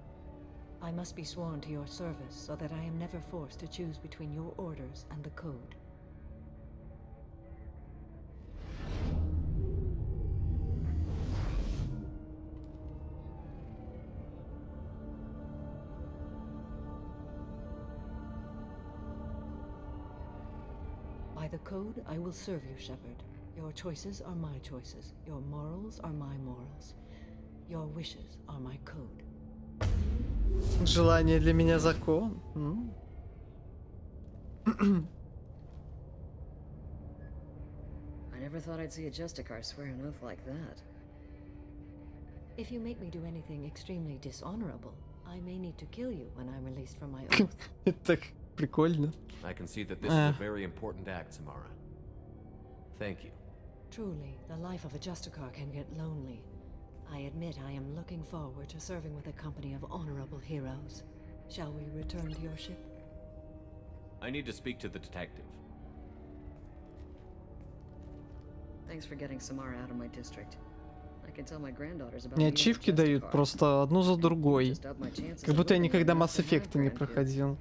I must be sworn to your service, so that I am never forced to choose between your orders and the Code. By the Code, I will serve you, Shepard. Your choices are my choices. Your morals are my morals. Your wishes are my code. Желание для меня закон. I never thought I'd see a Justicar swear an oath like that. If you make me do anything extremely dishonorable, I may need to kill you when I'm released from my oath. Это так прикольно. I can see that this is a very important act, Samara. Thank you. Truly, the life of a Justicar can get lonely. I admit I am looking forward to serving with a company of honorable heroes. Shall we return to your ship? I need to speak to the detective. Thanks for getting Samara out of my district. I can tell my granddaughters about Мне meeting a ачивки дают Justicar. просто одну за другой. Just up my chances Как of будто я whipping никогда one Mass up for my Effect не grandkids. проходил.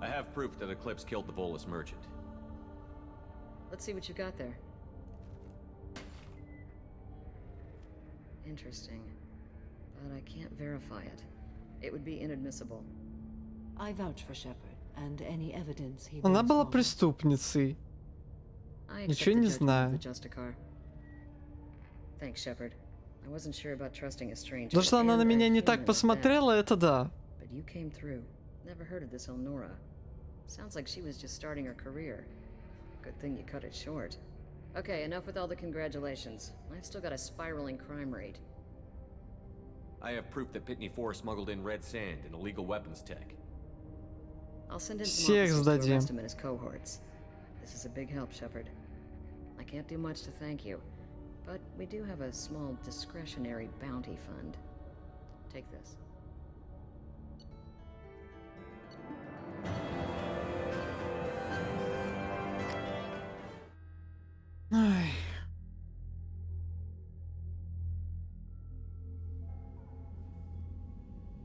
I have proof that Eclipse killed the Volus merchant. Let's see what you got there. Interesting. But I can't verify it. It would be inadmissible. I vouch for Shepard, and any evidence he Она brings была forward. преступницей. I Ничего accept the не judgment знаю. of the Justicar. Thanks, Shepard. I wasn't sure about trusting a stranger. То, что она на and a меня не human так at that. посмотрела, это да. But you came through. Never heard of this Elnora. Sounds like she was just starting her career. Good thing you cut it short. Okay, enough with all the congratulations. I've still got a spiraling crime rate. I have proof that Pitney 4 smuggled in red sand and illegal weapons tech. I'll send in some Всех officers to сдадим. arrest him and his cohorts. This is a big help, Shepard. I can't do much to thank you, but we do have a small discretionary bounty fund. Take this. Ай.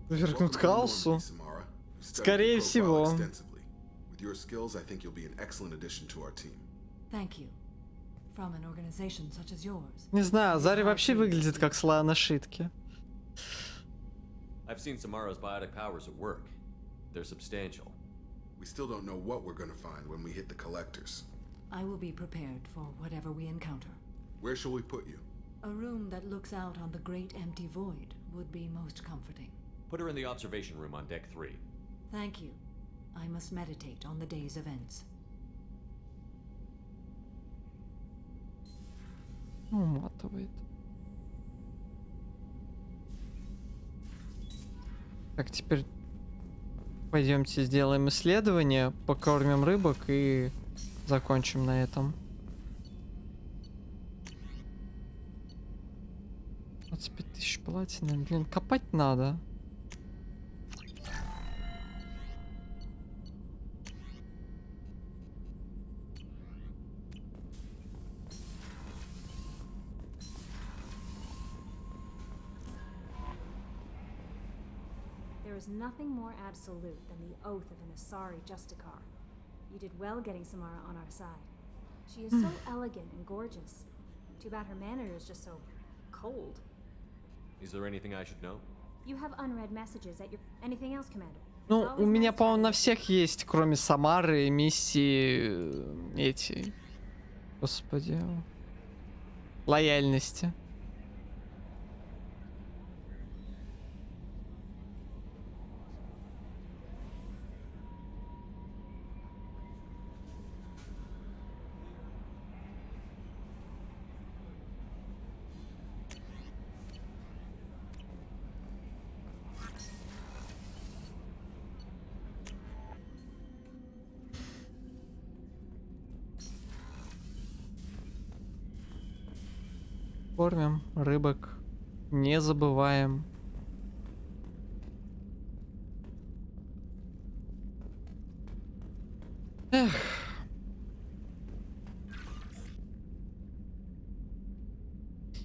Вернут к хаосу. Скорее всего. With your skills, I think you'll be an excellent addition to our team. Thank you. From an organization such as yours. Не знаю, Зари вообще выглядит как слоя на шитке. I've seen Samara's biotic powers at work. They're substantial. We still don't know what we're going to find when we hit the collectors. I will be prepared for whatever we encounter. Where shall we put you? A room that looks out on the great empty void would be most comforting. Put her in the observation room on deck 3. Thank you. I must meditate on the day's events. Уматывает. Так, теперь пойдемте сделаем исследование, покормим рыбок и закончим на этом. 25 тысяч платины. Блин, копать надо. There is nothing more absolute than the oath of an Asari Justicar. You did well getting Samara on our side. She is so elegant and gorgeous. Too bad her manner is just so cold. Is there anything I should know? You have unread messages at your... Anything else, Commander? Ну, у меня, по-моему, на всех есть, кроме Самары, миссии эти... Господи... Лояльности. Кормим рыбок, не забываем. Эх.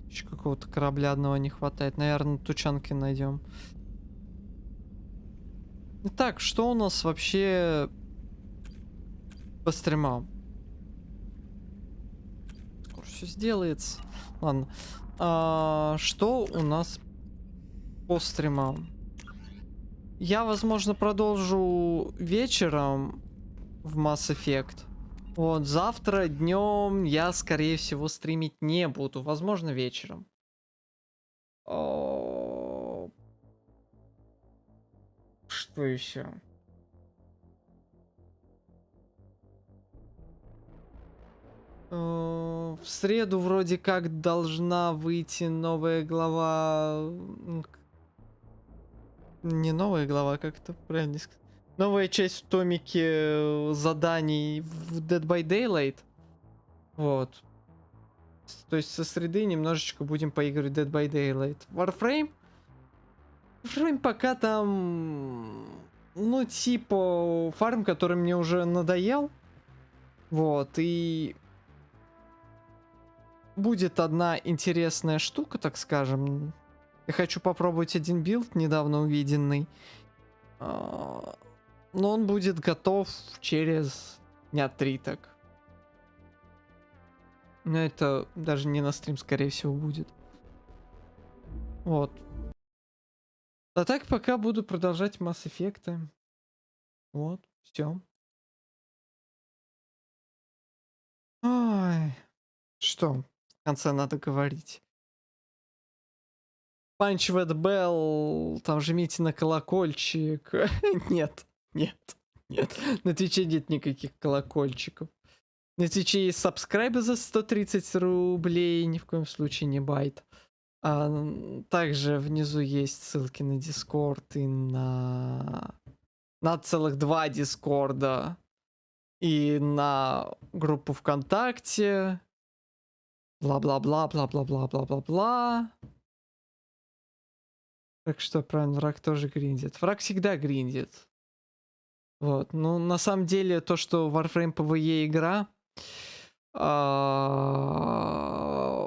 Еще какого-то корабля одного не хватает. Наверное, тучанки найдем. Итак, что у нас вообще по стримам? Скоро все сделается. Ладно. Что у нас по стримам? я, возможно, продолжу вечером в Mass Effect. Вот, завтра днем я, скорее всего, стримить не буду. Возможно, вечером. Что еще? В среду вроде как должна выйти новая глава. Не новая глава, как это правильно сказать. Новая часть в томике заданий в Dead by Daylight. Вот. То есть со среды немножечко будем поигрывать Dead by Daylight. Warframe? Warframe пока там... Ну, типа, фарм, который мне уже надоел. Вот, и... Будет одна интересная штука, так скажем. Я хочу попробовать один билд, недавно увиденный. Но он будет готов через дня 3 так. Но это даже не на стрим, скорее всего, будет. Вот. А так пока буду продолжать Mass Effect. Вот, все. Ой. Что в конце надо говорить? Punch that bell, там жмите на колокольчик. Нет, нет, нет. На Твиче нет никаких колокольчиков. На Твиче есть сабскрайбы за 130 рублей, ни в коем случае не байт. Также внизу есть ссылки на Дискорд и на целых 2 Дискорда. И на группу ВКонтакте. Бла-бла-бла, бла-бла-бла, бла-бла-бла. Так что, правильно, враг тоже гриндит. Враг всегда гриндит. Вот. Ну, на самом деле, то, что Warframe PvE игра,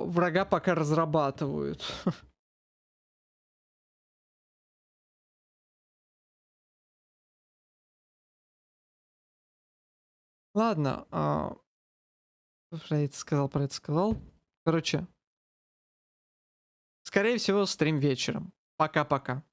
врага пока разрабатывают. Ладно. Про это сказал. Короче. Скорее всего, стрим вечером. Пока-пока.